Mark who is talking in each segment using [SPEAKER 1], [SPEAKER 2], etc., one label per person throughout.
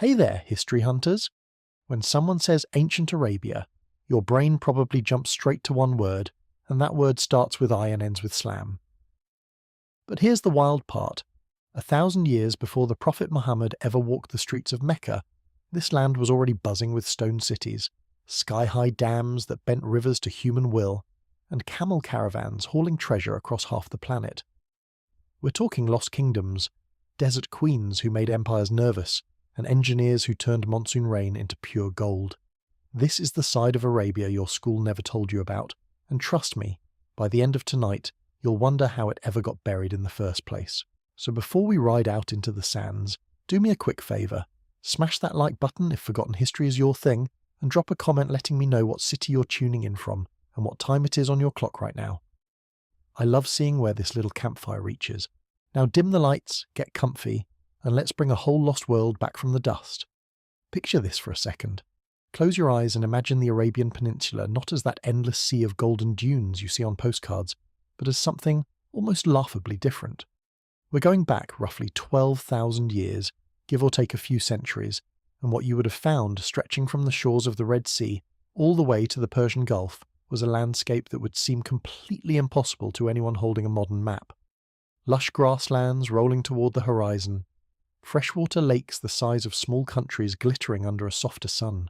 [SPEAKER 1] Hey there, history hunters! When someone says ancient Arabia, your brain probably jumps straight to one word, and that word starts with I and ends with slam. But here's the wild part. 1,000 years before the Prophet Muhammad ever walked the streets of Mecca, this land was already buzzing with stone cities, sky-high dams that bent rivers to human will, and camel caravans hauling treasure across half the planet. We're talking lost kingdoms, desert queens who made empires nervous, and engineers who turned monsoon rain into pure gold. This is the side of Arabia your school never told you about, and trust me, by the end of tonight, you'll wonder how it ever got buried in the first place. So before we ride out into the sands, do me a quick favour. Smash that like button if forgotten history is your thing, and drop a comment letting me know what city you're tuning in from, and what time it is on your clock right now. I love seeing where this little campfire reaches. Now dim the lights, get comfy, and let's bring a whole lost world back from the dust. Picture this for a second. Close your eyes and imagine the Arabian Peninsula not as that endless sea of golden dunes you see on postcards, but as something almost laughably different. We're going back roughly 12,000 years, give or take a few centuries, and what you would have found stretching from the shores of the Red Sea all the way to the Persian Gulf was a landscape that would seem completely impossible to anyone holding a modern map. Lush grasslands rolling toward the horizon, freshwater lakes the size of small countries glittering under a softer sun,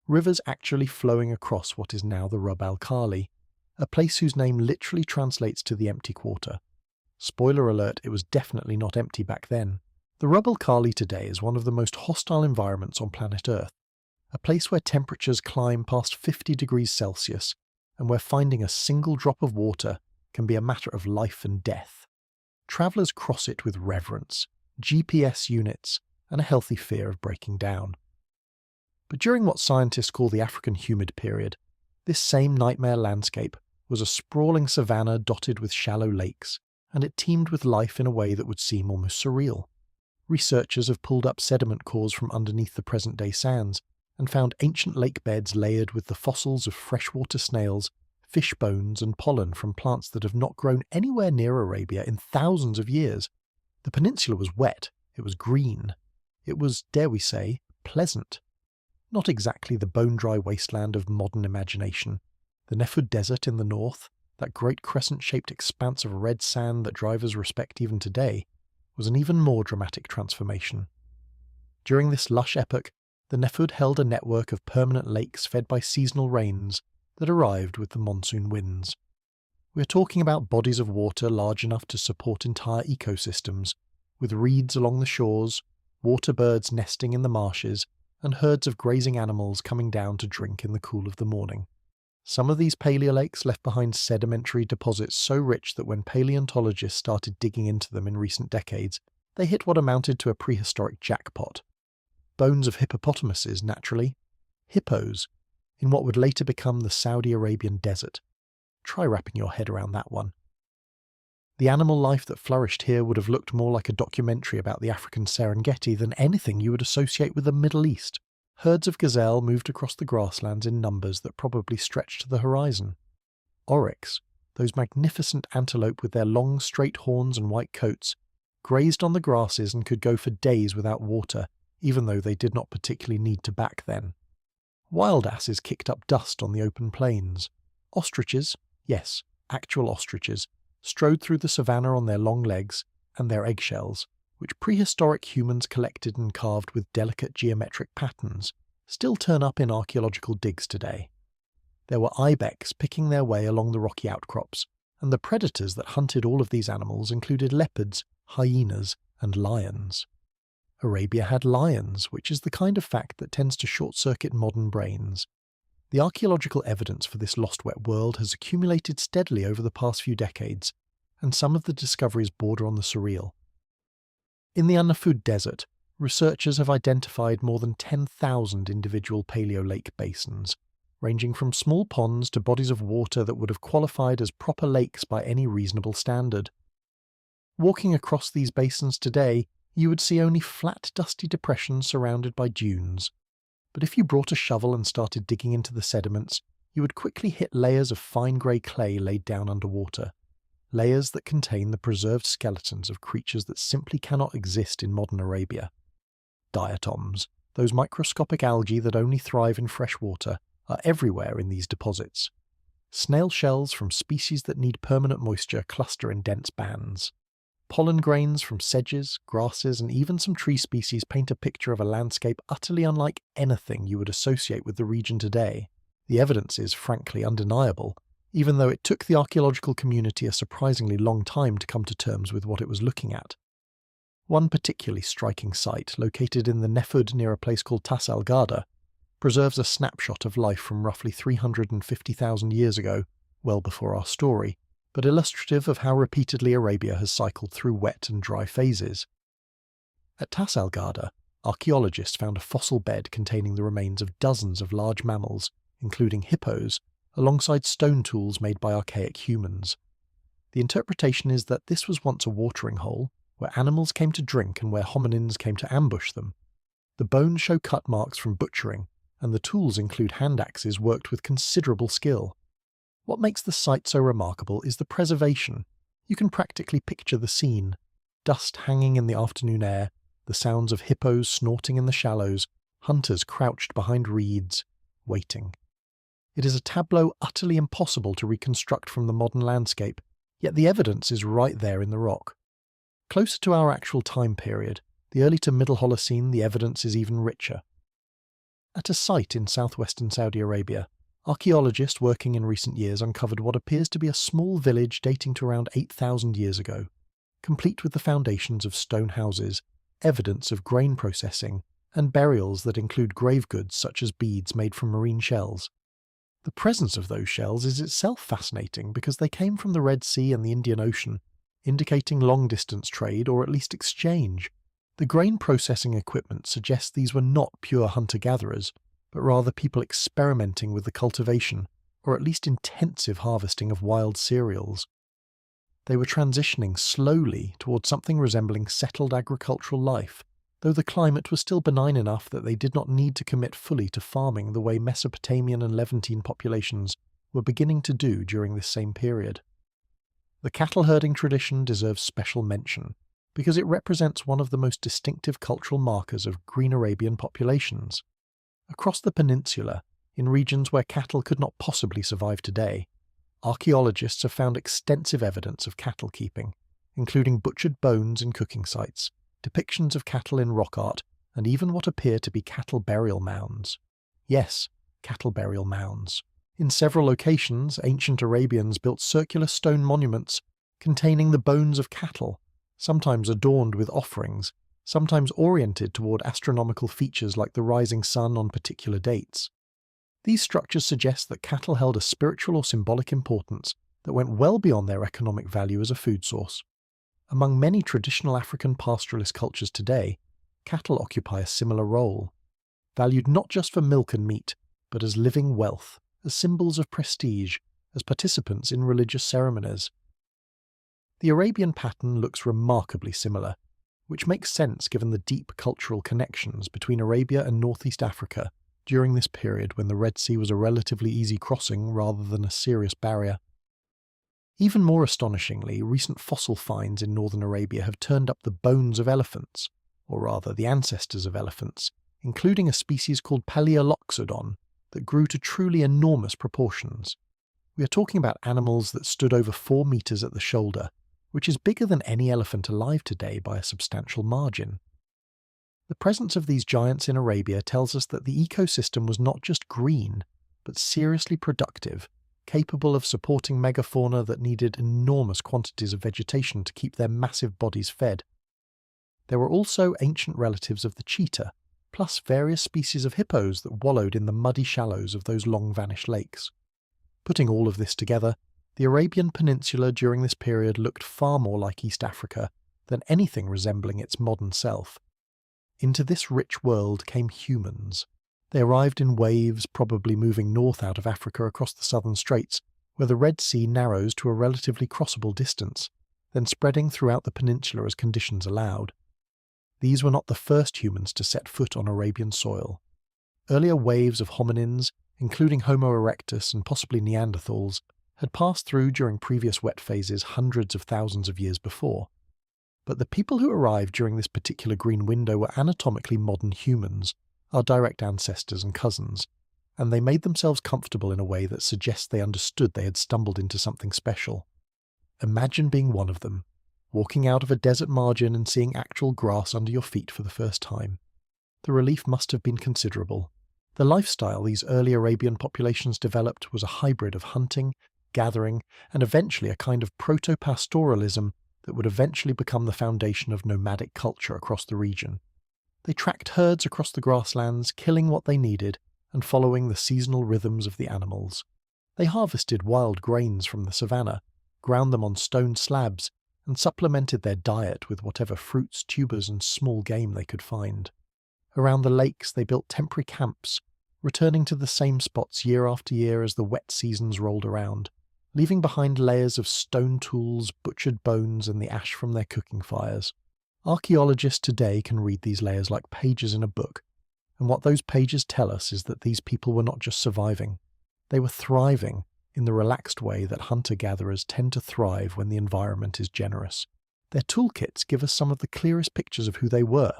[SPEAKER 1] rivers actually flowing across what is now the Rub al-Khali, a place whose name literally translates to the empty quarter. Spoiler alert, it was definitely not empty back then. The Rub al-Khali today is one of the most hostile environments on planet Earth, a place where temperatures climb past 50 degrees Celsius, and where finding a single drop of water can be a matter of life and death. Travellers cross it with reverence, GPS units, and a healthy fear of breaking down. But during what scientists call the African humid period, this same nightmare landscape was a sprawling savanna dotted with shallow lakes, and it teemed with life in a way that would seem almost surreal. Researchers have pulled up sediment cores from underneath the present-day sands and found ancient lake beds layered with the fossils of freshwater snails, fish bones, and pollen from plants that have not grown anywhere near Arabia in thousands of years. The peninsula was wet, it was green, it was, dare we say, pleasant. Not exactly the bone-dry wasteland of modern imagination. The Nefud Desert in the north, that great crescent-shaped expanse of red sand that drivers respect even today, was an even more dramatic transformation. During this lush epoch, the Nefud held a network of permanent lakes fed by seasonal rains that arrived with the monsoon winds. We're talking about bodies of water large enough to support entire ecosystems, with reeds along the shores, water birds nesting in the marshes, and herds of grazing animals coming down to drink in the cool of the morning. Some of these paleolakes left behind sedimentary deposits so rich that when paleontologists started digging into them in recent decades, they hit what amounted to a prehistoric jackpot. Bones of hippopotamuses, naturally. Hippos, in what would later become the Saudi Arabian desert. Try wrapping your head around that one. The animal life that flourished here would have looked more like a documentary about the African Serengeti than anything you would associate with the Middle East. Herds of gazelle moved across the grasslands in numbers that probably stretched to the horizon. Oryx, those magnificent antelope with their long straight horns and white coats, grazed on the grasses and could go for days without water, even though they did not particularly need to back then. Wild asses kicked up dust on the open plains. Ostriches, yes, actual ostriches, strode through the savannah on their long legs and their eggshells, which prehistoric humans collected and carved with delicate geometric patterns, still turn up in archaeological digs today. There were ibex picking their way along the rocky outcrops, and the predators that hunted all of these animals included leopards, hyenas, and lions. Arabia had lions, which is the kind of fact that tends to short-circuit modern brains. The archaeological evidence for this lost wet world has accumulated steadily over the past few decades, and some of the discoveries border on the surreal. In the Nefud Desert, researchers have identified more than 10,000 individual paleo-lake basins, ranging from small ponds to bodies of water that would have qualified as proper lakes by any reasonable standard. Walking across these basins today, you would see only flat, dusty depressions surrounded by dunes. But if you brought a shovel and started digging into the sediments, you would quickly hit layers of fine grey clay laid down underwater, layers that contain the preserved skeletons of creatures that simply cannot exist in modern Arabia. Diatoms, those microscopic algae that only thrive in fresh water, are everywhere in these deposits. Snail shells from species that need permanent moisture cluster in dense bands. Pollen grains from sedges, grasses, and even some tree species paint a picture of a landscape utterly unlike anything you would associate with the region today. The evidence is, frankly, undeniable, even though it took the archaeological community a surprisingly long time to come to terms with what it was looking at. One particularly striking site, located in the Nefud near a place called Tas al-Ghada, preserves a snapshot of life from roughly 350,000 years ago, well before our story, but illustrative of how repeatedly Arabia has cycled through wet and dry phases. At Tas al-Ghada, archaeologists found a fossil bed containing the remains of dozens of large mammals, including hippos, alongside stone tools made by archaic humans. The interpretation is that this was once a watering hole, where animals came to drink and where hominins came to ambush them. The bones show cut marks from butchering, and the tools include hand axes worked with considerable skill. What makes the site so remarkable is the preservation. You can practically picture the scene: dust hanging in the afternoon air, the sounds of hippos snorting in the shallows, hunters crouched behind reeds, waiting. It is a tableau utterly impossible to reconstruct from the modern landscape, yet the evidence is right there in the rock. Closer to our actual time period, the early to middle Holocene, the evidence is even richer. At a site in southwestern Saudi Arabia, archaeologists working in recent years uncovered what appears to be a small village dating to around 8,000 years ago, complete with the foundations of stone houses, evidence of grain processing, and burials that include grave goods such as beads made from marine shells. The presence of those shells is itself fascinating because they came from the Red Sea and the Indian Ocean, indicating long-distance trade or at least exchange. The grain processing equipment suggests these were not pure hunter-gatherers, but rather people experimenting with the cultivation, or at least intensive harvesting of wild cereals. They were transitioning slowly towards something resembling settled agricultural life, though the climate was still benign enough that they did not need to commit fully to farming the way Mesopotamian and Levantine populations were beginning to do during this same period. The cattle herding tradition deserves special mention, because it represents one of the most distinctive cultural markers of green Arabian populations. Across the peninsula, in regions where cattle could not possibly survive today, archaeologists have found extensive evidence of cattle keeping, including butchered bones in cooking sites, depictions of cattle in rock art, and even what appear to be cattle burial mounds. Yes, cattle burial mounds. In several locations, ancient Arabians built circular stone monuments containing the bones of cattle, sometimes adorned with offerings, sometimes oriented toward astronomical features like the rising sun on particular dates. These structures suggest that cattle held a spiritual or symbolic importance that went well beyond their economic value as a food source. Among many traditional African pastoralist cultures today, cattle occupy a similar role, valued not just for milk and meat, but as living wealth, as symbols of prestige, as participants in religious ceremonies. The Arabian pattern looks remarkably similar, which makes sense given the deep cultural connections between Arabia and Northeast Africa during this period when the Red Sea was a relatively easy crossing rather than a serious barrier. Even more astonishingly, recent fossil finds in northern Arabia have turned up the bones of elephants, or rather the ancestors of elephants, including a species called Paleoloxodon that grew to truly enormous proportions. We are talking about animals that stood over 4 meters at the shoulder, which is bigger than any elephant alive today by a substantial margin. The presence of these giants in Arabia tells us that the ecosystem was not just green, but seriously productive, capable of supporting megafauna that needed enormous quantities of vegetation to keep their massive bodies fed. There were also ancient relatives of the cheetah, plus various species of hippos that wallowed in the muddy shallows of those long-vanished lakes. Putting all of this together, the Arabian Peninsula during this period looked far more like East Africa than anything resembling its modern self. Into this rich world came humans. They arrived in waves, probably moving north out of Africa across the southern straits, where the Red Sea narrows to a relatively crossable distance, then spreading throughout the peninsula as conditions allowed. These were not the first humans to set foot on Arabian soil. Earlier waves of hominins, including Homo erectus and possibly Neanderthals, had passed through during previous wet phases hundreds of thousands of years before. But the people who arrived during this particular green window were anatomically modern humans, our direct ancestors and cousins, and they made themselves comfortable in a way that suggests they understood they had stumbled into something special. Imagine being one of them, walking out of a desert margin and seeing actual grass under your feet for the first time. The relief must have been considerable. The lifestyle these early Arabian populations developed was a hybrid of hunting, gathering, and eventually a kind of proto-pastoralism that would eventually become the foundation of nomadic culture across the region. They tracked herds across the grasslands, killing what they needed and following the seasonal rhythms of the animals. They harvested wild grains from the savannah, ground them on stone slabs, and supplemented their diet with whatever fruits, tubers, and small game they could find. Around the lakes they built temporary camps, returning to the same spots year after year as the wet seasons rolled around, leaving behind layers of stone tools, butchered bones, and the ash from their cooking fires. Archaeologists today can read these layers like pages in a book, and what those pages tell us is that these people were not just surviving, they were thriving in the relaxed way that hunter-gatherers tend to thrive when the environment is generous. Their toolkits give us some of the clearest pictures of who they were.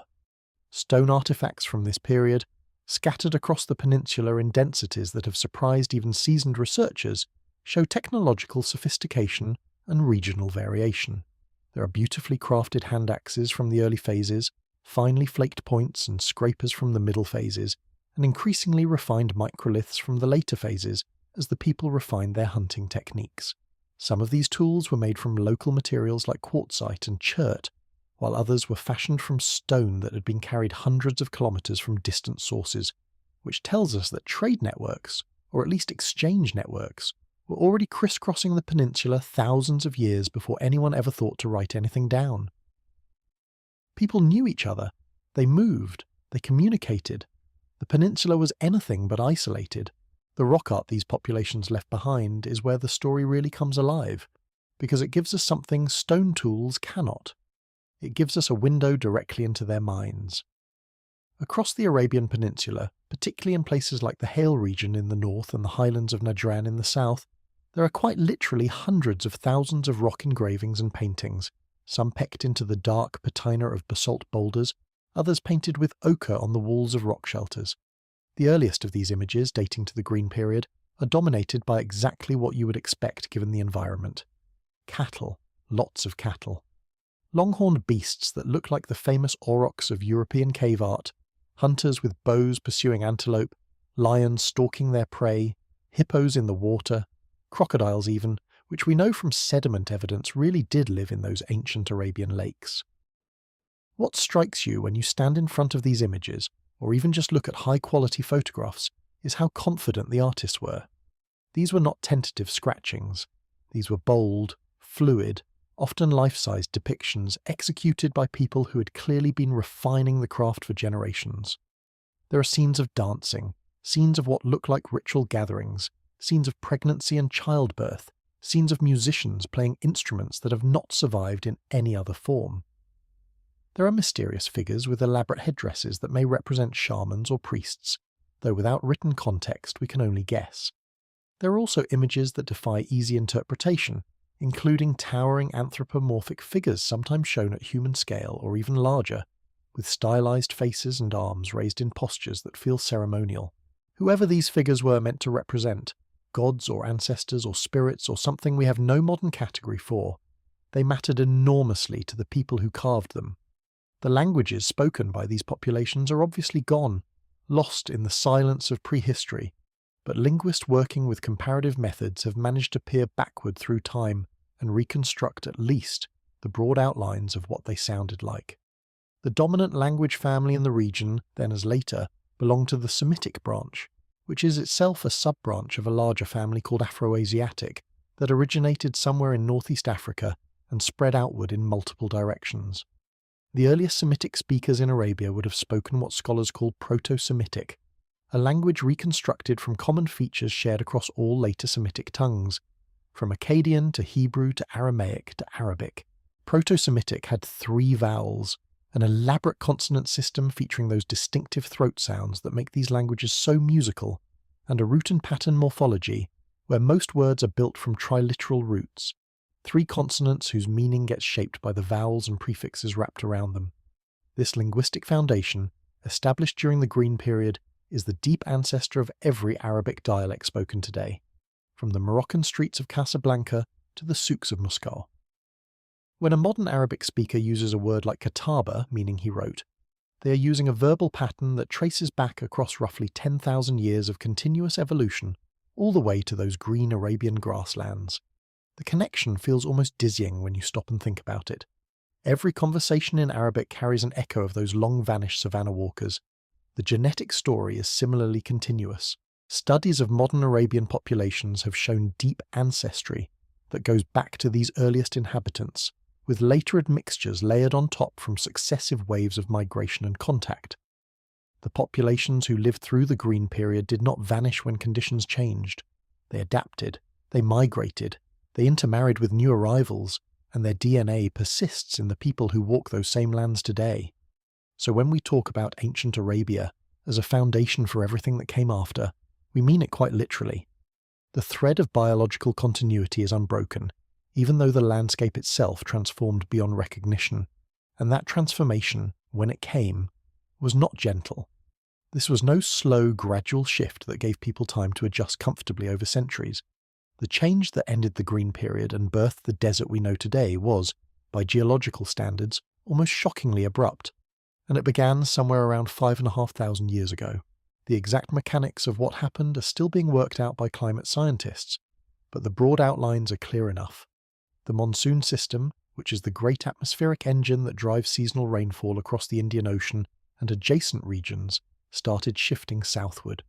[SPEAKER 1] Stone artifacts from this period, scattered across the peninsula in densities that have surprised even seasoned researchers, show technological sophistication and regional variation. There are beautifully crafted hand axes from the early phases, finely flaked points and scrapers from the middle phases, and increasingly refined microliths from the later phases as the people refined their hunting techniques. Some of these tools were made from local materials like quartzite and chert, while others were fashioned from stone that had been carried hundreds of kilometers from distant sources, which tells us that trade networks, or at least exchange networks, were already crisscrossing the peninsula thousands of years before anyone ever thought to write anything down. People knew each other, they moved, they communicated. The peninsula was anything but isolated. The rock art these populations left behind is where the story really comes alive, because it gives us something stone tools cannot. It gives us a window directly into their minds. Across the Arabian Peninsula, particularly in places like the Hale region in the north and the highlands of Najran in the south, there are quite literally hundreds of thousands of rock engravings and paintings, some pecked into the dark patina of basalt boulders, others painted with ochre on the walls of rock shelters. The earliest of these images, dating to the Green period, are dominated by exactly what you would expect given the environment. Cattle, lots of cattle. Long-horned beasts that look like the famous aurochs of European cave art, hunters with bows pursuing antelope, lions stalking their prey, hippos in the water, crocodiles even, which we know from sediment evidence really did live in those ancient Arabian lakes. What strikes you when you stand in front of these images, or even just look at high-quality photographs, is how confident the artists were. These were not tentative scratchings. These were bold, fluid, often life-sized depictions executed by people who had clearly been refining the craft for generations. There are scenes of dancing, scenes of what look like ritual gatherings, scenes of pregnancy and childbirth, scenes of musicians playing instruments that have not survived in any other form. There are mysterious figures with elaborate headdresses that may represent shamans or priests, though without written context we can only guess. There are also images that defy easy interpretation, including towering anthropomorphic figures sometimes shown at human scale or even larger, with stylized faces and arms raised in postures that feel ceremonial. Whoever these figures were meant to represent, gods or ancestors or spirits or something we have no modern category for, they mattered enormously to the people who carved them. The languages spoken by these populations are obviously gone, lost in the silence of prehistory, but linguists working with comparative methods have managed to peer backward through time and reconstruct at least the broad outlines of what they sounded like. The dominant language family in the region, then as later, belonged to the Semitic branch, which is itself a sub-branch of a larger family called Afroasiatic that originated somewhere in northeast Africa and spread outward in multiple directions. The earliest Semitic speakers in Arabia would have spoken what scholars call Proto-Semitic, a language reconstructed from common features shared across all later Semitic tongues, from Akkadian to Hebrew to Aramaic to Arabic. Proto-Semitic had 3 vowels, an elaborate consonant system featuring those distinctive throat sounds that make these languages so musical, and a root and pattern morphology where most words are built from triliteral roots, 3 consonants whose meaning gets shaped by the vowels and prefixes wrapped around them. This linguistic foundation, established during the Green Period, is the deep ancestor of every Arabic dialect spoken today, from the Moroccan streets of Casablanca to the souks of Muscat. When a modern Arabic speaker uses a word like kataba, meaning he wrote, they are using a verbal pattern that traces back across roughly 10,000 years of continuous evolution, all the way to those green Arabian grasslands. The connection feels almost dizzying when you stop and think about it. Every conversation in Arabic carries an echo of those long-vanished savanna walkers. The genetic story is similarly continuous. Studies of modern Arabian populations have shown deep ancestry that goes back to these earliest inhabitants, with later admixtures layered on top from successive waves of migration and contact. The populations who lived through the Green Period did not vanish when conditions changed. They adapted, they migrated, they intermarried with new arrivals, and their DNA persists in the people who walk those same lands today. So when we talk about ancient Arabia as a foundation for everything that came after, we mean it quite literally. The thread of biological continuity is unbroken, even though the landscape itself transformed beyond recognition, and that transformation, when it came, was not gentle. This was no slow, gradual shift that gave people time to adjust comfortably over centuries. The change that ended the Green Period and birthed the desert we know today was, by geological standards, almost shockingly abrupt, and it began somewhere around 5,500 years ago. The exact mechanics of what happened are still being worked out by climate scientists, but the broad outlines are clear enough. The monsoon system, which is the great atmospheric engine that drives seasonal rainfall across the Indian Ocean and adjacent regions, started shifting southward.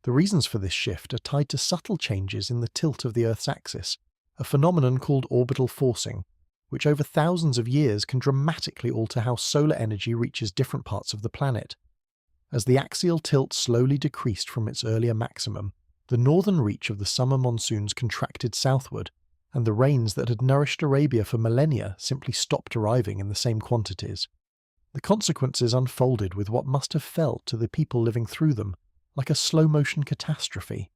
[SPEAKER 1] The reasons for this shift are tied to subtle changes in the tilt of the Earth's axis, a phenomenon called orbital forcing, which over thousands of years can dramatically alter how solar energy reaches different parts of the planet. As the axial tilt slowly decreased from its earlier maximum, the northern reach of the summer monsoons contracted southward, and the rains that had nourished Arabia for millennia simply stopped arriving in the same quantities. The consequences unfolded with what must have felt to the people living through them like a slow-motion catastrophe.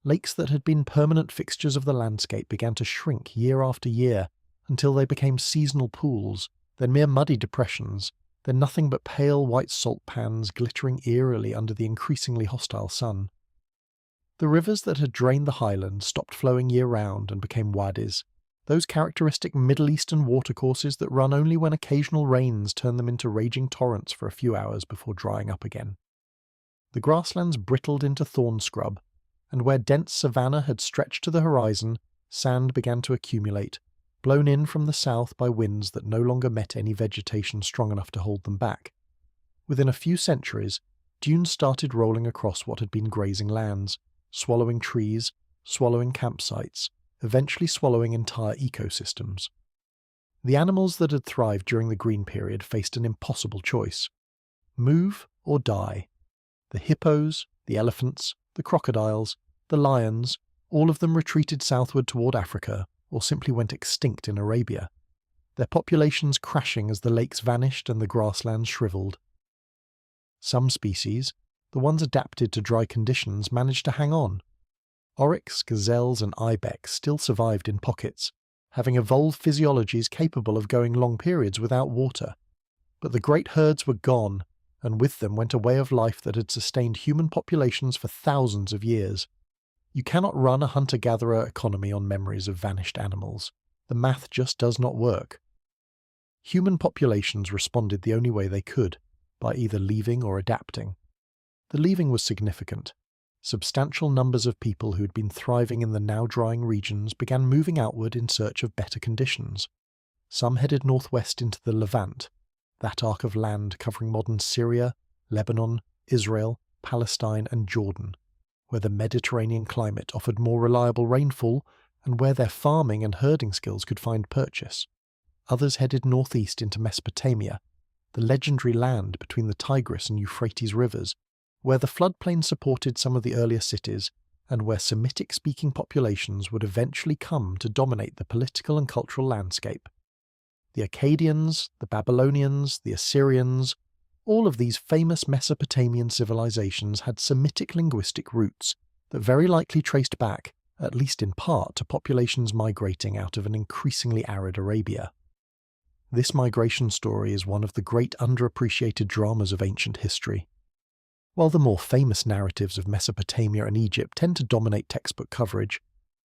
[SPEAKER 1] Lakes that had been permanent fixtures of the landscape began to shrink year after year until they became seasonal pools, then mere muddy depressions, then nothing but pale white salt pans glittering eerily under the increasingly hostile sun. The rivers that had drained the highlands stopped flowing year-round and became wadis, those characteristic Middle Eastern watercourses that run only when occasional rains turn them into raging torrents for a few hours before drying up again. The grasslands brittled into thorn scrub, and where dense savanna had stretched to the horizon, sand began to accumulate, blown in from the south by winds that no longer met any vegetation strong enough to hold them back. Within a few centuries, dunes started rolling across what had been grazing lands, swallowing trees, swallowing campsites, eventually swallowing entire ecosystems. The animals that had thrived during the Green Period faced an impossible choice: move or die. The hippos, the elephants, the crocodiles, the lions, all of them retreated southward toward Africa, or simply went extinct in Arabia, their populations crashing as the lakes vanished and the grasslands shriveled. Some species, the ones adapted to dry conditions, managed to hang on. Oryx, gazelles and ibex still survived in pockets, having evolved physiologies capable of going long periods without water. But the great herds were gone, and with them went a way of life that had sustained human populations for thousands of years. You cannot run a hunter-gatherer economy on memories of vanished animals. The math just does not work. Human populations responded the only way they could, by either leaving or adapting. The leaving was significant. Substantial numbers of people who had been thriving in the now drying regions began moving outward in search of better conditions. Some headed northwest into the Levant, that arc of land covering modern Syria, Lebanon, Israel, Palestine and Jordan, where the Mediterranean climate offered more reliable rainfall and where their farming and herding skills could find purchase. Others headed northeast into Mesopotamia, the legendary land between the Tigris and Euphrates rivers, where the floodplain supported some of the earlier cities and where Semitic-speaking populations would eventually come to dominate the political and cultural landscape. The Akkadians, the Babylonians, the Assyrians, all of these famous Mesopotamian civilizations had Semitic linguistic roots that very likely traced back, at least in part, to populations migrating out of an increasingly arid Arabia. This migration story is one of the great underappreciated dramas of ancient history. While the more famous narratives of Mesopotamia and Egypt tend to dominate textbook coverage,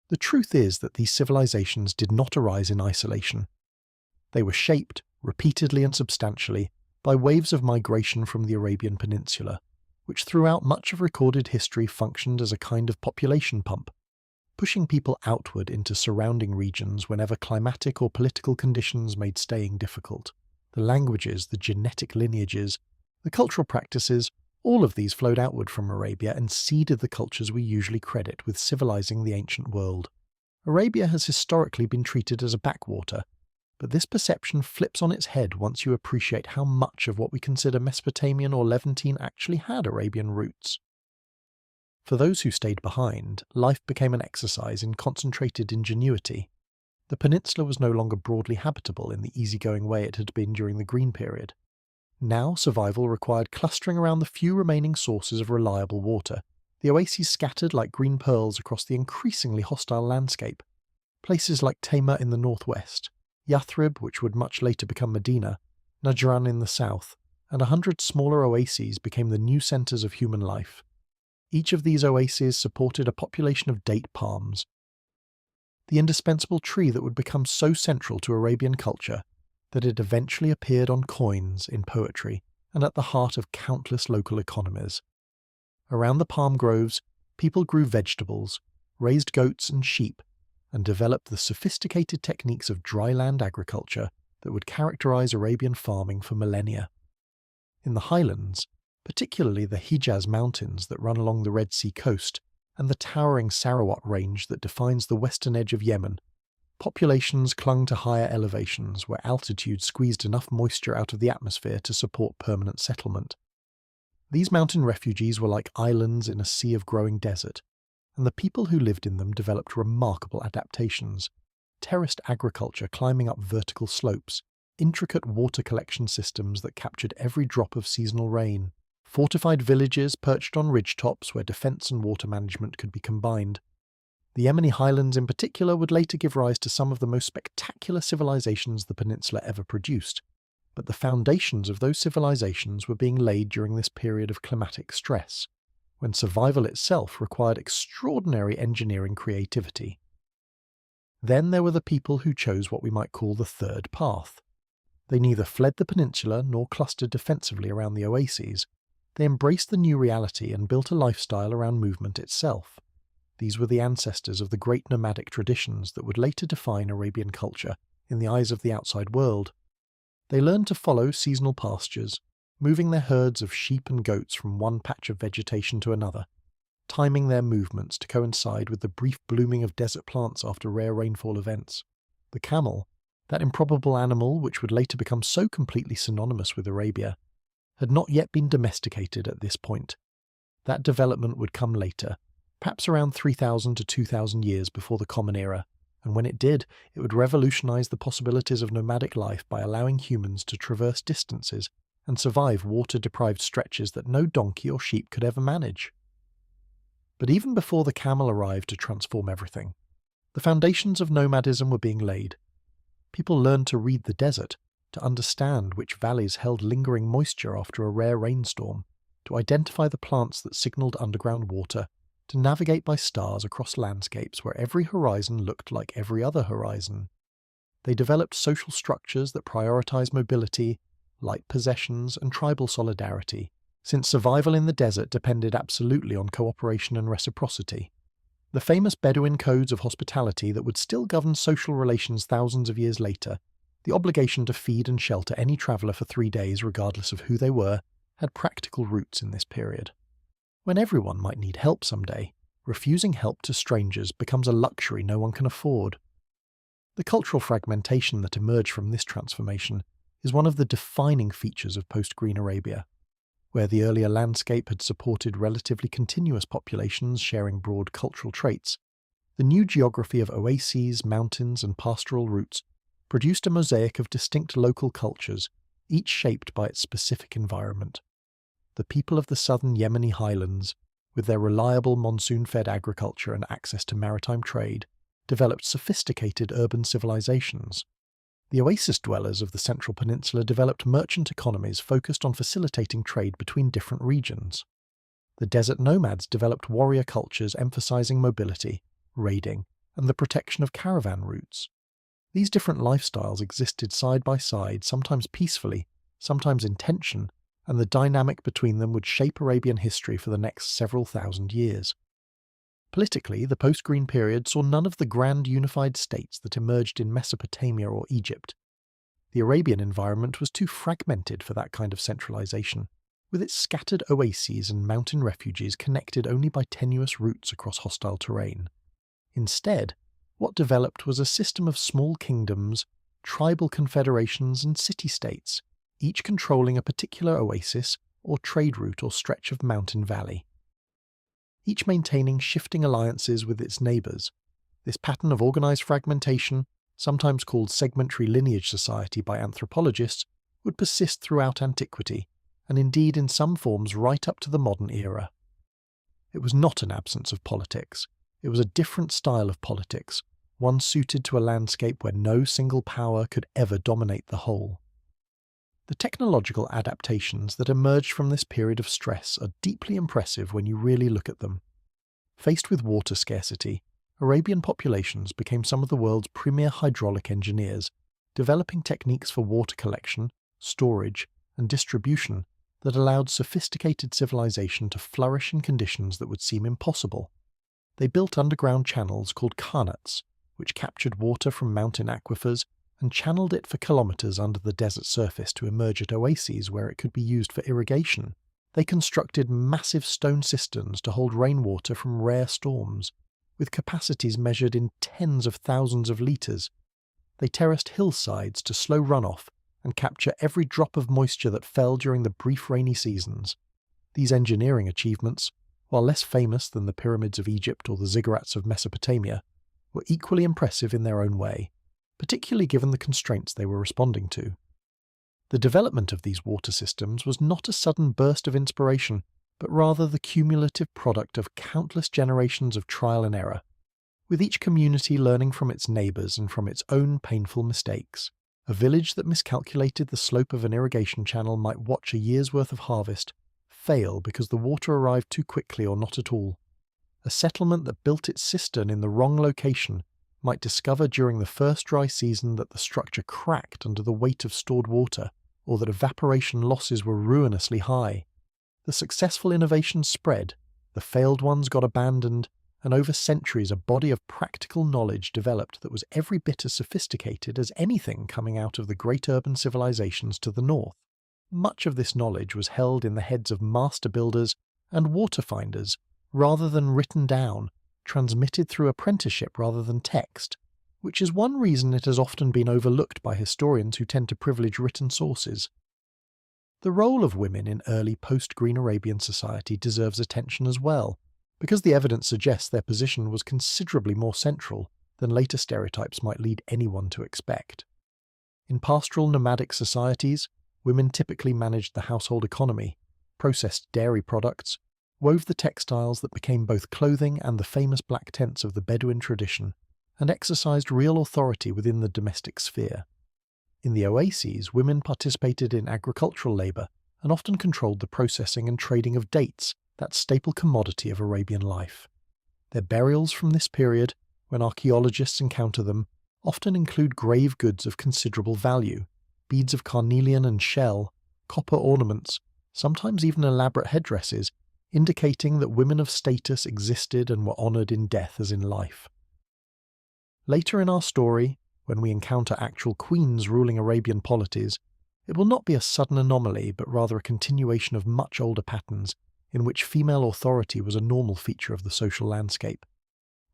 [SPEAKER 1] the truth is that these civilizations did not arise in isolation. They were shaped, repeatedly and substantially, by waves of migration from the Arabian Peninsula, which throughout much of recorded history functioned as a kind of population pump, pushing people outward into surrounding regions whenever climatic or political conditions made staying difficult. The languages, the genetic lineages, the cultural practices, all of these flowed outward from Arabia and seeded the cultures we usually credit with civilizing the ancient world. Arabia has historically been treated as a backwater, but this perception flips on its head once you appreciate how much of what we consider Mesopotamian or Levantine actually had Arabian roots. For those who stayed behind, life became an exercise in concentrated ingenuity. The peninsula was no longer broadly habitable in the easygoing way it had been during the Green Period. Now survival required clustering around the few remaining sources of reliable water, the oases scattered like green pearls across the increasingly hostile landscape. Places like Tema in the northwest, Yathrib, which would much later become Medina, Najran in the south, and 100 smaller oases became the new centres of human life. Each of these oases supported a population of date palms, the indispensable tree that would become so central to Arabian culture that it eventually appeared on coins, in poetry, and at the heart of countless local economies. Around the palm groves, people grew vegetables, raised goats and sheep, and developed the sophisticated techniques of dry land agriculture that would characterize Arabian farming for millennia. In the highlands, particularly the Hijaz Mountains that run along the Red Sea coast, and the towering Sarawat range that defines the western edge of Yemen, populations clung to higher elevations where altitude squeezed enough moisture out of the atmosphere to support permanent settlement. These mountain refugees were like islands in a sea of growing desert, and the people who lived in them developed remarkable adaptations: terraced agriculture climbing up vertical slopes, intricate water collection systems that captured every drop of seasonal rain, fortified villages perched on ridgetops where defence and water management could be combined. The Yemeni highlands in particular would later give rise to some of the most spectacular civilizations the peninsula ever produced, but the foundations of those civilizations were being laid during this period of climatic stress, when survival itself required extraordinary engineering creativity. Then there were the people who chose what we might call the third path. They neither fled the peninsula nor clustered defensively around the oases. They embraced the new reality and built a lifestyle around movement itself. These were the ancestors of the great nomadic traditions that would later define Arabian culture in the eyes of the outside world. They learned to follow seasonal pastures, moving their herds of sheep and goats from one patch of vegetation to another, timing their movements to coincide with the brief blooming of desert plants after rare rainfall events. The camel, that improbable animal which would later become so completely synonymous with Arabia, had not yet been domesticated at this point. That development would come later, perhaps around 3,000 to 2,000 years before the Common Era, and when it did, it would revolutionize the possibilities of nomadic life by allowing humans to traverse distances and survive water-deprived stretches that no donkey or sheep could ever manage. But even before the camel arrived to transform everything, the foundations of nomadism were being laid. People learned to read the desert, to understand which valleys held lingering moisture after a rare rainstorm, to identify the plants that signaled underground water, to navigate by stars across landscapes where every horizon looked like every other horizon. They developed social structures that prioritized mobility, light possessions, and tribal solidarity, since survival in the desert depended absolutely on cooperation and reciprocity. The famous Bedouin codes of hospitality that would still govern social relations thousands of years later, the obligation to feed and shelter any traveller for 3 days regardless of who they were, had practical roots in this period. When everyone might need help someday, refusing help to strangers becomes a luxury no one can afford. The cultural fragmentation that emerged from this transformation is one of the defining features of post-Green Arabia. Where the earlier landscape had supported relatively continuous populations sharing broad cultural traits, the new geography of oases, mountains, and pastoral routes produced a mosaic of distinct local cultures, each shaped by its specific environment. The people of the southern Yemeni highlands, with their reliable monsoon-fed agriculture and access to maritime trade, developed sophisticated urban civilizations. The oasis dwellers of the Central Peninsula developed merchant economies focused on facilitating trade between different regions. The desert nomads developed warrior cultures emphasizing mobility, raiding, and the protection of caravan routes. These different lifestyles existed side by side, sometimes peacefully, sometimes in tension, and the dynamic between them would shape Arabian history for the next several thousand years. Politically, the post-Green period saw none of the grand unified states that emerged in Mesopotamia or Egypt. The Arabian environment was too fragmented for that kind of centralization, with its scattered oases and mountain refuges connected only by tenuous routes across hostile terrain. Instead, what developed was a system of small kingdoms, tribal confederations and city-states, each controlling a particular oasis or trade route or stretch of mountain valley. Each maintaining shifting alliances with its neighbours. This pattern of organised fragmentation, sometimes called segmentary lineage society by anthropologists, would persist throughout antiquity, and indeed in some forms right up to the modern era. It was not an absence of politics. It was a different style of politics, one suited to a landscape where no single power could ever dominate the whole. The technological adaptations that emerged from this period of stress are deeply impressive when you really look at them. Faced with water scarcity, Arabian populations became some of the world's premier hydraulic engineers, developing techniques for water collection, storage, and distribution that allowed sophisticated civilization to flourish in conditions that would seem impossible. They built underground channels called qanats, which captured water from mountain aquifers and channeled it for kilometers under the desert surface to emerge at oases where it could be used for irrigation. They constructed massive stone cisterns to hold rainwater from rare storms, with capacities measured in tens of thousands of litres. They terraced hillsides to slow runoff and capture every drop of moisture that fell during the brief rainy seasons. These engineering achievements, while less famous than the pyramids of Egypt or the ziggurats of Mesopotamia, were equally impressive in their own way, particularly given the constraints they were responding to. The development of these water systems was not a sudden burst of inspiration, but rather the cumulative product of countless generations of trial and error, with each community learning from its neighbours and from its own painful mistakes. A village that miscalculated the slope of an irrigation channel might watch a year's worth of harvest fail because the water arrived too quickly or not at all. A settlement that built its cistern in the wrong location might discover during the first dry season that the structure cracked under the weight of stored water, or that evaporation losses were ruinously high. The successful innovations spread, the failed ones got abandoned, and over centuries a body of practical knowledge developed that was every bit as sophisticated as anything coming out of the great urban civilizations to the north. Much of this knowledge was held in the heads of master builders and water finders, rather than written down, transmitted through apprenticeship rather than text, which is one reason it has often been overlooked by historians who tend to privilege written sources. The role of women in early post-Green Arabian society deserves attention as well, because the evidence suggests their position was considerably more central than later stereotypes might lead anyone to expect. In pastoral nomadic societies, women typically managed the household economy, processed dairy products, wove the textiles that became both clothing and the famous black tents of the Bedouin tradition, and exercised real authority within the domestic sphere. In the oases, women participated in agricultural labour and often controlled the processing and trading of dates, that staple commodity of Arabian life. Their burials from this period, when archaeologists encounter them, often include grave goods of considerable value, beads of carnelian and shell, copper ornaments, sometimes even elaborate headdresses, indicating that women of status existed and were honoured in death as in life. Later in our story, when we encounter actual queens ruling Arabian polities, it will not be a sudden anomaly but rather a continuation of much older patterns in which female authority was a normal feature of the social landscape.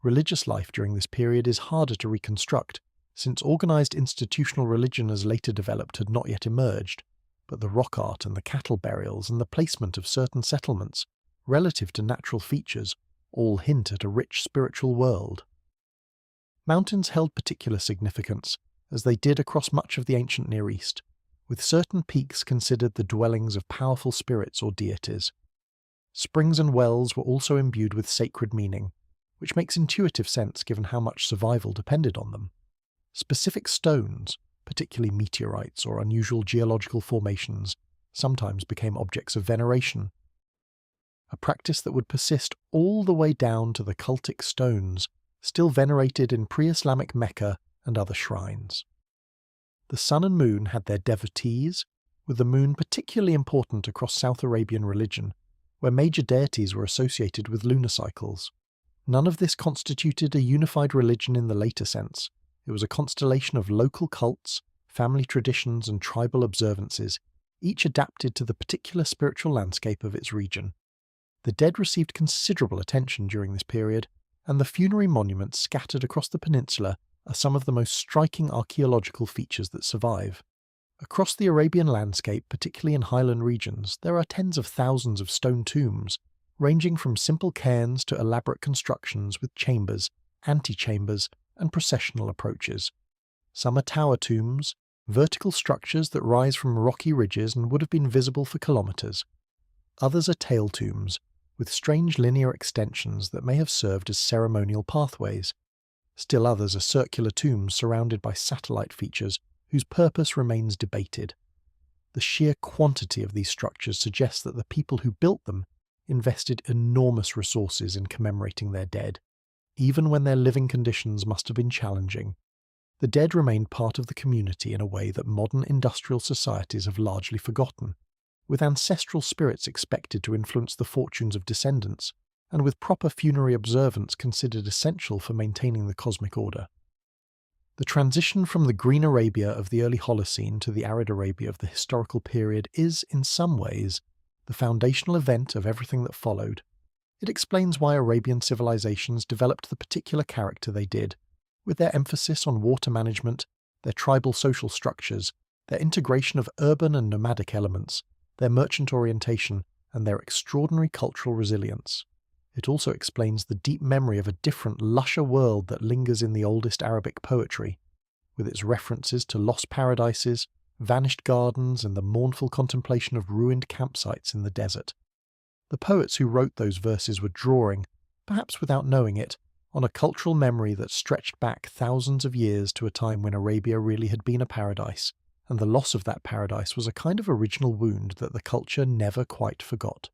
[SPEAKER 1] Religious life during this period is harder to reconstruct, since organised institutional religion as later developed had not yet emerged, but the rock art and the cattle burials and the placement of certain settlements, relative to natural features, all hint at a rich spiritual world. Mountains held particular significance, as they did across much of the ancient Near East, with certain peaks considered the dwellings of powerful spirits or deities. Springs and wells were also imbued with sacred meaning, which makes intuitive sense given how much survival depended on them. Specific stones, particularly meteorites or unusual geological formations, sometimes became objects of veneration. A practice that would persist all the way down to the cultic stones, still venerated in pre-Islamic Mecca and other shrines. The sun and moon had their devotees, with the moon particularly important across South Arabian religion, where major deities were associated with lunar cycles. None of this constituted a unified religion in the later sense. It was a constellation of local cults, family traditions, and tribal observances, each adapted to the particular spiritual landscape of its region. The dead received considerable attention during this period, and the funerary monuments scattered across the peninsula are some of the most striking archaeological features that survive. Across the Arabian landscape, particularly in highland regions, there are tens of thousands of stone tombs, ranging from simple cairns to elaborate constructions with chambers, antechambers, and processional approaches. Some are tower tombs, vertical structures that rise from rocky ridges and would have been visible for kilometres. Others are tail tombs, with strange linear extensions that may have served as ceremonial pathways. Still others are circular tombs surrounded by satellite features whose purpose remains debated. The sheer quantity of these structures suggests that the people who built them invested enormous resources in commemorating their dead, even when their living conditions must have been challenging. The dead remained part of the community in a way that modern industrial societies have largely forgotten, with ancestral spirits expected to influence the fortunes of descendants, and with proper funerary observance considered essential for maintaining the cosmic order. The transition from the green Arabia of the early Holocene to the arid Arabia of the historical period is, in some ways, the foundational event of everything that followed. It explains why Arabian civilizations developed the particular character they did, with their emphasis on water management, their tribal social structures, their integration of urban and nomadic elements, their merchant orientation, and their extraordinary cultural resilience. It also explains the deep memory of a different, lusher world that lingers in the oldest Arabic poetry, with its references to lost paradises, vanished gardens, and the mournful contemplation of ruined campsites in the desert. The poets who wrote those verses were drawing, perhaps without knowing it, on a cultural memory that stretched back thousands of years to a time when Arabia really had been a paradise, and the loss of that paradise was a kind of original wound that the culture never quite forgot.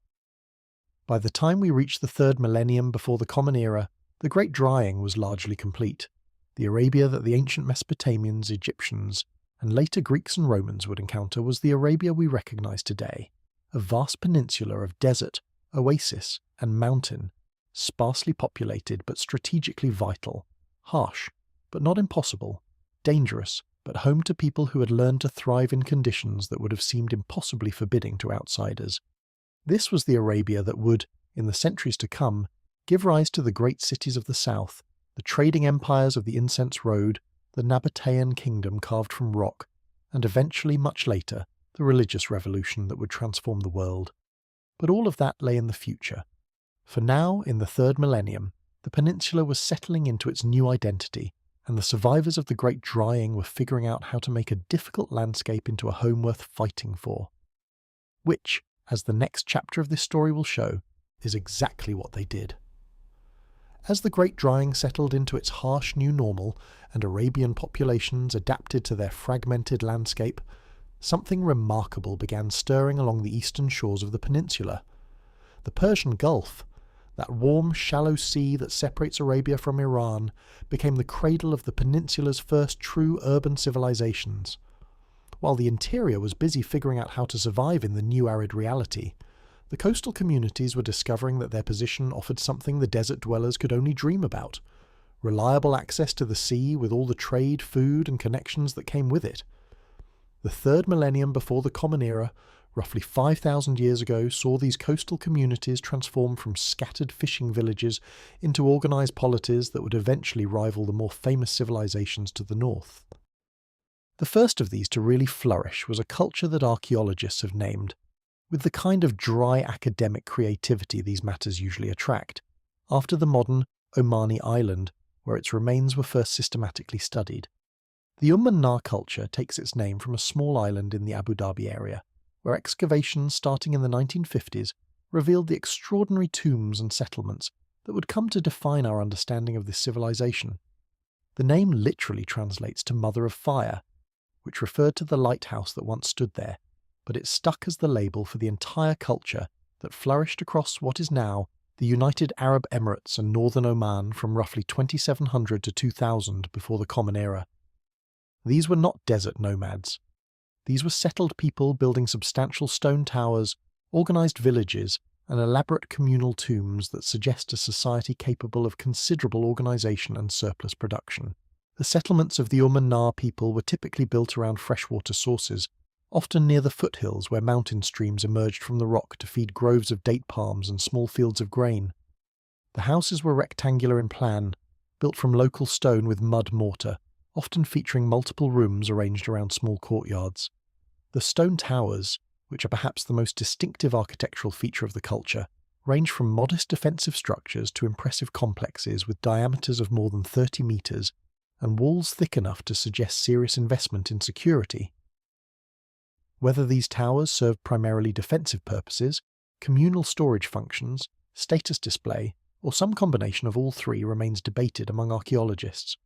[SPEAKER 1] By the time we reached the third millennium before the Common Era, the Great Drying was largely complete. The Arabia that the ancient Mesopotamians, Egyptians, and later Greeks and Romans would encounter was the Arabia we recognize today, a vast peninsula of desert, oasis, and mountain, sparsely populated but strategically vital, harsh but not impossible, dangerous but home to people who had learned to thrive in conditions that would have seemed impossibly forbidding to outsiders. This was the Arabia that would, in the centuries to come, give rise to the great cities of the south, the trading empires of the Incense Road, the Nabatean kingdom carved from rock, and eventually, much later, the religious revolution that would transform the world. But all of that lay in the future. For now, in the third millennium, the peninsula was settling into its new identity, and the survivors of the Great Drying were figuring out how to make a difficult landscape into a home worth fighting for. Which, as the next chapter of this story will show, is exactly what they did. As the Great Drying settled into its harsh new normal and Arabian populations adapted to their fragmented landscape, something remarkable began stirring along the eastern shores of the peninsula. The Persian Gulf, that warm, shallow sea that separates Arabia from Iran, became the cradle of the peninsula's first true urban civilizations. While the interior was busy figuring out how to survive in the new arid reality, the coastal communities were discovering that their position offered something the desert dwellers could only dream about: reliable access to the sea with all the trade, food, and connections that came with it. The third millennium before the Common Era, roughly 5,000 years ago, saw these coastal communities transform from scattered fishing villages into organized polities that would eventually rival the more famous civilizations to the north. The first of these to really flourish was a culture that archaeologists have named, with the kind of dry academic creativity these matters usually attract, after the modern Omani island, where its remains were first systematically studied. The Nar culture takes its name from a small island in the Abu Dhabi area, where excavations starting in the 1950s revealed the extraordinary tombs and settlements that would come to define our understanding of this civilization. The name literally translates to Mother of Fire, which referred to the lighthouse that once stood there, but it stuck as the label for the entire culture that flourished across what is now the United Arab Emirates and northern Oman from roughly 2700 to 2000 before the Common Era. These were not desert nomads. These were settled people building substantial stone towers, organised villages, and elaborate communal tombs that suggest a society capable of considerable organisation and surplus production. The settlements of the Nar people were typically built around freshwater sources, often near the foothills where mountain streams emerged from the rock to feed groves of date palms and small fields of grain. The houses were rectangular in plan, built from local stone with mud mortar, often featuring multiple rooms arranged around small courtyards. The stone towers, which are perhaps the most distinctive architectural feature of the culture, range from modest defensive structures to impressive complexes with diameters of more than 30 metres and walls thick enough to suggest serious investment in security. Whether these towers served primarily defensive purposes, communal storage functions, status display, or some combination of all three remains debated among archaeologists.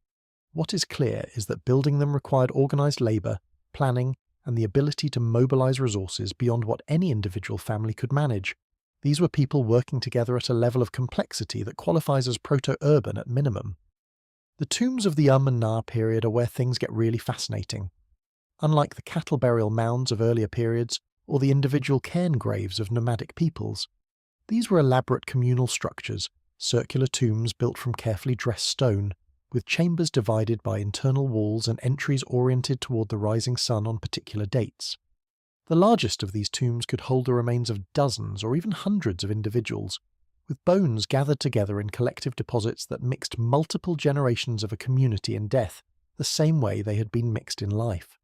[SPEAKER 1] What is clear is that building them required organised labour, planning, and the ability to mobilise resources beyond what any individual family could manage. These were people working together at a level of complexity that qualifies as proto-urban at minimum. The tombs of the and Na period are where things get really fascinating. Unlike the cattle burial mounds of earlier periods or the individual cairn graves of nomadic peoples, these were elaborate communal structures, circular tombs built from carefully dressed stone, with chambers divided by internal walls and entries oriented toward the rising sun on particular dates. The largest of these tombs could hold the remains of dozens or even hundreds of individuals, with bones gathered together in collective deposits that mixed multiple generations of a community in death, the same way they had been mixed in life.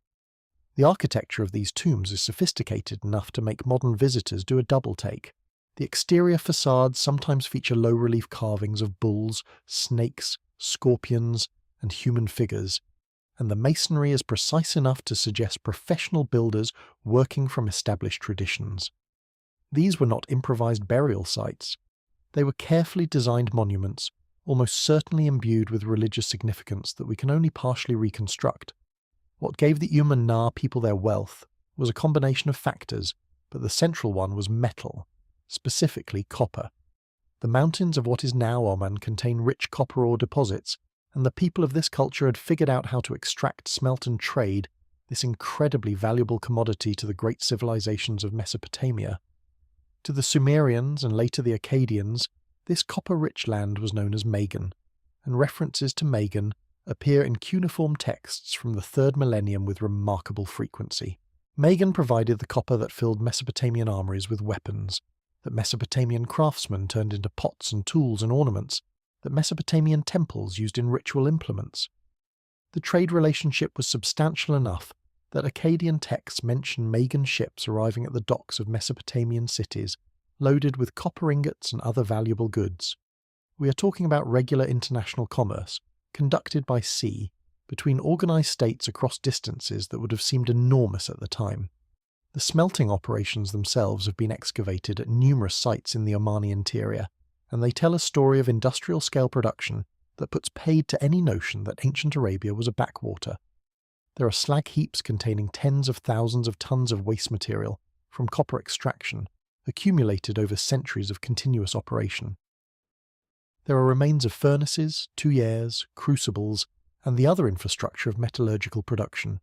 [SPEAKER 1] The architecture of these tombs is sophisticated enough to make modern visitors do a double take. The exterior facades sometimes feature low-relief carvings of bulls, snakes, scorpions, and human figures, and the masonry is precise enough to suggest professional builders working from established traditions. These were not improvised burial sites. They were carefully designed monuments, almost certainly imbued with religious significance that we can only partially reconstruct. What gave the Na people their wealth was a combination of factors, but the central one was metal, specifically copper. The mountains of what is now Oman contain rich copper ore deposits, and the people of this culture had figured out how to extract, smelt and trade this incredibly valuable commodity to the great civilizations of Mesopotamia. To the Sumerians and later the Akkadians, this copper-rich land was known as Magan, and references to Magan appear in cuneiform texts from the 3rd millennium with remarkable frequency. Magan provided the copper that filled Mesopotamian armories with weapons, that Mesopotamian craftsmen turned into pots and tools and ornaments, that Mesopotamian temples used in ritual implements. The trade relationship was substantial enough that Akkadian texts mention Magan ships arriving at the docks of Mesopotamian cities, loaded with copper ingots and other valuable goods. We are talking about regular international commerce, conducted by sea, between organised states across distances that would have seemed enormous at the time. The smelting operations themselves have been excavated at numerous sites in the Omani interior, and they tell a story of industrial-scale production that puts paid to any notion that ancient Arabia was a backwater. There are slag heaps containing tens of thousands of tons of waste material from copper extraction, accumulated over centuries of continuous operation. There are remains of furnaces, tuyères, crucibles, and the other infrastructure of metallurgical production.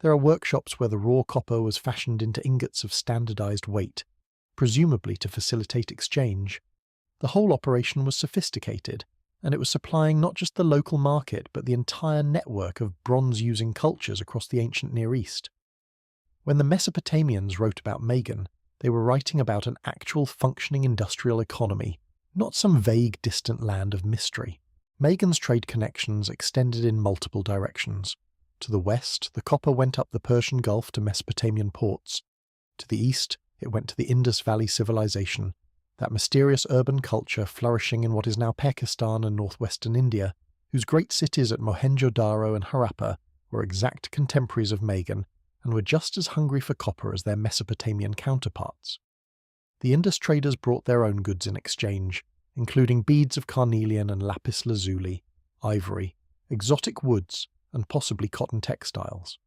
[SPEAKER 1] There are workshops where the raw copper was fashioned into ingots of standardized weight, presumably to facilitate exchange. The whole operation was sophisticated, and it was supplying not just the local market but the entire network of bronze-using cultures across the ancient Near East. When the Mesopotamians wrote about Magan, they were writing about an actual functioning industrial economy, not some vague distant land of mystery. Magan's trade connections extended in multiple directions. To the west, the copper went up the Persian Gulf to Mesopotamian ports. To the east, it went to the Indus Valley civilization, that mysterious urban culture flourishing in what is now Pakistan and northwestern India, whose great cities at Mohenjo-Daro and Harappa were exact contemporaries of Magan and were just as hungry for copper as their Mesopotamian counterparts. The Indus traders brought their own goods in exchange, including beads of carnelian and lapis lazuli, ivory, exotic woods, and possibly cotton textiles.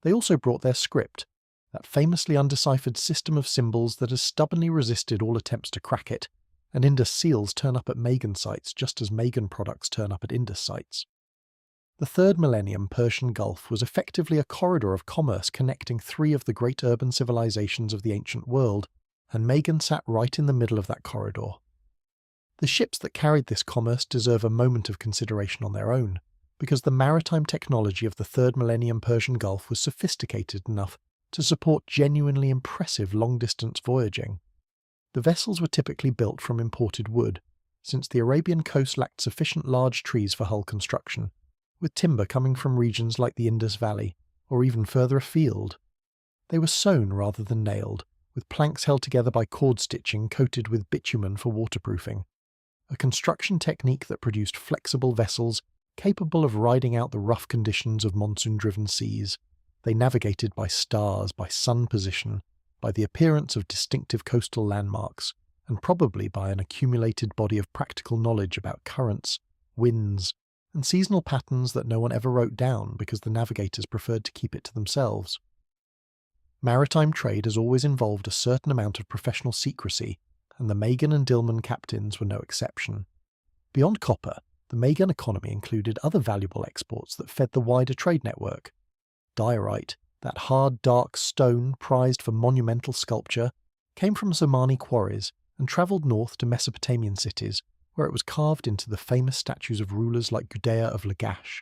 [SPEAKER 1] They also brought their script, that famously undeciphered system of symbols that has stubbornly resisted all attempts to crack it, and Indus seals turn up at Magan sites just as Magan products turn up at Indus sites. The 3rd millennium Persian Gulf was effectively a corridor of commerce connecting 3 of the great urban civilizations of the ancient world, and Magan sat right in the middle of that corridor. The ships that carried this commerce deserve a moment of consideration on their own, because the maritime technology of the 3rd millennium Persian Gulf was sophisticated enough to support genuinely impressive long-distance voyaging. The vessels were typically built from imported wood, since the Arabian coast lacked sufficient large trees for hull construction, with timber coming from regions like the Indus Valley, or even further afield. They were sewn rather than nailed, with planks held together by cord stitching coated with bitumen for waterproofing, a construction technique that produced flexible vessels capable of riding out the rough conditions of monsoon-driven seas. They navigated by stars, by sun position, by the appearance of distinctive coastal landmarks, and probably by an accumulated body of practical knowledge about currents, winds, and seasonal patterns that no one ever wrote down because the navigators preferred to keep it to themselves. Maritime trade has always involved a certain amount of professional secrecy, and the Magan and Dilmun captains were no exception. Beyond copper, the Magan economy included other valuable exports that fed the wider trade network. Diorite, that hard, dark stone prized for monumental sculpture, came from Somani quarries and travelled north to Mesopotamian cities, where it was carved into the famous statues of rulers like Gudea of Lagash,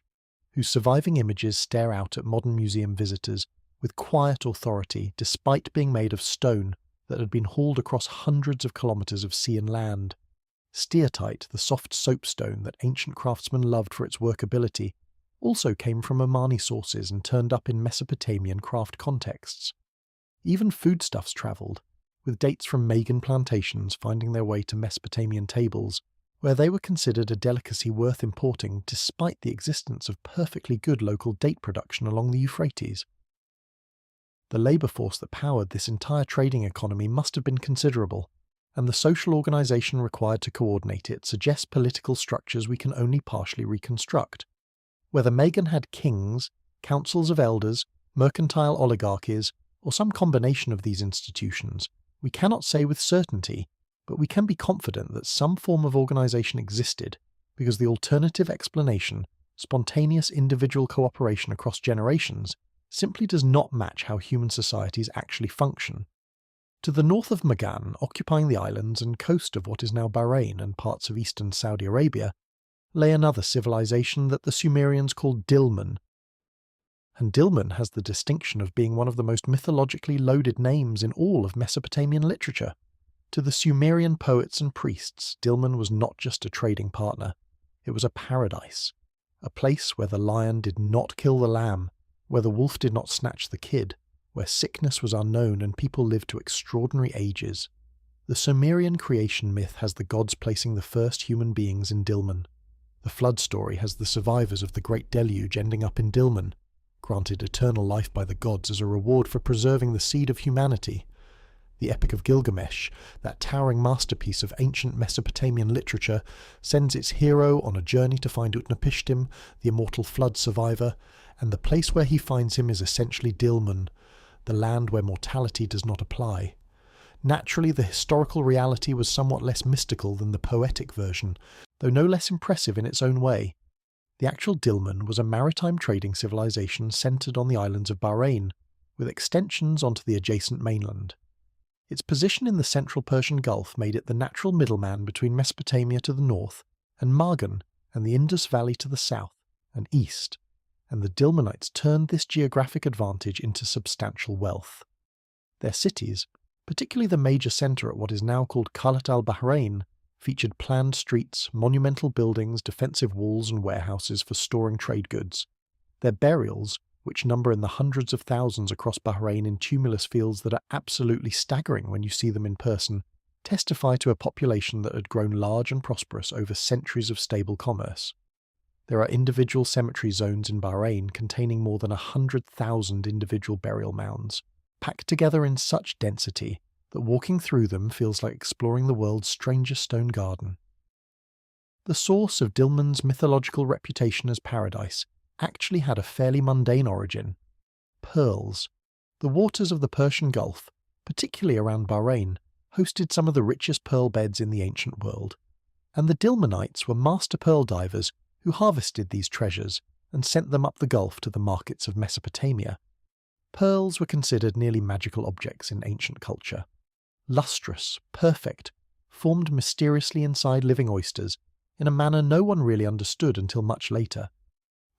[SPEAKER 1] whose surviving images stare out at modern museum visitors with quiet authority despite being made of stone that had been hauled across hundreds of kilometres of sea and land. Steatite, the soft soapstone that ancient craftsmen loved for its workability, also came from Omani sources and turned up in Mesopotamian craft contexts. Even foodstuffs travelled, with dates from Magan plantations finding their way to Mesopotamian tables, where they were considered a delicacy worth importing despite the existence of perfectly good local date production along the Euphrates. The labour force that powered this entire trading economy must have been considerable, and the social organisation required to coordinate it suggests political structures we can only partially reconstruct. Whether Magan had kings, councils of elders, mercantile oligarchies, or some combination of these institutions, we cannot say with certainty, but we can be confident that some form of organisation existed, because the alternative explanation, spontaneous individual cooperation across generations, simply does not match how human societies actually function. To the north of Magan, occupying the islands and coast of what is now Bahrain and parts of eastern Saudi Arabia, lay another civilization that the Sumerians called Dilmun. And Dilmun has the distinction of being one of the most mythologically loaded names in all of Mesopotamian literature. To the Sumerian poets and priests, Dilmun was not just a trading partner. It was a paradise, a place where the lion did not kill the lamb, where the wolf did not snatch the kid, where sickness was unknown and people lived to extraordinary ages. The Sumerian creation myth has the gods placing the first human beings in Dilmun. The flood story has the survivors of the Great Deluge ending up in Dilmun, granted eternal life by the gods as a reward for preserving the seed of humanity. The Epic of Gilgamesh, that towering masterpiece of ancient Mesopotamian literature, sends its hero on a journey to find Utnapishtim, the immortal flood survivor, and the place where he finds him is essentially Dilmun, the land where mortality does not apply. Naturally, the historical reality was somewhat less mystical than the poetic version, though no less impressive in its own way. The actual Dilmun was a maritime trading civilization centred on the islands of Bahrain, with extensions onto the adjacent mainland. Its position in the central Persian Gulf made it the natural middleman between Mesopotamia to the north and Magan and the Indus Valley to the south and east, and the Dilmunites turned this geographic advantage into substantial wealth. Their cities, particularly the major centre at what is now called Khalat al-Bahrain, featured planned streets, monumental buildings, defensive walls and warehouses for storing trade goods. Their burials, which number in the hundreds of thousands across Bahrain in tumulus fields that are absolutely staggering when you see them in person, testify to a population that had grown large and prosperous over centuries of stable commerce. There are individual cemetery zones in Bahrain containing more than 100,000 individual burial mounds, packed together in such density that walking through them feels like exploring the world's strangest stone garden. The source of Dilmun's mythological reputation as paradise actually had a fairly mundane origin. pearls. The waters of the Persian Gulf, particularly around Bahrain, hosted some of the richest pearl beds in the ancient world, and the Dilmunites were master pearl divers who harvested these treasures and sent them up the Gulf to the markets of Mesopotamia. Pearls were considered nearly magical objects in ancient culture. Lustrous, perfect, formed mysteriously inside living oysters in a manner no one really understood until much later.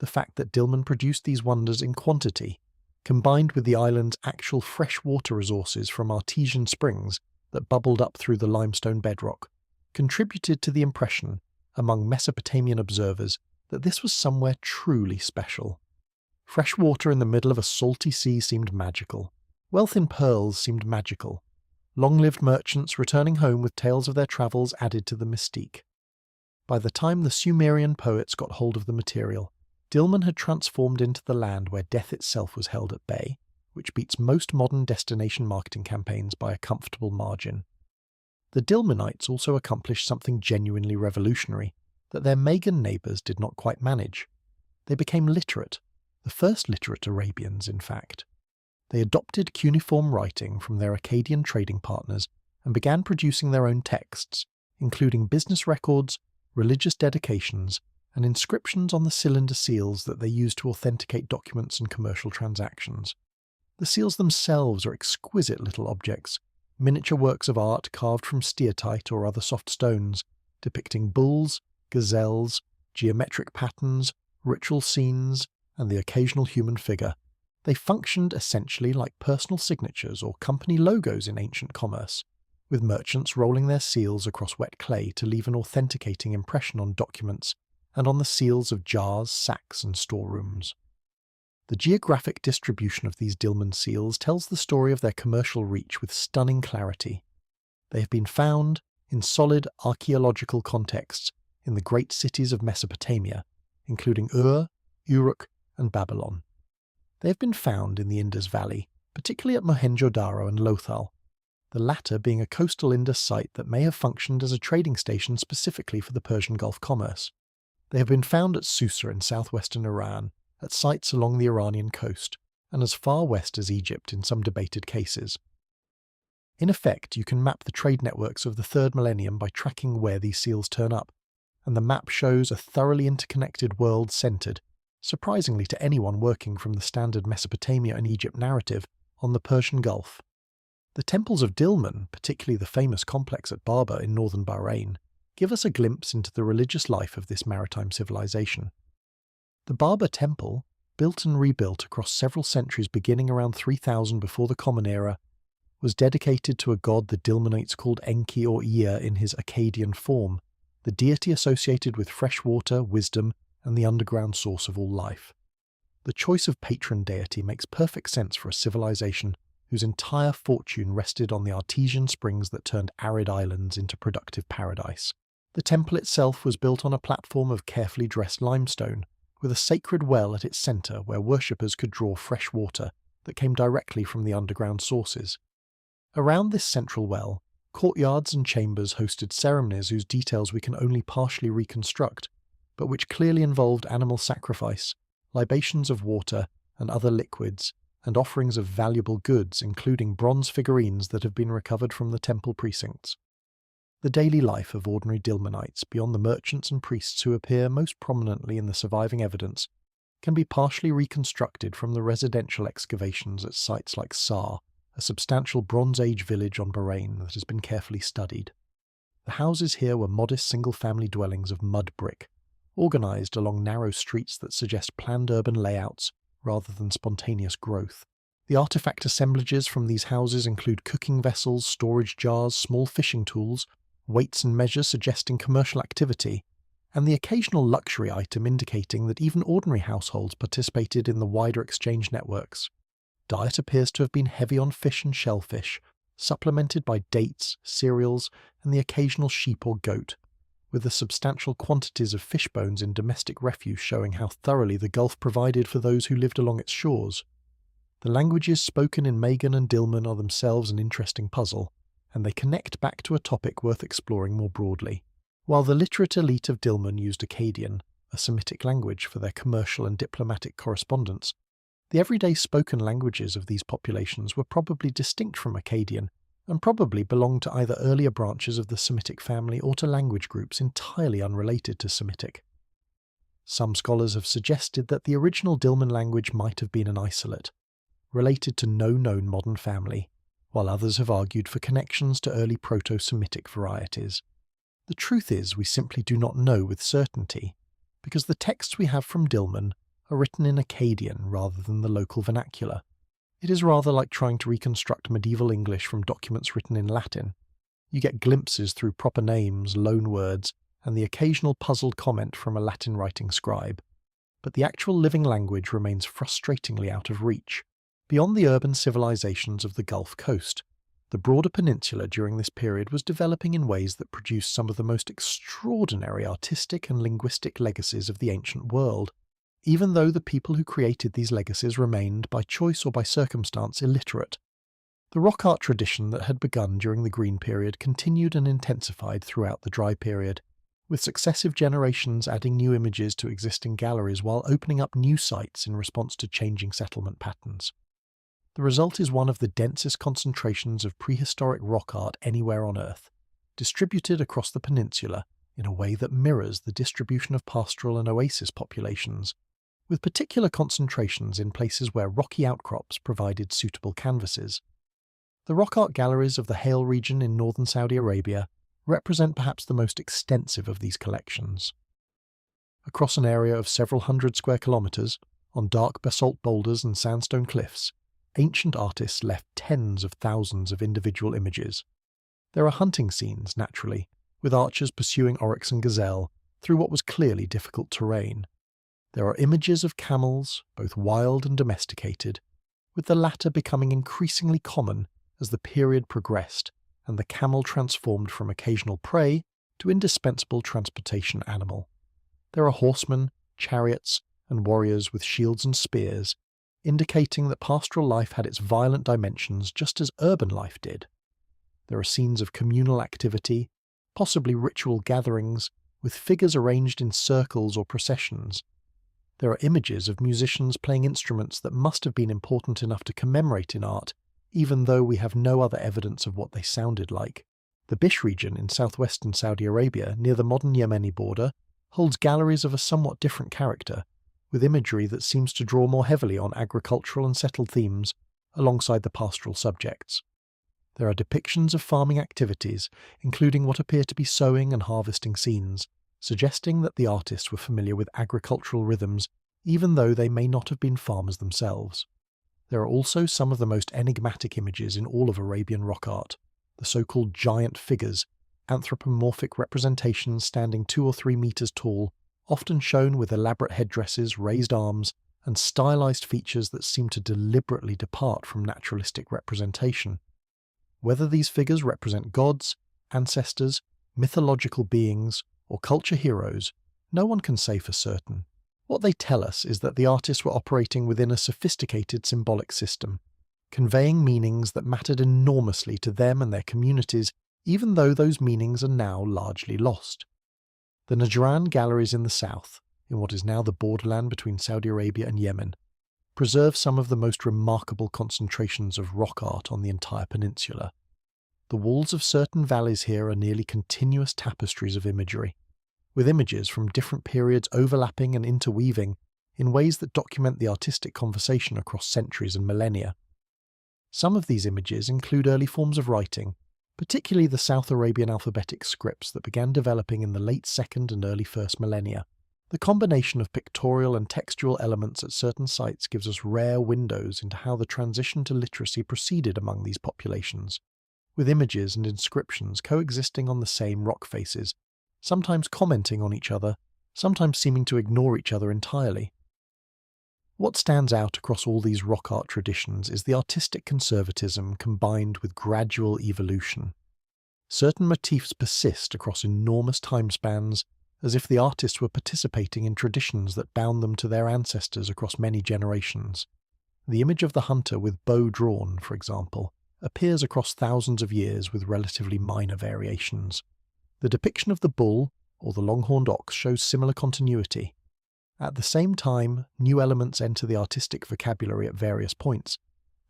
[SPEAKER 1] The fact that Dilmun produced these wonders in quantity, combined with the island's actual fresh water resources from artesian springs that bubbled up through the limestone bedrock, contributed to the impression among Mesopotamian observers that this was somewhere truly special. Fresh water in the middle of a salty sea seemed magical. Wealth in pearls seemed magical. Long-lived merchants returning home with tales of their travels added to the mystique. By the time the Sumerian poets got hold of the material, Dilmun had transformed into the land where death itself was held at bay, which beats most modern destination marketing campaigns by a comfortable margin. The Dilmunites also accomplished something genuinely revolutionary that their Magan neighbours did not quite manage. They became literate, the first literate Arabians, in fact. They adopted cuneiform writing from their Akkadian trading partners and began producing their own texts, including business records, religious dedications, and inscriptions on the cylinder seals that they used to authenticate documents and commercial transactions. The seals themselves are exquisite little objects, miniature works of art carved from steatite or other soft stones, depicting bulls, gazelles, geometric patterns, ritual scenes, and the occasional human figure. They functioned essentially like personal signatures or company logos in ancient commerce, with merchants rolling their seals across wet clay to leave an authenticating impression on documents and on the seals of jars, sacks, and storerooms. The geographic distribution of these Dilmun seals tells the story of their commercial reach with stunning clarity. They have been found, in solid archaeological contexts, in the great cities of Mesopotamia, including Ur, Uruk, and Babylon. They have been found in the Indus Valley, particularly at Mohenjo-Daro and Lothal, the latter being a coastal Indus site that may have functioned as a trading station specifically for the Persian Gulf commerce. They have been found at Susa in southwestern Iran, at sites along the Iranian coast, and as far west as Egypt in some debated cases. In effect, you can map the trade networks of the third millennium by tracking where these seals turn up, and the map shows a thoroughly interconnected world centred, surprisingly to anyone working from the standard Mesopotamia and Egypt narrative, on the Persian Gulf. The temples of Dilmun, particularly the famous complex at Barba in northern Bahrain, give us a glimpse into the religious life of this maritime civilization. The Barba temple, built and rebuilt across several centuries beginning around 3000 before the Common Era, was dedicated to a god the Dilmunites called Enki or Ea in his Akkadian form, the deity associated with fresh water, wisdom, and the underground source of all life. The choice of patron deity makes perfect sense for a civilization whose entire fortune rested on the artesian springs that turned arid islands into productive paradise. The temple itself was built on a platform of carefully dressed limestone, with a sacred well at its centre where worshippers could draw fresh water that came directly from the underground sources. Around this central well, courtyards and chambers hosted ceremonies whose details we can only partially reconstruct, but which clearly involved animal sacrifice, libations of water and other liquids, and offerings of valuable goods, including bronze figurines that have been recovered from the temple precincts. The daily life of ordinary Dilmunites, beyond the merchants and priests who appear most prominently in the surviving evidence, can be partially reconstructed from the residential excavations at sites like Sar, a substantial Bronze Age village on Bahrain that has been carefully studied. The houses here were modest single-family dwellings of mud brick, organised along narrow streets that suggest planned urban layouts rather than spontaneous growth. The artefact assemblages from these houses include cooking vessels, storage jars, small fishing tools, weights and measures suggesting commercial activity, and the occasional luxury item indicating that even ordinary households participated in the wider exchange networks. Diet appears to have been heavy on fish and shellfish, supplemented by dates, cereals, and the occasional sheep or goat, with the substantial quantities of fish bones in domestic refuse showing how thoroughly the Gulf provided for those who lived along its shores. The languages spoken in Magan and Dilmun are themselves an interesting puzzle, and they connect back to a topic worth exploring more broadly. While the literate elite of Dilmun used Akkadian, a Semitic language, for their commercial and diplomatic correspondence, The everyday spoken languages of these populations were probably distinct from Akkadian and probably belonged to either earlier branches of the Semitic family or to language groups entirely unrelated to Semitic. Some scholars have suggested that the original Dilmun language might have been an isolate, related to no known modern family, while others have argued for connections to early Proto-Semitic varieties. The truth is, we simply do not know with certainty, because the texts we have from Dilmun are written in Akkadian rather than the local vernacular. It is rather like trying to reconstruct medieval English from documents written in Latin. You get glimpses through proper names, loanwords, and the occasional puzzled comment from a Latin-writing scribe. But the actual living language remains frustratingly out of reach. Beyond the urban civilizations of the Gulf Coast, the broader peninsula during this period was developing in ways that produced some of the most extraordinary artistic and linguistic legacies of the ancient world, even though the people who created these legacies remained, by choice or by circumstance, illiterate. The rock art tradition that had begun during the Green Period continued and intensified throughout the Dry Period, with successive generations adding new images to existing galleries while opening up new sites in response to changing settlement patterns. The result is one of the densest concentrations of prehistoric rock art anywhere on Earth, distributed across the peninsula in a way that mirrors the distribution of pastoral and oasis populations, with particular concentrations in places where rocky outcrops provided suitable canvases. The rock art galleries of the Hale region in northern Saudi Arabia represent perhaps the most extensive of these collections. Across an area of several hundred square kilometres, on dark basalt boulders and sandstone cliffs, ancient artists left tens of thousands of individual images. There are hunting scenes, naturally, with archers pursuing oryx and gazelle through what was clearly difficult terrain. There are images of camels, both wild and domesticated, with the latter becoming increasingly common as the period progressed and the camel transformed from occasional prey to indispensable transportation animal. There are horsemen, chariots, and warriors with shields and spears, indicating that pastoral life had its violent dimensions just as urban life did. There are scenes of communal activity, possibly ritual gatherings, with figures arranged in circles or processions. There are images of musicians playing instruments that must have been important enough to commemorate in art, even though we have no other evidence of what they sounded like. The Bish region in southwestern Saudi Arabia, near the modern Yemeni border, holds galleries of a somewhat different character, with imagery that seems to draw more heavily on agricultural and settled themes alongside the pastoral subjects. There are depictions of farming activities, including what appear to be sowing and harvesting scenes, suggesting that the artists were familiar with agricultural rhythms, even though they may not have been farmers themselves. There are also some of the most enigmatic images in all of Arabian rock art, the so-called giant figures, anthropomorphic representations standing 2 or 3 meters tall, often shown with elaborate headdresses, raised arms, and stylized features that seem to deliberately depart from naturalistic representation. Whether these figures represent gods, ancestors, mythological beings, or culture heroes, no one can say for certain. What they tell us is that the artists were operating within a sophisticated symbolic system, conveying meanings that mattered enormously to them and their communities, even though those meanings are now largely lost. The Najran galleries in the south, in what is now the borderland between Saudi Arabia and Yemen, preserve some of the most remarkable concentrations of rock art on the entire peninsula. The walls of certain valleys here are nearly continuous tapestries of imagery, with images from different periods overlapping and interweaving in ways that document the artistic conversation across centuries and millennia. Some of these images include early forms of writing, particularly the South Arabian alphabetic scripts that began developing in the late 2nd and early 1st millennia. The combination of pictorial and textual elements at certain sites gives us rare windows into how the transition to literacy proceeded among these populations, with images and inscriptions coexisting on the same rock faces, sometimes commenting on each other, sometimes seeming to ignore each other entirely. What stands out across all these rock art traditions is the artistic conservatism combined with gradual evolution. Certain motifs persist across enormous time spans, as if the artists were participating in traditions that bound them to their ancestors across many generations. The image of the hunter with bow drawn, for example, appears across thousands of years with relatively minor variations. The depiction of the bull, or the long-horned ox, shows similar continuity. At the same time, new elements enter the artistic vocabulary at various points,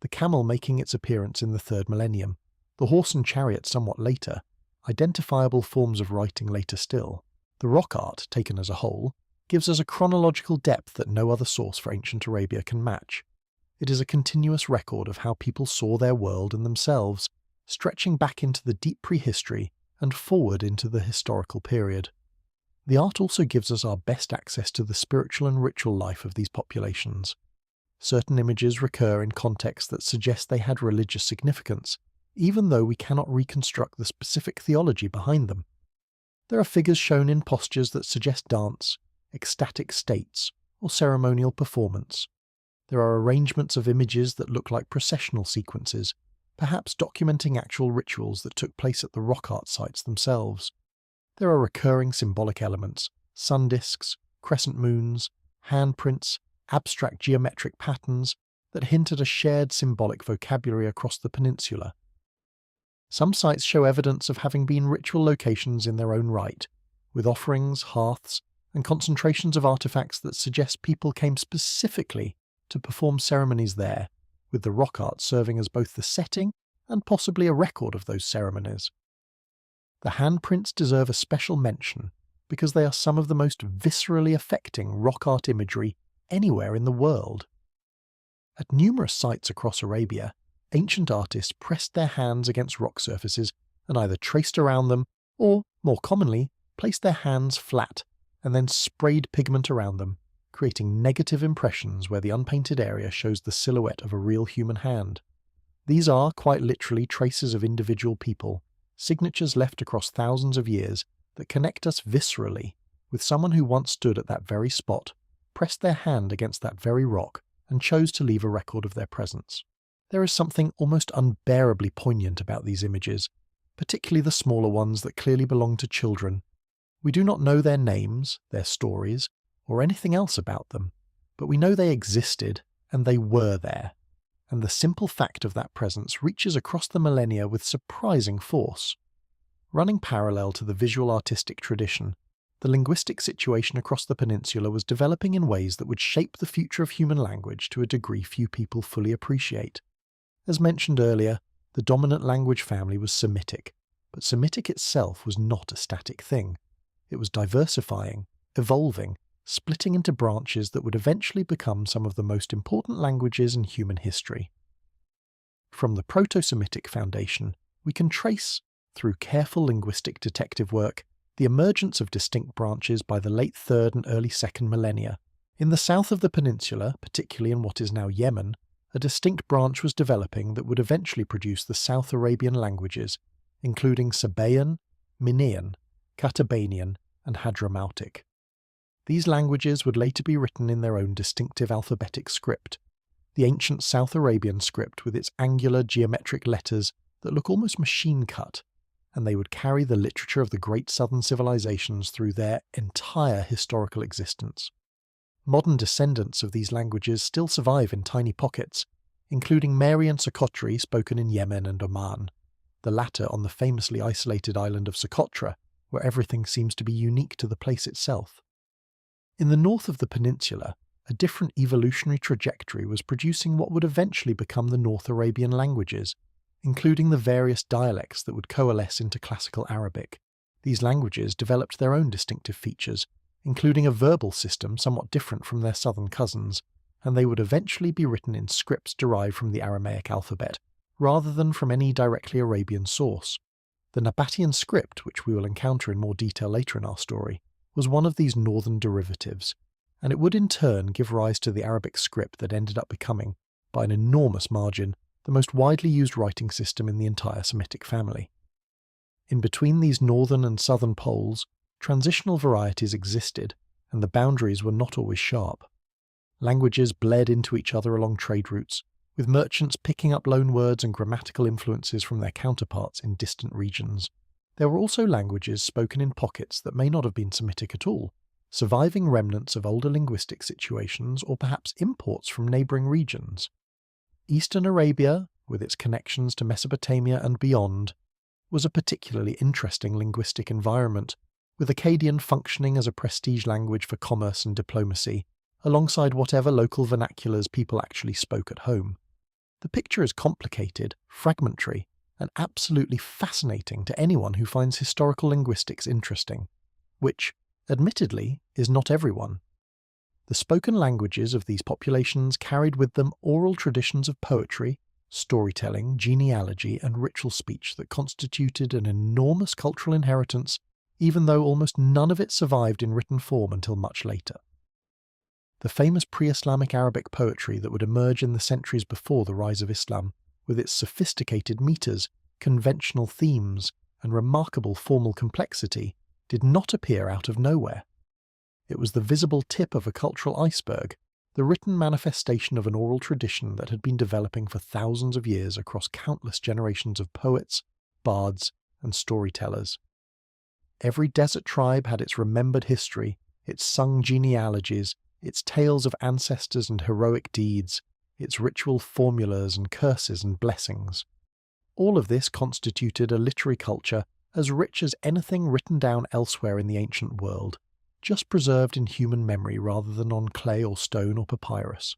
[SPEAKER 1] the camel making its appearance in the 3rd millennium, the horse and chariot somewhat later, identifiable forms of writing later still. The rock art, taken as a whole, gives us a chronological depth that no other source for ancient Arabia can match. It is a continuous record of how people saw their world and themselves, stretching back into the deep prehistory and forward into the historical period. The art also gives us our best access to the spiritual and ritual life of these populations. Certain images recur in contexts that suggest they had religious significance, even though we cannot reconstruct the specific theology behind them. There are figures shown in postures that suggest dance, ecstatic states, or ceremonial performance. There are arrangements of images that look like processional sequences, perhaps documenting actual rituals that took place at the rock art sites themselves. There are recurring symbolic elements, sun disks, crescent moons, handprints, abstract geometric patterns that hint at a shared symbolic vocabulary across the peninsula. Some sites show evidence of having been ritual locations in their own right, with offerings, hearths, and concentrations of artifacts that suggest people came specifically to perform ceremonies there, with the rock art serving as both the setting and possibly a record of those ceremonies. The handprints deserve a special mention because they are some of the most viscerally affecting rock art imagery anywhere in the world. At numerous sites across Arabia, ancient artists pressed their hands against rock surfaces and either traced around them or, more commonly, placed their hands flat and then sprayed pigment around them, creating negative impressions where the unpainted area shows the silhouette of a real human hand. These are, quite literally, traces of individual people, signatures left across thousands of years that connect us viscerally with someone who once stood at that very spot, pressed their hand against that very rock, and chose to leave a record of their presence. There is something almost unbearably poignant about these images, particularly the smaller ones that clearly belong to children. We do not know their names, their stories, or anything else about them, but we know they existed and they were there, and the simple fact of that presence reaches across the millennia with surprising force. Running parallel to the visual artistic tradition, the linguistic situation across the peninsula was developing in ways that would shape the future of human language to a degree few people fully appreciate. As mentioned earlier, the dominant language family was Semitic, but Semitic itself was not a static thing. It was diversifying, evolving, splitting into branches that would eventually become some of the most important languages in human history. From the Proto-Semitic foundation, we can trace, through careful linguistic detective work, the emergence of distinct branches by the late 3rd and early 2nd millennia. In the south of the peninsula, particularly in what is now Yemen, a distinct branch was developing that would eventually produce the South Arabian languages, including Sabaean, Minean, Katabanian, and Hadramautic. These languages would later be written in their own distinctive alphabetic script, the ancient South Arabian script with its angular geometric letters that look almost machine-cut, and they would carry the literature of the great southern civilizations through their entire historical existence. Modern descendants of these languages still survive in tiny pockets, including Marian Socotra spoken in Yemen and Oman, the latter on the famously isolated island of Socotra, where everything seems to be unique to the place itself. In the north of the peninsula, a different evolutionary trajectory was producing what would eventually become the North Arabian languages, including the various dialects that would coalesce into Classical Arabic. These languages developed their own distinctive features, including a verbal system somewhat different from their southern cousins, and they would eventually be written in scripts derived from the Aramaic alphabet, rather than from any directly Arabian source. The Nabatean script, which we will encounter in more detail later in our story, was one of these northern derivatives, and it would in turn give rise to the Arabic script that ended up becoming, by an enormous margin, the most widely used writing system in the entire Semitic family. In between these northern and southern poles, transitional varieties existed, and the boundaries were not always sharp. Languages bled into each other along trade routes, with merchants picking up loanwords and grammatical influences from their counterparts in distant regions. There were also languages spoken in pockets that may not have been Semitic at all, surviving remnants of older linguistic situations or perhaps imports from neighbouring regions. Eastern Arabia, with its connections to Mesopotamia and beyond, was a particularly interesting linguistic environment, with Akkadian functioning as a prestige language for commerce and diplomacy, alongside whatever local vernaculars people actually spoke at home. The picture is complicated, fragmentary, and absolutely fascinating to anyone who finds historical linguistics interesting, which, admittedly, is not everyone. The spoken languages of these populations carried with them oral traditions of poetry, storytelling, genealogy, and ritual speech that constituted an enormous cultural inheritance, even though almost none of it survived in written form until much later. The famous pre-Islamic Arabic poetry that would emerge in the centuries before the rise of Islam, with its sophisticated meters, conventional themes, and remarkable formal complexity, did not appear out of nowhere. It was the visible tip of a cultural iceberg, the written manifestation of an oral tradition that had been developing for thousands of years across countless generations of poets, bards, and storytellers. Every desert tribe had its remembered history, its sung genealogies, its tales of ancestors and heroic deeds, its ritual formulas and curses and blessings. All of this constituted a literary culture as rich as anything written down elsewhere in the ancient world, just preserved in human memory rather than on clay or stone or papyrus.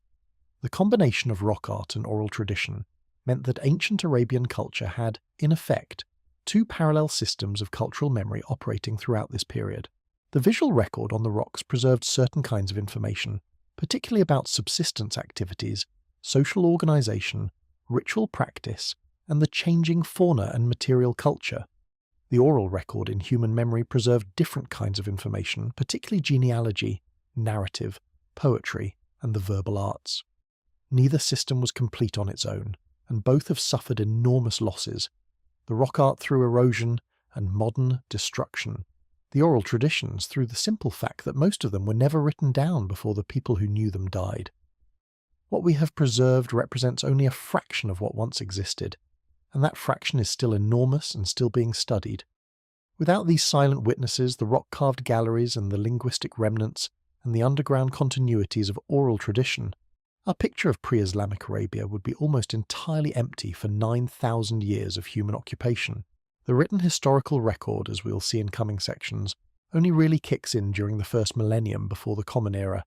[SPEAKER 1] The combination of rock art and oral tradition meant that ancient Arabian culture had, in effect, two parallel systems of cultural memory operating throughout this period. The visual record on the rocks preserved certain kinds of information, particularly about subsistence activities, social organization, ritual practice, and the changing fauna and material culture. The oral record in human memory preserved different kinds of information, particularly genealogy, narrative, poetry, and the verbal arts. Neither system was complete on its own, and both have suffered enormous losses, the rock art through erosion and modern destruction, the oral traditions through the simple fact that most of them were never written down before the people who knew them died. What we have preserved represents only a fraction of what once existed, and that fraction is still enormous and still being studied. Without these silent witnesses, the rock-carved galleries and the linguistic remnants and the underground continuities of oral tradition, our picture of pre-Islamic Arabia would be almost entirely empty for 9,000 years of human occupation. The written historical record, as we'll see in coming sections, only really kicks in during the first millennium before the Common Era,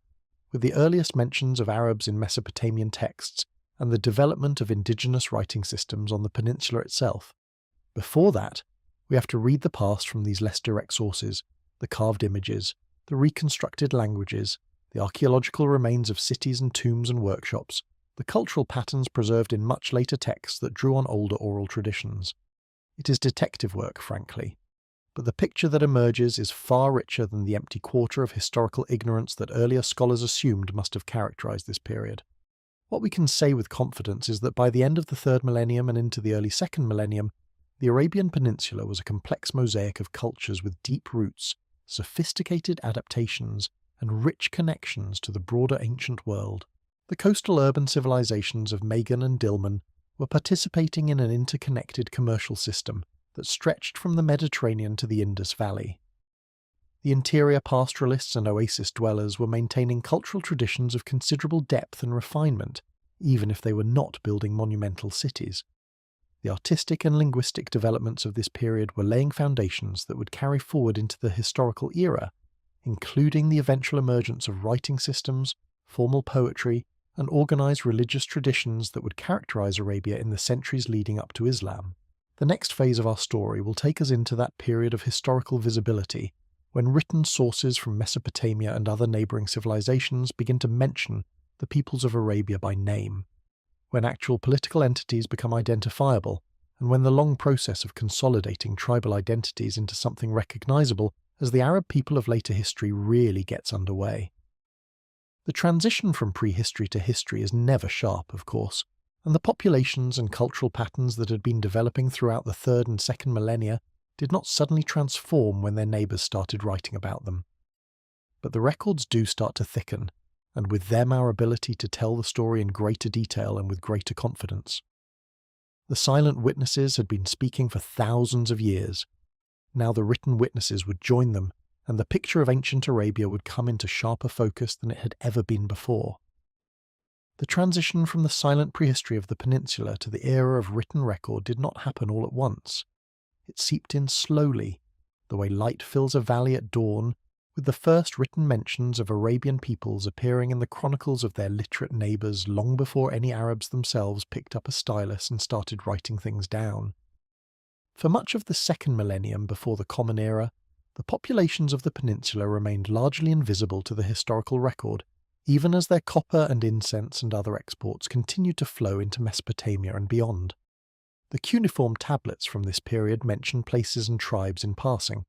[SPEAKER 1] with the earliest mentions of Arabs in Mesopotamian texts and the development of indigenous writing systems on the peninsula itself. Before that, we have to read the past from these less direct sources, the carved images, the reconstructed languages, the archaeological remains of cities and tombs and workshops, the cultural patterns preserved in much later texts that drew on older oral traditions. It is detective work, frankly, but the picture that emerges is far richer than the empty quarter of historical ignorance that earlier scholars assumed must have characterized this period. What we can say with confidence is that by the end of the third millennium and into the early second millennium, the Arabian Peninsula was a complex mosaic of cultures with deep roots, sophisticated adaptations, and rich connections to the broader ancient world. The coastal urban civilizations of Magan and Dilmun were participating in an interconnected commercial system that stretched from the Mediterranean to the Indus Valley. The interior pastoralists and oasis dwellers were maintaining cultural traditions of considerable depth and refinement, even if they were not building monumental cities. The artistic and linguistic developments of this period were laying foundations that would carry forward into the historical era, including the eventual emergence of writing systems, formal poetry, and organized religious traditions that would characterize Arabia in the centuries leading up to Islam. The next phase of our story will take us into that period of historical visibility, when written sources from Mesopotamia and other neighboring civilizations begin to mention the peoples of Arabia by name, when actual political entities become identifiable, and when the long process of consolidating tribal identities into something recognizable as the Arab people of later history really gets underway. The transition from prehistory to history is never sharp, of course, and the populations and cultural patterns that had been developing throughout the third and second millennia did not suddenly transform when their neighbours started writing about them. But the records do start to thicken, and with them our ability to tell the story in greater detail and with greater confidence. The silent witnesses had been speaking for thousands of years. Now the written witnesses would join them, and the picture of ancient Arabia would come into sharper focus than it had ever been before. The transition from the silent prehistory of the peninsula to the era of written record did not happen all at once. It seeped in slowly, the way light fills a valley at dawn, with the first written mentions of Arabian peoples appearing in the chronicles of their literate neighbours long before any Arabs themselves picked up a stylus and started writing things down. For much of the second millennium before the Common Era, the populations of the peninsula remained largely invisible to the historical record, even as their copper and incense and other exports continued to flow into Mesopotamia and beyond. The cuneiform tablets from this period mention places and tribes in passing,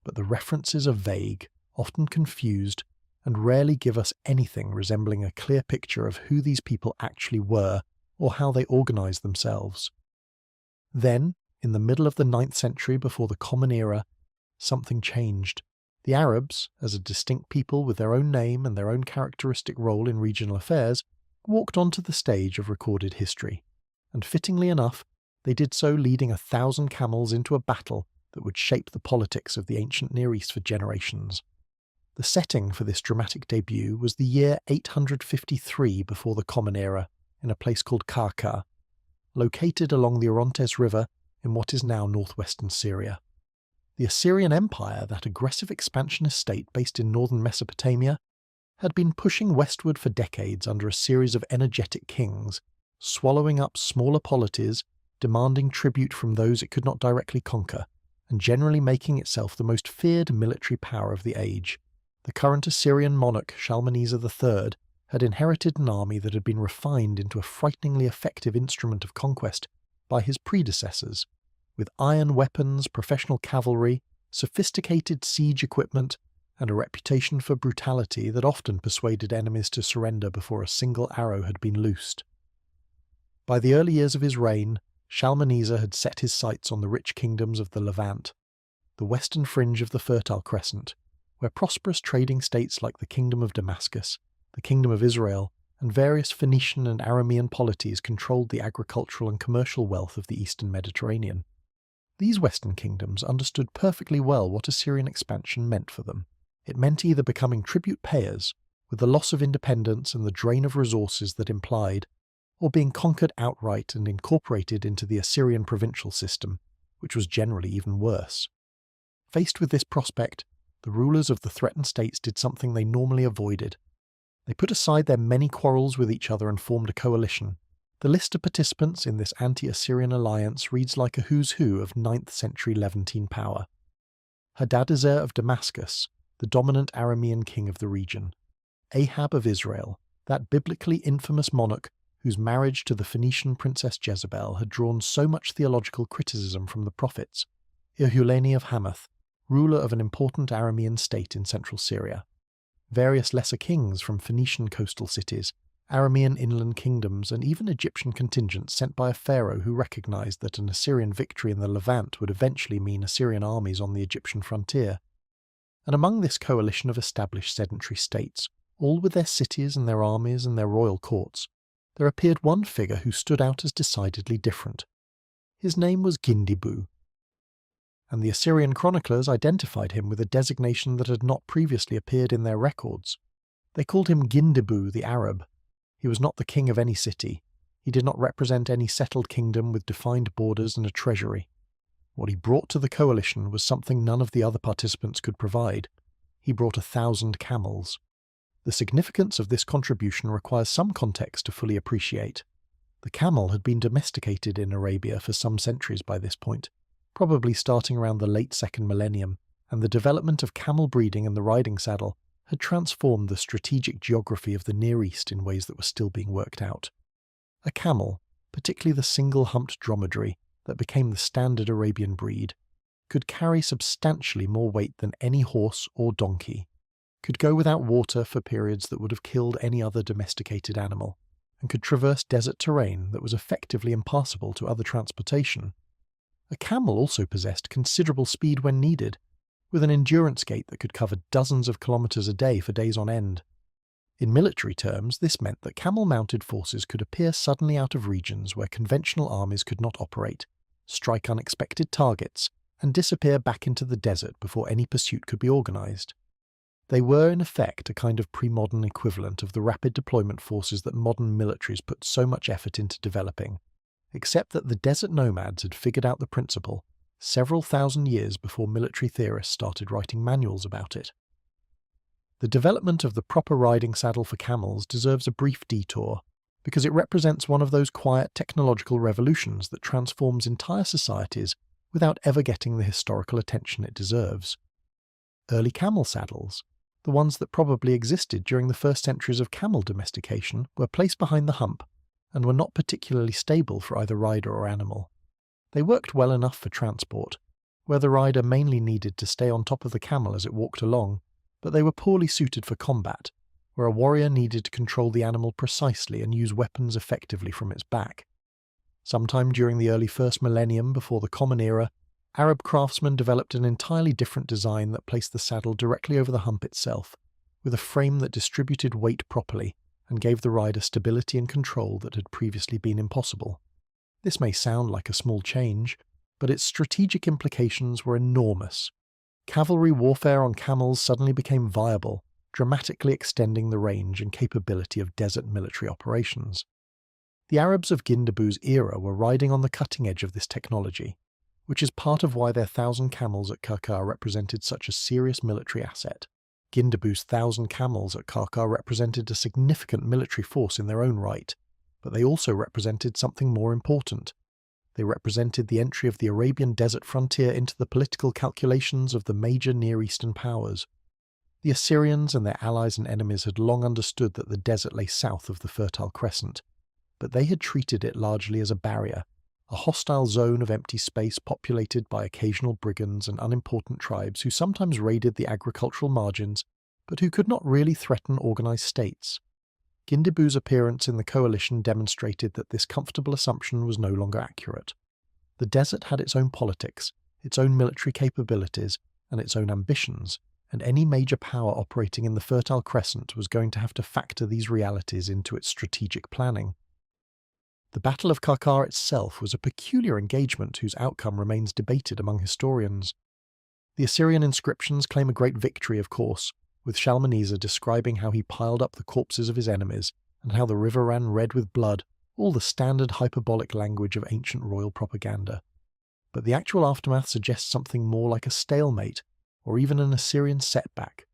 [SPEAKER 1] but the references are vague, often confused, and rarely give us anything resembling a clear picture of who these people actually were or how they organised themselves. Then, in the middle of the 9th century before the Common Era, something changed. The Arabs, as a distinct people with their own name and their own characteristic role in regional affairs, walked onto the stage of recorded history, and fittingly enough, they did so leading 1,000 camels into a battle that would shape the politics of the ancient Near East for generations. The setting for this dramatic debut was the year 853 before the Common Era, in a place called Karka, located along the Orontes River in what is now northwestern Syria. The Assyrian Empire, that aggressive expansionist state based in northern Mesopotamia, had been pushing westward for decades under a series of energetic kings, swallowing up smaller polities, demanding tribute from those it could not directly conquer, and generally making itself the most feared military power of the age. The current Assyrian monarch Shalmaneser III had inherited an army that had been refined into a frighteningly effective instrument of conquest by his predecessors, with iron weapons, professional cavalry, sophisticated siege equipment, and a reputation for brutality that often persuaded enemies to surrender before a single arrow had been loosed. By the early years of his reign, Shalmaneser had set his sights on the rich kingdoms of the Levant, the western fringe of the Fertile Crescent, where prosperous trading states like the Kingdom of Damascus, the Kingdom of Israel, and various Phoenician and Aramean polities controlled the agricultural and commercial wealth of the eastern Mediterranean. These western kingdoms understood perfectly well what Assyrian expansion meant for them. It meant either becoming tribute payers, with the loss of independence and the drain of resources that implied, or being conquered outright and incorporated into the Assyrian provincial system, which was generally even worse. Faced with this prospect, the rulers of the threatened states did something they normally avoided. They put aside their many quarrels with each other and formed a coalition. The list of participants in this anti-Assyrian alliance reads like a who's who of 9th century Levantine power. Hadadezer of Damascus, the dominant Aramean king of the region. Ahab of Israel, that biblically infamous monarch whose marriage to the Phoenician princess Jezebel had drawn so much theological criticism from the prophets. Ihuleni of Hamath, ruler of an important Aramean state in central Syria. Various lesser kings from Phoenician coastal cities, Aramean inland kingdoms, and even Egyptian contingents sent by a pharaoh who recognized that an Assyrian victory in the Levant would eventually mean Assyrian armies on the Egyptian frontier. And among this coalition of established sedentary states, all with their cities and their armies and their royal courts, there appeared one figure who stood out as decidedly different. His name was Gindibu, and the Assyrian chroniclers identified him with a designation that had not previously appeared in their records. They called him Gindibu the Arab. He was not the king of any city. He did not represent any settled kingdom with defined borders and a treasury. What he brought to the coalition was something none of the other participants could provide. He brought 1,000 camels. The significance of this contribution requires some context to fully appreciate. The camel had been domesticated in Arabia for some centuries by this point, probably starting around the late 2nd millennium, and the development of camel breeding and the riding saddle had transformed the strategic geography of the Near East in ways that were still being worked out. A camel, particularly the single-humped dromedary that became the standard Arabian breed, could carry substantially more weight than any horse or donkey, could go without water for periods that would have killed any other domesticated animal, and could traverse desert terrain that was effectively impassable to other transportation. A camel also possessed considerable speed when needed, with an endurance gait that could cover dozens of kilometers a day for days on end. In military terms, this meant that camel-mounted forces could appear suddenly out of regions where conventional armies could not operate, strike unexpected targets, and disappear back into the desert before any pursuit could be organized. They were, in effect, a kind of pre-modern equivalent of the rapid deployment forces that modern militaries put so much effort into developing, except that the desert nomads had figured out the principle several thousand years before military theorists started writing manuals about it. The development of the proper riding saddle for camels deserves a brief detour, because it represents one of those quiet technological revolutions that transforms entire societies without ever getting the historical attention it deserves. Early camel saddles, the ones that probably existed during the first centuries of camel domestication, were placed behind the hump and were not particularly stable for either rider or animal. They worked well enough for transport, where the rider mainly needed to stay on top of the camel as it walked along, but they were poorly suited for combat, where a warrior needed to control the animal precisely and use weapons effectively from its back. Sometime during the early first millennium before the Common Era, Arab craftsmen developed an entirely different design that placed the saddle directly over the hump itself, with a frame that distributed weight properly and gave the rider stability and control that had previously been impossible. This may sound like a small change, but its strategic implications were enormous. Cavalry warfare on camels suddenly became viable, dramatically extending the range and capability of desert military operations. The Arabs of Gindabu's era were riding on the cutting edge of this technology, which is part of why their 1,000 camels at Karkar represented such a serious military asset. Gindabu's 1,000 camels at Karkar represented a significant military force in their own right, but they also represented something more important. They represented the entry of the Arabian desert frontier into the political calculations of the major Near Eastern powers. The Assyrians and their allies and enemies had long understood that the desert lay south of the Fertile Crescent, but they had treated it largely as a barrier, a hostile zone of empty space populated by occasional brigands and unimportant tribes who sometimes raided the agricultural margins, but who could not really threaten organized states. Gindabu's appearance in the coalition demonstrated that this comfortable assumption was no longer accurate. The desert had its own politics, its own military capabilities, and its own ambitions, and any major power operating in the Fertile Crescent was going to have to factor these realities into its strategic planning. The Battle of Karkar itself was a peculiar engagement whose outcome remains debated among historians. The Assyrian inscriptions claim a great victory, of course, with Shalmaneser describing how he piled up the corpses of his enemies and how the river ran red with blood, all the standard hyperbolic language of ancient royal propaganda. But the actual aftermath suggests something more like a stalemate, or even an Assyrian setback.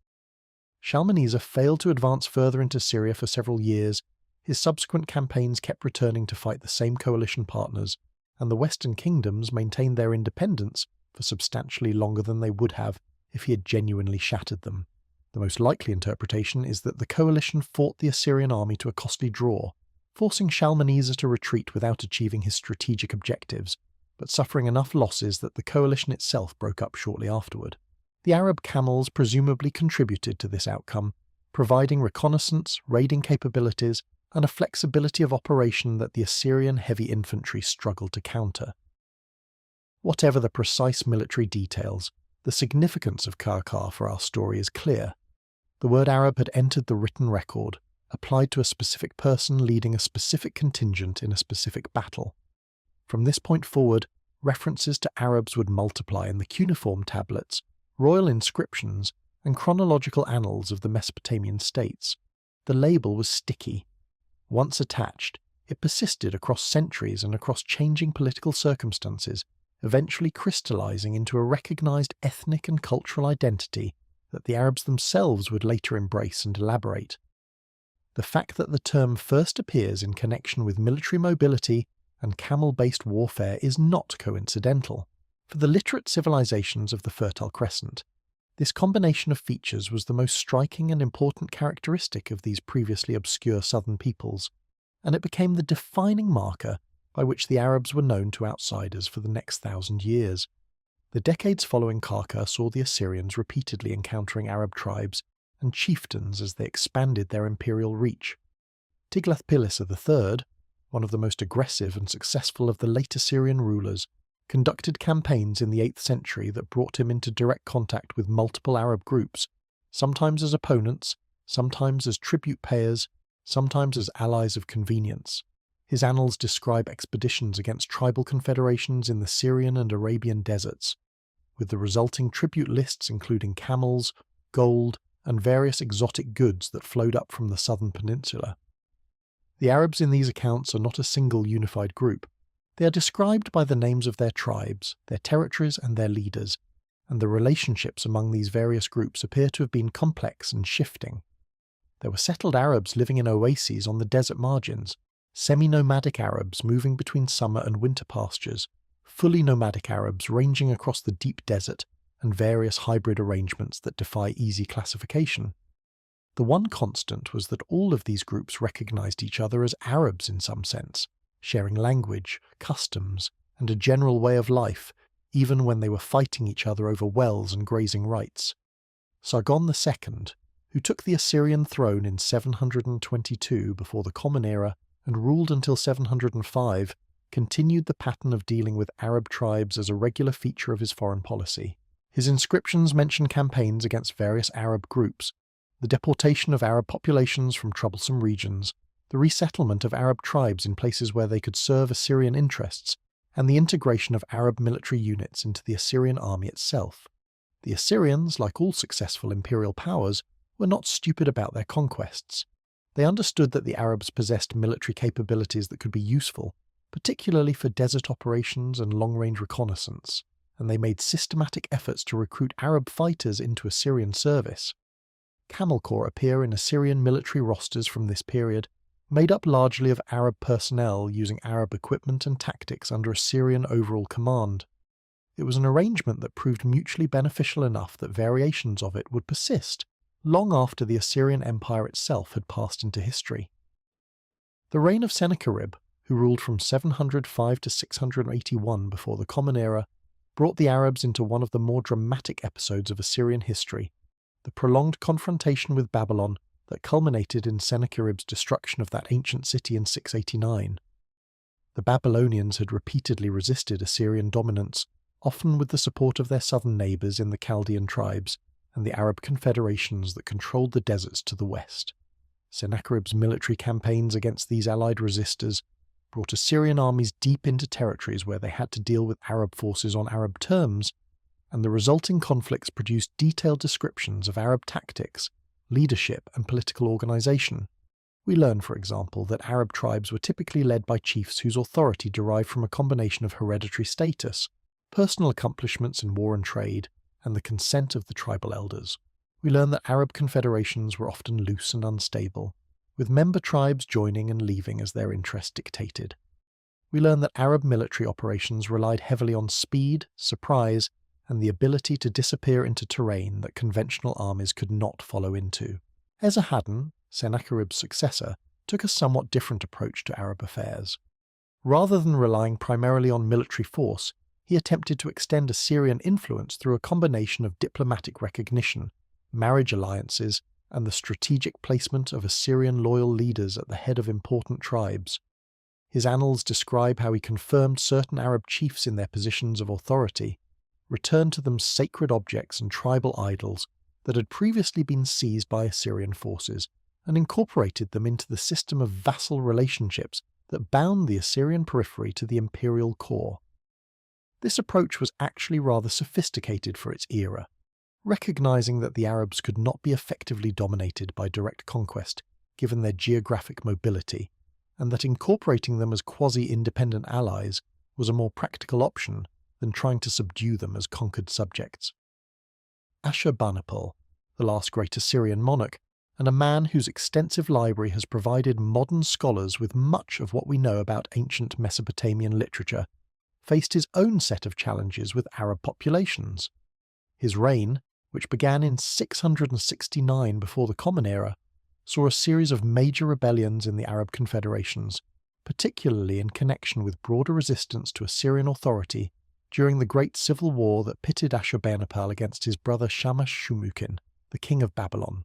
[SPEAKER 1] Shalmaneser failed to advance further into Syria for several years. His subsequent campaigns kept returning to fight the same coalition partners, and the Western kingdoms maintained their independence for substantially longer than they would have if he had genuinely shattered them. The most likely interpretation is that the coalition fought the Assyrian army to a costly draw, forcing Shalmaneser to retreat without achieving his strategic objectives, but suffering enough losses that the coalition itself broke up shortly afterward. The Arab camels presumably contributed to this outcome, providing reconnaissance, raiding capabilities, and a flexibility of operation that the Assyrian heavy infantry struggled to counter. Whatever the precise military details, the significance of Karkar for our story is clear. The word Arab had entered the written record, applied to a specific person leading a specific contingent in a specific battle. From this point forward, references to Arabs would multiply in the cuneiform tablets, royal inscriptions, and chronological annals of the Mesopotamian states. The label was sticky. Once attached, it persisted across centuries and across changing political circumstances, eventually crystallizing into a recognized ethnic and cultural identity that the Arabs themselves would later embrace and elaborate. The fact that the term first appears in connection with military mobility and camel-based warfare is not coincidental. For the literate civilizations of the Fertile Crescent, this combination of features was the most striking and important characteristic of these previously obscure southern peoples, and it became the defining marker by which the Arabs were known to outsiders for the next 1,000 years. The decades following Karkar saw the Assyrians repeatedly encountering Arab tribes and chieftains as they expanded their imperial reach. Tiglath-Pileser III, one of the most aggressive and successful of the late Assyrian rulers, conducted campaigns in the 8th century that brought him into direct contact with multiple Arab groups, sometimes as opponents, sometimes as tribute payers, sometimes as allies of convenience. His annals describe expeditions against tribal confederations in the Syrian and Arabian deserts, with the resulting tribute lists including camels, gold, and various exotic goods that flowed up from the southern peninsula. The Arabs in these accounts are not a single unified group. They are described by the names of their tribes, their territories and their leaders, and the relationships among these various groups appear to have been complex and shifting. There were settled Arabs living in oases on the desert margins, semi-nomadic Arabs moving between summer and winter pastures, fully nomadic Arabs ranging across the deep desert, and various hybrid arrangements that defy easy classification. The one constant was that all of these groups recognized each other as Arabs in some sense, sharing language, customs, and a general way of life, even when they were fighting each other over wells and grazing rights. Sargon II, who took the Assyrian throne in 722 before the Common Era and ruled until 705, continued the pattern of dealing with Arab tribes as a regular feature of his foreign policy. His inscriptions mention campaigns against various Arab groups, the deportation of Arab populations from troublesome regions, the resettlement of Arab tribes in places where they could serve Assyrian interests, and the integration of Arab military units into the Assyrian army itself. The Assyrians, like all successful imperial powers, were not stupid about their conquests. They understood that the Arabs possessed military capabilities that could be useful, particularly for desert operations and long-range reconnaissance, and they made systematic efforts to recruit Arab fighters into Assyrian service. Camel Corps appear in Assyrian military rosters from this period, made up largely of Arab personnel using Arab equipment and tactics under Assyrian overall command. It was an arrangement that proved mutually beneficial enough that variations of it would persist long after the Assyrian Empire itself had passed into history. The reign of Sennacherib, who ruled from 705 to 681 before the Common Era, brought the Arabs into one of the more dramatic episodes of Assyrian history, the prolonged confrontation with Babylon that culminated in Sennacherib's destruction of that ancient city in 689. The Babylonians had repeatedly resisted Assyrian dominance, often with the support of their southern neighbours in the Chaldean tribes and the Arab confederations that controlled the deserts to the west. Sennacherib's military campaigns against these allied resistors brought Assyrian armies deep into territories where they had to deal with Arab forces on Arab terms, and the resulting conflicts produced detailed descriptions of Arab tactics, leadership and political organisation. We learn, for example, that Arab tribes were typically led by chiefs whose authority derived from a combination of hereditary status, personal accomplishments in war and trade, and the consent of the tribal elders. We learn that Arab confederations were often loose and unstable, with member tribes joining and leaving as their interest dictated. We learn that Arab military operations relied heavily on speed, surprise, and the ability to disappear into terrain that conventional armies could not follow into. Esarhaddon, Sennacherib's successor, took a somewhat different approach to Arab affairs. Rather than relying primarily on military force, he attempted to extend Assyrian influence through a combination of diplomatic recognition, marriage alliances, and the strategic placement of Assyrian loyal leaders at the head of important tribes. His annals describe how he confirmed certain Arab chiefs in their positions of authority, returned to them sacred objects and tribal idols that had previously been seized by Assyrian forces, and incorporated them into the system of vassal relationships that bound the Assyrian periphery to the imperial core. This approach was actually rather sophisticated for its era, recognizing that the Arabs could not be effectively dominated by direct conquest given their geographic mobility, and that incorporating them as quasi-independent allies was a more practical option than trying to subdue them as conquered subjects. Ashurbanipal, the last great Assyrian monarch, and a man whose extensive library has provided modern scholars with much of what we know about ancient Mesopotamian literature, faced his own set of challenges with Arab populations. His reign, which began in 669 before the Common Era, saw a series of major rebellions in the Arab confederations, particularly in connection with broader resistance to Assyrian authority during the Great Civil War that pitted Ashurbanipal against his brother Shamash-Shumukin, the king of Babylon.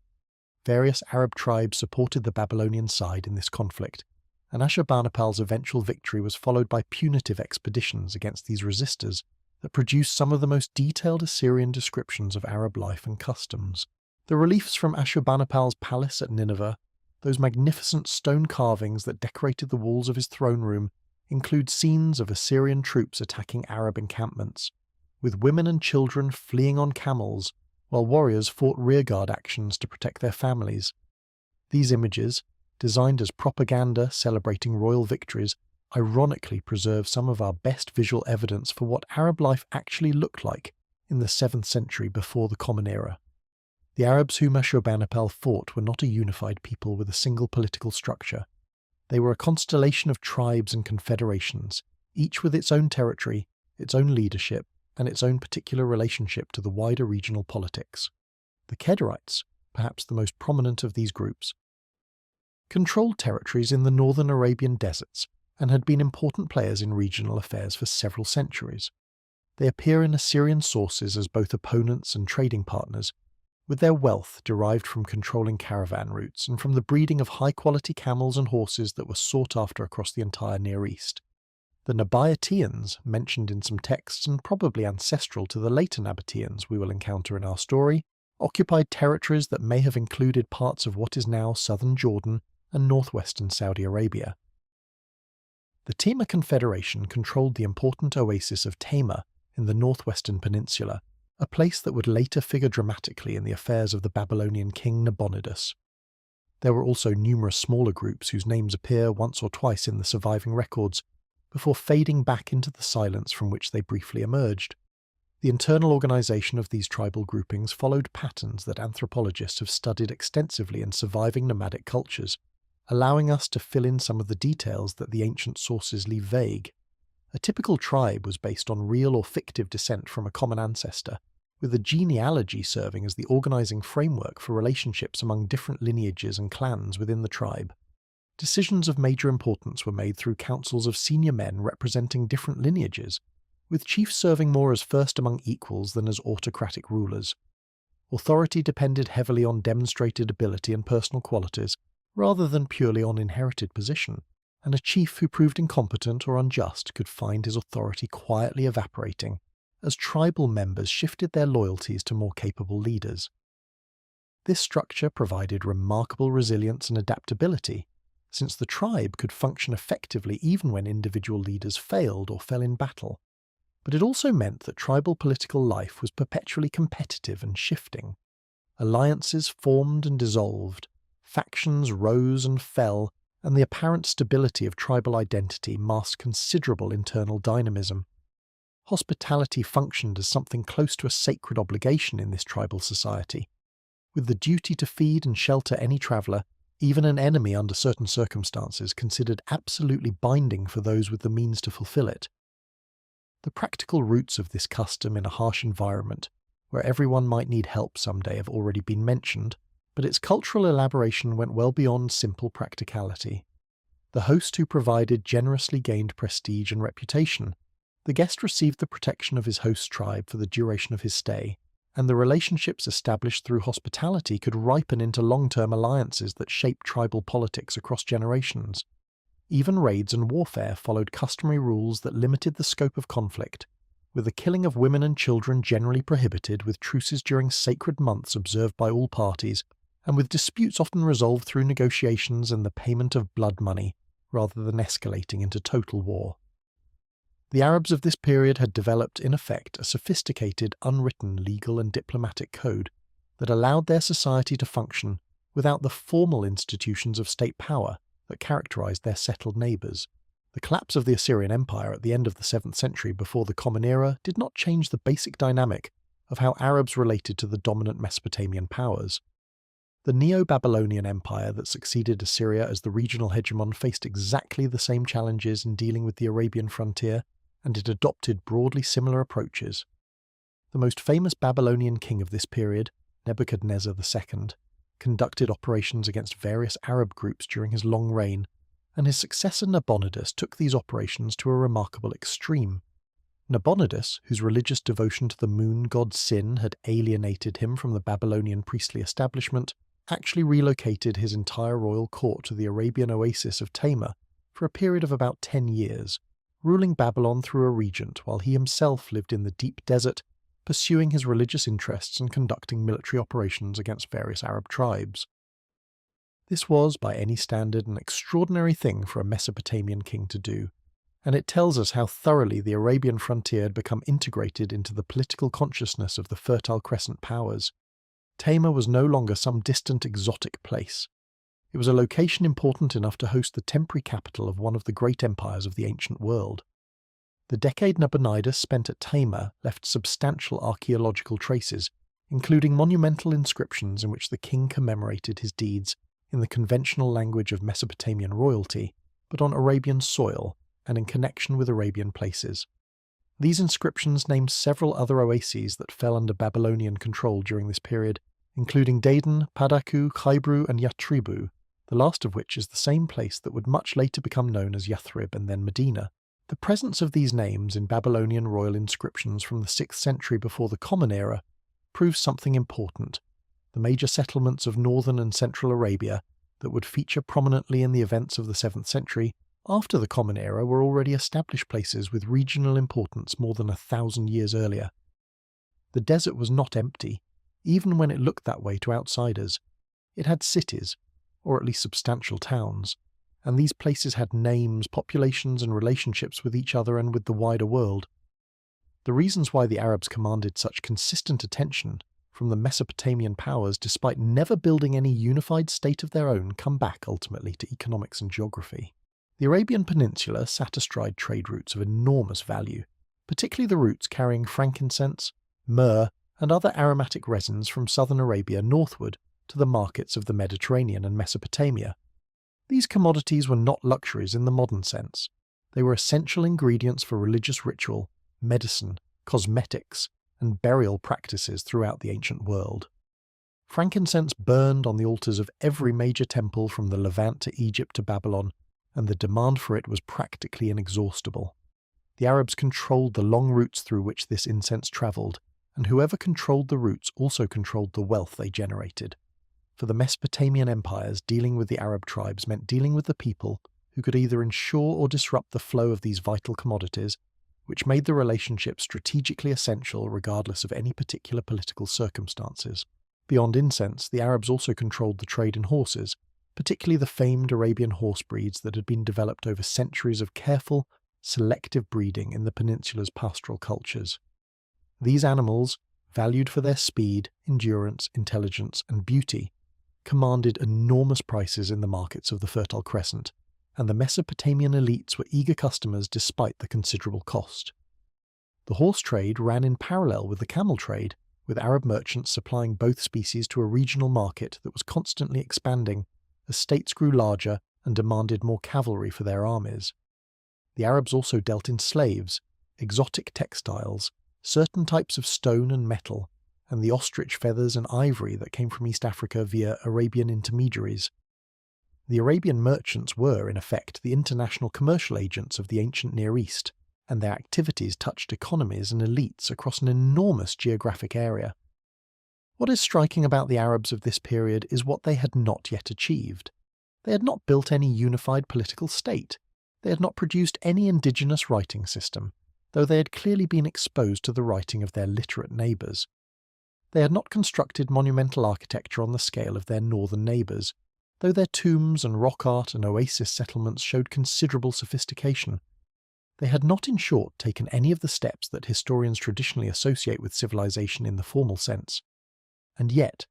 [SPEAKER 1] Various Arab tribes supported the Babylonian side in this conflict, and Ashurbanipal's eventual victory was followed by punitive expeditions against these resistors that produced some of the most detailed Assyrian descriptions of Arab life and customs. The reliefs from Ashurbanipal's palace at Nineveh, those magnificent stone carvings that decorated the walls of his throne room, include scenes of Assyrian troops attacking Arab encampments, with women and children fleeing on camels, while warriors fought rearguard actions to protect their families. These images, designed as propaganda celebrating royal victories, ironically preserves some of our best visual evidence for what Arab life actually looked like in the 7th century before the Common Era. The Arabs whom Ashurbanipal fought were not a unified people with a single political structure. They were a constellation of tribes and confederations, each with its own territory, its own leadership, and its own particular relationship to the wider regional politics. The Kedarites, perhaps the most prominent of these groups, controlled territories in the northern Arabian deserts and had been important players in regional affairs for several centuries. They appear in Assyrian sources as both opponents and trading partners, with their wealth derived from controlling caravan routes and from the breeding of high-quality camels and horses that were sought after across the entire Near East. The Nabateans, mentioned in some texts and probably ancestral to the later Nabateans we will encounter in our story, occupied territories that may have included parts of what is now southern Jordan and northwestern Saudi Arabia. The Tema Confederation controlled the important oasis of Tema in the northwestern peninsula, a place that would later figure dramatically in the affairs of the Babylonian king Nabonidus. There were also numerous smaller groups whose names appear once or twice in the surviving records, before fading back into the silence from which they briefly emerged. The internal organization of these tribal groupings followed patterns that anthropologists have studied extensively in surviving nomadic cultures, allowing us to fill in some of the details that the ancient sources leave vague. A typical tribe was based on real or fictive descent from a common ancestor, with a genealogy serving as the organizing framework for relationships among different lineages and clans within the tribe. Decisions of major importance were made through councils of senior men representing different lineages, with chiefs serving more as first among equals than as autocratic rulers. Authority depended heavily on demonstrated ability and personal qualities, rather than purely on inherited position, and a chief who proved incompetent or unjust could find his authority quietly evaporating, as tribal members shifted their loyalties to more capable leaders. This structure provided remarkable resilience and adaptability, since the tribe could function effectively even when individual leaders failed or fell in battle. But it also meant that tribal political life was perpetually competitive and shifting. Alliances formed and dissolved, factions rose and fell, and the apparent stability of tribal identity masked considerable internal dynamism. Hospitality functioned as something close to a sacred obligation in this tribal society, with the duty to feed and shelter any traveller, even an enemy under certain circumstances, considered absolutely binding for those with the means to fulfill it. The practical roots of this custom in a harsh environment, where everyone might need help someday, have already been mentioned, but its cultural elaboration went well beyond simple practicality. The host who provided generously gained prestige and reputation. The guest received the protection of his host tribe for the duration of his stay, and the relationships established through hospitality could ripen into long-term alliances that shaped tribal politics across generations. Even raids and warfare followed customary rules that limited the scope of conflict, with the killing of women and children generally prohibited, with truces during sacred months observed by all parties, and with disputes often resolved through negotiations and the payment of blood money, rather than escalating into total war. The Arabs of this period had developed, in effect, a sophisticated, unwritten legal and diplomatic code that allowed their society to function without the formal institutions of state power that characterized their settled neighbors. The collapse of the Assyrian Empire at the end of the 7th century before the Common Era did not change the basic dynamic of how Arabs related to the dominant Mesopotamian powers. The Neo-Babylonian Empire that succeeded Assyria as the regional hegemon faced exactly the same challenges in dealing with the Arabian frontier, and it adopted broadly similar approaches. The most famous Babylonian king of this period, Nebuchadnezzar II, conducted operations against various Arab groups during his long reign, and his successor Nabonidus took these operations to a remarkable extreme. Nabonidus, whose religious devotion to the moon god Sin had alienated him from the Babylonian priestly establishment, actually relocated his entire royal court to the Arabian oasis of Tema for a period of about 10 years, ruling Babylon through a regent while he himself lived in the deep desert, pursuing his religious interests and conducting military operations against various Arab tribes. This was, by any standard, an extraordinary thing for a Mesopotamian king to do, and it tells us how thoroughly the Arabian frontier had become integrated into the political consciousness of the Fertile Crescent powers. Tema was no longer some distant exotic place. It was a location important enough to host the temporary capital of one of the great empires of the ancient world. The decade Nabonidus spent at Tama left substantial archaeological traces, including monumental inscriptions in which the king commemorated his deeds in the conventional language of Mesopotamian royalty, but on Arabian soil and in connection with Arabian places. These inscriptions named several other oases that fell under Babylonian control during this period, including Dedan, Padaku, Khaibru, and Yatribu, the last of which is the same place that would much later become known as Yathrib and then Medina. The presence of these names in Babylonian royal inscriptions from the 6th century before the Common Era proves something important. The major settlements of northern and central Arabia that would feature prominently in the events of the 7th century after the Common Era were already established places with regional importance more than 1,000 years earlier. The desert was not empty, even when it looked that way to outsiders. It had cities, or at least substantial towns, and these places had names, populations, and relationships with each other and with the wider world. The reasons why the Arabs commanded such consistent attention from the Mesopotamian powers despite never building any unified state of their own come back ultimately to economics and geography. The Arabian Peninsula sat astride trade routes of enormous value, particularly the routes carrying frankincense, myrrh, and other aromatic resins from southern Arabia northward to the markets of the Mediterranean and Mesopotamia. These commodities were not luxuries in the modern sense. They were essential ingredients for religious ritual, medicine, cosmetics, and burial practices throughout the ancient world. Frankincense burned on the altars of every major temple from the Levant to Egypt to Babylon, and the demand for it was practically inexhaustible. The Arabs controlled the long routes through which this incense travelled, and whoever controlled the routes also controlled the wealth they generated. For the Mesopotamian empires, dealing with the Arab tribes meant dealing with the people who could either ensure or disrupt the flow of these vital commodities, which made the relationship strategically essential regardless of any particular political circumstances. Beyond incense, the Arabs also controlled the trade in horses, particularly the famed Arabian horse breeds that had been developed over centuries of careful, selective breeding in the peninsula's pastoral cultures. These animals, valued for their speed, endurance, intelligence, and beauty, commanded enormous prices in the markets of the Fertile Crescent, and the Mesopotamian elites were eager customers despite the considerable cost. The horse trade ran in parallel with the camel trade, with Arab merchants supplying both species to a regional market that was constantly expanding as states grew larger and demanded more cavalry for their armies. The Arabs also dealt in slaves, exotic textiles, certain types of stone and metal, and the ostrich feathers and ivory that came from East Africa via Arabian intermediaries. The Arabian merchants were, in effect, the international commercial agents of the ancient Near East, and their activities touched economies and elites across an enormous geographic area. What is striking about the Arabs of this period is what they had not yet achieved. They had not built any unified political state. They had not produced any indigenous writing system, though they had clearly been exposed to the writing of their literate neighbours. They had not constructed monumental architecture on the scale of their northern neighbours, though their tombs and rock art and oasis settlements showed considerable sophistication. They had not, in short, taken any of the steps that historians traditionally associate with civilization in the formal sense. And yet,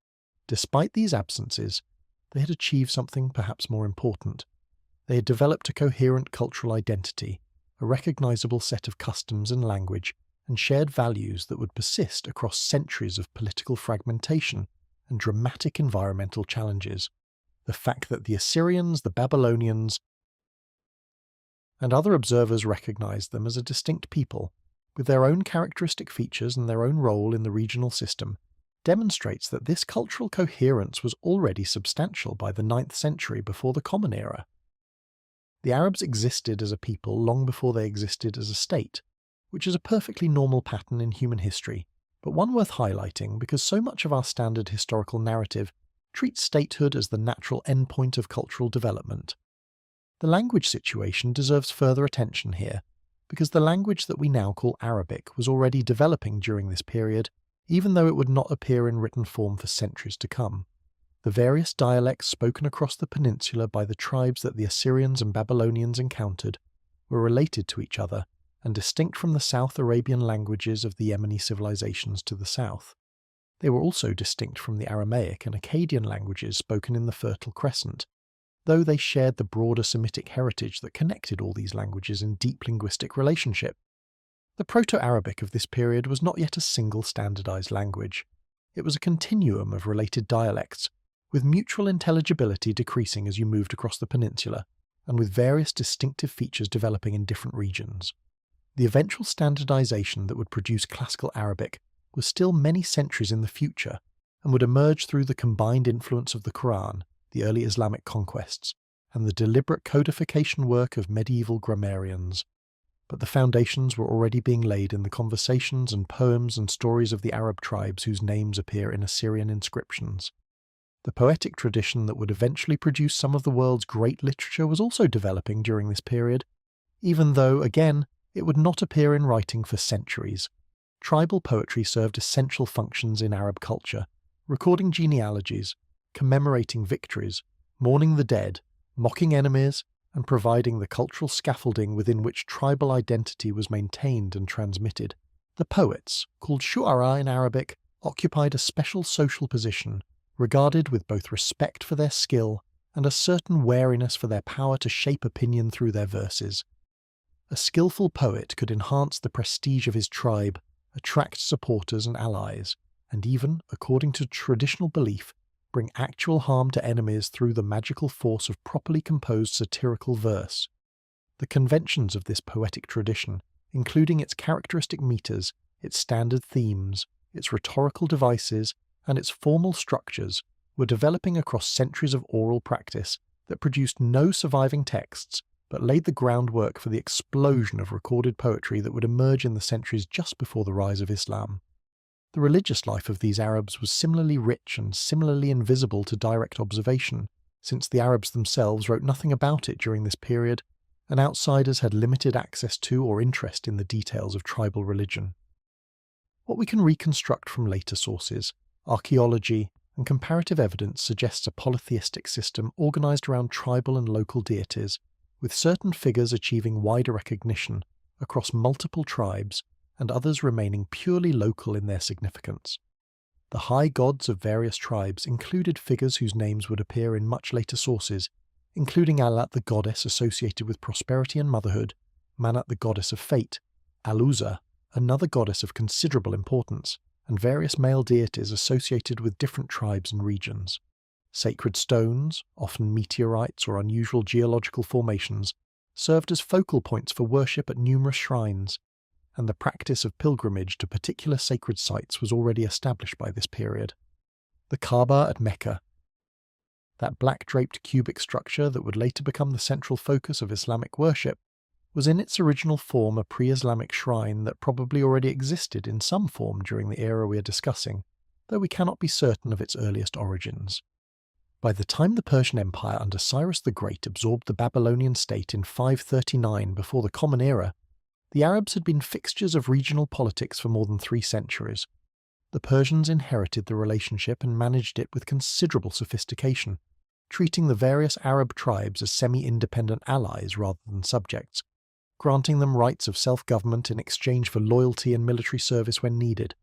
[SPEAKER 1] despite these absences, they had achieved something perhaps more important. They had developed a coherent cultural identity, a recognizable set of customs and language, and shared values that would persist across centuries of political fragmentation and dramatic environmental challenges. The fact that the Assyrians, the Babylonians, and other observers recognized them as a distinct people, with their own characteristic features and their own role in the regional system, demonstrates that this cultural coherence was already substantial by the 9th century before the Common Era. The Arabs existed as a people long before they existed as a state, which is a perfectly normal pattern in human history, but one worth highlighting because so much of our standard historical narrative treats statehood as the natural endpoint of cultural development. The language situation deserves further attention here, because the language that we now call Arabic was already developing during this period, even though it would not appear in written form for centuries to come. The various dialects spoken across the peninsula by the tribes that the Assyrians and Babylonians encountered were related to each other and distinct from the South Arabian languages of the Yemeni civilizations to the south. They were also distinct from the Aramaic and Akkadian languages spoken in the Fertile Crescent, though they shared the broader Semitic heritage that connected all these languages in deep linguistic relationship. The Proto-Arabic of this period was not yet a single standardized language. It was a continuum of related dialects, with mutual intelligibility decreasing as you moved across the peninsula, and with various distinctive features developing in different regions. The eventual standardization that would produce classical Arabic was still many centuries in the future, and would emerge through the combined influence of the Quran, the early Islamic conquests, and the deliberate codification work of medieval grammarians. But the foundations were already being laid in the conversations and poems and stories of the Arab tribes whose names appear in Assyrian inscriptions. The poetic tradition that would eventually produce some of the world's great literature was also developing during this period, even though, again, it would not appear in writing for centuries. Tribal poetry served essential functions in Arab culture, recording genealogies, commemorating victories, mourning the dead, mocking enemies, and providing the cultural scaffolding within which tribal identity was maintained and transmitted. The poets, called shu'ara in Arabic, occupied a special social position, regarded with both respect for their skill and a certain wariness for their power to shape opinion through their verses. A skillful poet could enhance the prestige of his tribe, attract supporters and allies, and even, according to traditional belief, bring actual harm to enemies through the magical force of properly composed satirical verse. The conventions of this poetic tradition, including its characteristic meters, its standard themes, its rhetorical devices, and its formal structures, were developing across centuries of oral practice that produced no surviving texts, but laid the groundwork for the explosion of recorded poetry that would emerge in the centuries just before the rise of Islam. The religious life of these Arabs was similarly rich and similarly invisible to direct observation, since the Arabs themselves wrote nothing about it during this period, and outsiders had limited access to or interest in the details of tribal religion. What we can reconstruct from later sources, archaeology, and comparative evidence suggests a polytheistic system organized around tribal and local deities, with certain figures achieving wider recognition across multiple tribes and others remaining purely local in their significance. The high gods of various tribes included figures whose names would appear in much later sources, including Alat the goddess associated with prosperity and motherhood, Manat the goddess of fate, Aluza, another goddess of considerable importance, and various male deities associated with different tribes and regions. Sacred stones, often meteorites or unusual geological formations, served as focal points for worship at numerous shrines, and the practice of pilgrimage to particular sacred sites was already established by this period. The Kaaba at Mecca, that black-draped cubic structure that would later become the central focus of Islamic worship, was in its original form a pre-Islamic shrine that probably already existed in some form during the era we are discussing, though we cannot be certain of its earliest origins. By the time the Persian Empire under Cyrus the Great absorbed the Babylonian state in 539 before the Common Era, the Arabs had been fixtures of regional politics for more than 3 centuries. The Persians inherited the relationship and managed it with considerable sophistication, treating the various Arab tribes as semi-independent allies rather than subjects, granting them rights of self-government in exchange for loyalty and military service when needed.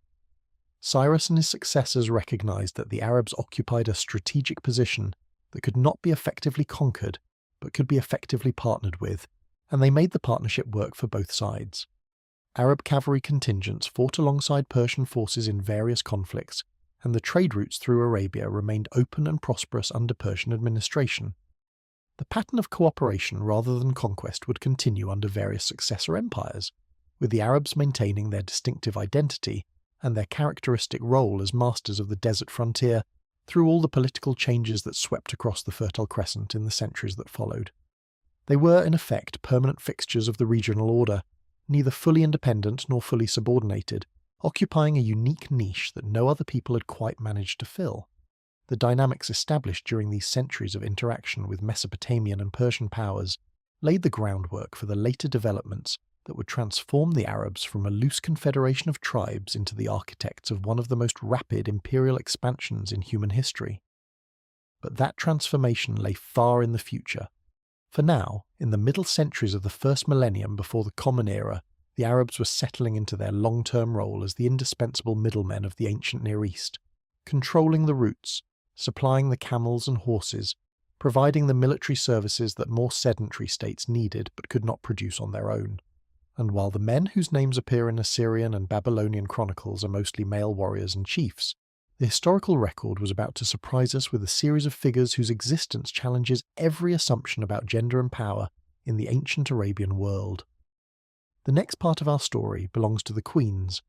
[SPEAKER 1] Cyrus and his successors recognized that the Arabs occupied a strategic position that could not be effectively conquered, but could be effectively partnered with, and they made the partnership work for both sides. Arab cavalry contingents fought alongside Persian forces in various conflicts, and the trade routes through Arabia remained open and prosperous under Persian administration. The pattern of cooperation rather than conquest would continue under various successor empires, with the Arabs maintaining their distinctive identity and their characteristic role as masters of the desert frontier through all the political changes that swept across the Fertile Crescent in the centuries that followed. They were, in effect, permanent fixtures of the regional order, neither fully independent nor fully subordinated, occupying a unique niche that no other people had quite managed to fill. The dynamics established during these centuries of interaction with Mesopotamian and Persian powers laid the groundwork for the later developments that would transform the Arabs from a loose confederation of tribes into the architects of one of the most rapid imperial expansions in human history. But that transformation lay far in the future. For now, in the middle centuries of the first millennium before the Common Era, the Arabs were settling into their long-term role as the indispensable middlemen of the ancient Near East, controlling the routes, supplying the camels and horses, providing the military services that more sedentary states needed but could not produce on their own. And while the men whose names appear in Assyrian and Babylonian chronicles are mostly male warriors and chiefs, the historical record was about to surprise us with a series of figures whose existence challenges every assumption about gender and power in the ancient Arabian world. The next part of our story belongs to the queens.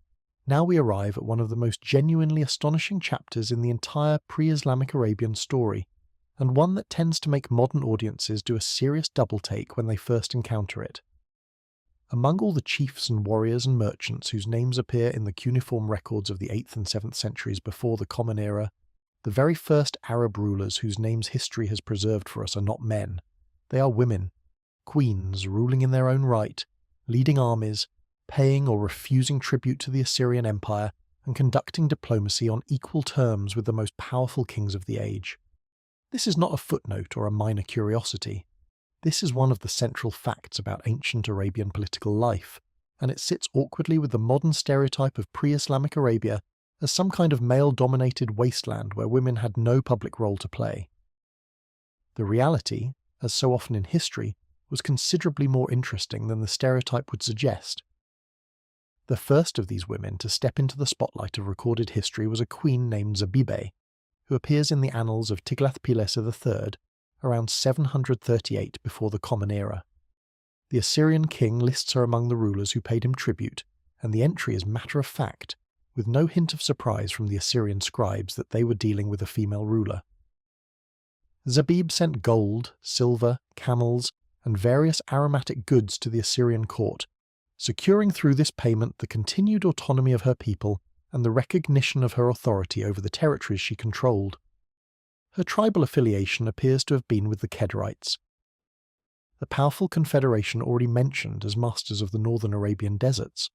[SPEAKER 1] Now we arrive at one of the most genuinely astonishing chapters in the entire pre-Islamic Arabian story, and one that tends to make modern audiences do a serious double-take when they first encounter it. Among all the chiefs and warriors and merchants whose names appear in the cuneiform records of the 8th and 7th centuries before the Common Era, the very first Arab rulers whose names history has preserved for us are not men. They are women, queens ruling in their own right, leading armies, paying or refusing tribute to the Assyrian Empire, and conducting diplomacy on equal terms with the most powerful kings of the age. This is not a footnote or a minor curiosity. This is one of the central facts about ancient Arabian political life, and it sits awkwardly with the modern stereotype of pre-Islamic Arabia as some kind of male-dominated wasteland where women had no public role to play. The reality, as so often in history, was considerably more interesting than the stereotype would suggest. The first of these women to step into the spotlight of recorded history was a queen named Zabibe, who appears in the annals of Tiglath-Pileser III around 738 before the Common Era. The Assyrian king lists her among the rulers who paid him tribute, and the entry is matter of fact, with no hint of surprise from the Assyrian scribes that they were dealing with a female ruler. Zabib sent gold, silver, camels, and various aromatic goods to the Assyrian court, securing through this payment the continued autonomy of her people and the recognition of her authority over the territories she controlled. Her tribal affiliation appears to have been with the Kedarites, the powerful confederation already mentioned as masters of the northern Arabian deserts.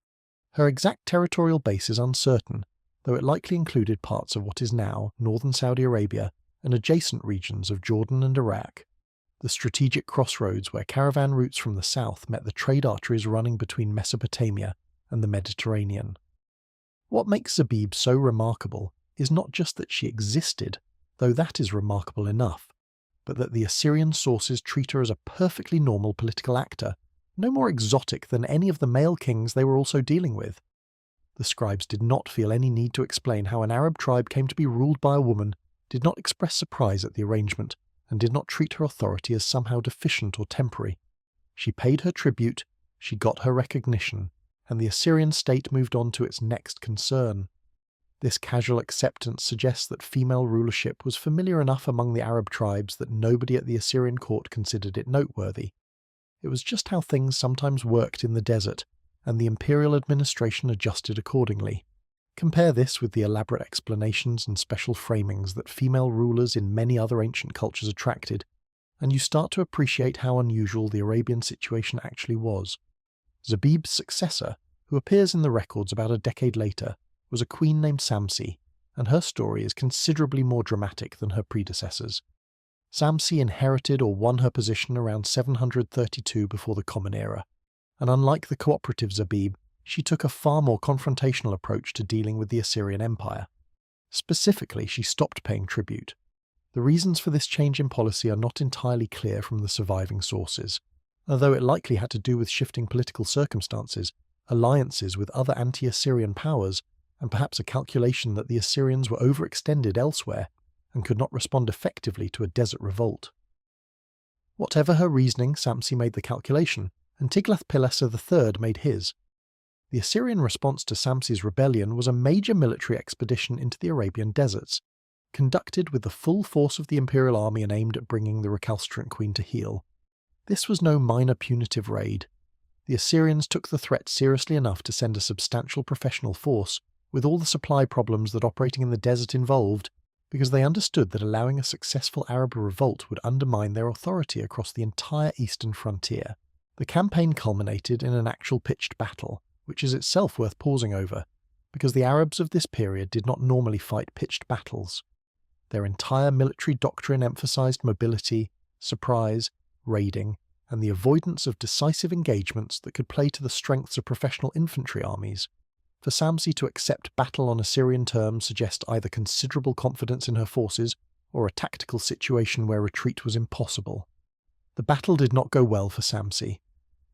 [SPEAKER 1] Her exact territorial base is uncertain, though it likely included parts of what is now northern Saudi Arabia and adjacent regions of Jordan and Iraq, the strategic crossroads where caravan routes from the south met the trade arteries running between Mesopotamia and the Mediterranean. What makes Zabib so remarkable is not just that she existed, though that is remarkable enough, but that the Assyrian sources treat her as a perfectly normal political actor, no more exotic than any of the male kings they were also dealing with. The scribes did not feel any need to explain how an Arab tribe came to be ruled by a woman, did not express surprise at the arrangement, and did not treat her authority as somehow deficient or temporary. She paid her tribute, she got her recognition, and the Assyrian state moved on to its next concern. This casual acceptance suggests that female rulership was familiar enough among the Arab tribes that nobody at the Assyrian court considered it noteworthy. It was just how things sometimes worked in the desert, and the imperial administration adjusted accordingly. Compare this with the elaborate explanations and special framings that female rulers in many other ancient cultures attracted, and you start to appreciate how unusual the Arabian situation actually was. Zabib's successor, who appears in the records about a decade later, was a queen named Samsi, and her story is considerably more dramatic than her predecessors. Samsi inherited or won her position around 732 before the Common Era, and unlike the cooperative Zabib, she took a far more confrontational approach to dealing with the Assyrian Empire. Specifically, she stopped paying tribute. The reasons for this change in policy are not entirely clear from the surviving sources, although it likely had to do with shifting political circumstances, alliances with other anti-Assyrian powers, and perhaps a calculation that the Assyrians were overextended elsewhere and could not respond effectively to a desert revolt. Whatever her reasoning, Samsi made the calculation, and Tiglath-Pileser III made his. The Assyrian response to Samsi's rebellion was a major military expedition into the Arabian deserts, conducted with the full force of the imperial army and aimed at bringing the recalcitrant queen to heel. This was no minor punitive raid. The Assyrians took the threat seriously enough to send a substantial professional force, with all the supply problems that operating in the desert involved, because they understood that allowing a successful Arab revolt would undermine their authority across the entire eastern frontier. The campaign culminated in an actual pitched battle, which is itself worth pausing over, because the Arabs of this period did not normally fight pitched battles. Their entire military doctrine emphasized mobility, surprise, raiding, and the avoidance of decisive engagements that could play to the strengths of professional infantry armies. For Samsi to accept battle on Assyrian terms suggests either considerable confidence in her forces or a tactical situation where retreat was impossible. The battle did not go well for Samsi.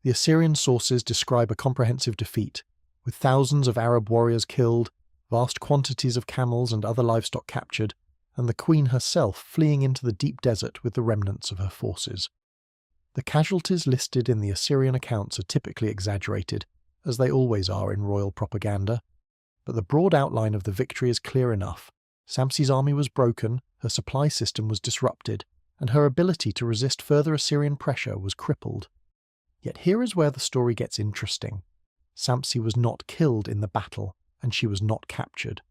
[SPEAKER 1] The Assyrian sources describe a comprehensive defeat, with thousands of Arab warriors killed, vast quantities of camels and other livestock captured, and the queen herself fleeing into the deep desert with the remnants of her forces. The casualties listed in the Assyrian accounts are typically exaggerated, as they always are in royal propaganda, but the broad outline of the victory is clear enough. Samsi's army was broken, her supply system was disrupted, and her ability to resist further Assyrian pressure was crippled. Yet here is where the story gets interesting. Samsi was not killed in the battle, and she was not captured.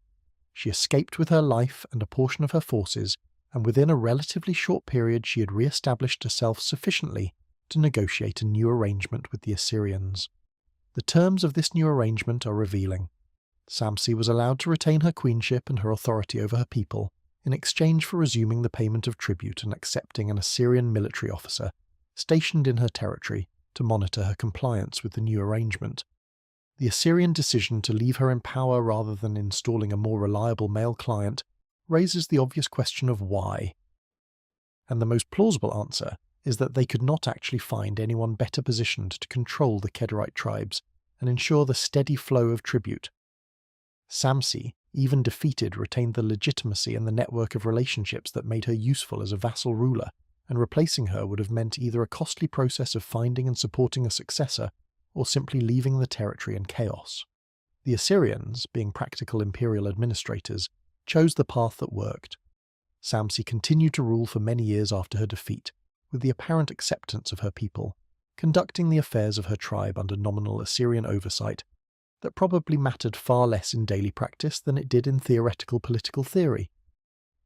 [SPEAKER 1] She escaped with her life and a portion of her forces, and within a relatively short period she had re-established herself sufficiently to negotiate a new arrangement with the Assyrians. The terms of this new arrangement are revealing. Samsi was allowed to retain her queenship and her authority over her people, in exchange for resuming the payment of tribute and accepting an Assyrian military officer, stationed in her territory, to monitor her compliance with the new arrangement. The Assyrian decision to leave her in power rather than installing a more reliable male client raises the obvious question of why. And the most plausible answer is that they could not actually find anyone better positioned to control the Kedarite tribes and ensure the steady flow of tribute. Samsi, even defeated, retained the legitimacy and the network of relationships that made her useful as a vassal ruler, and replacing her would have meant either a costly process of finding and supporting a successor, or simply leaving the territory in chaos. The Assyrians, being practical imperial administrators, chose the path that worked. Samsi continued to rule for many years after her defeat, with the apparent acceptance of her people, conducting the affairs of her tribe under nominal Assyrian oversight that probably mattered far less in daily practice than it did in theoretical political theory.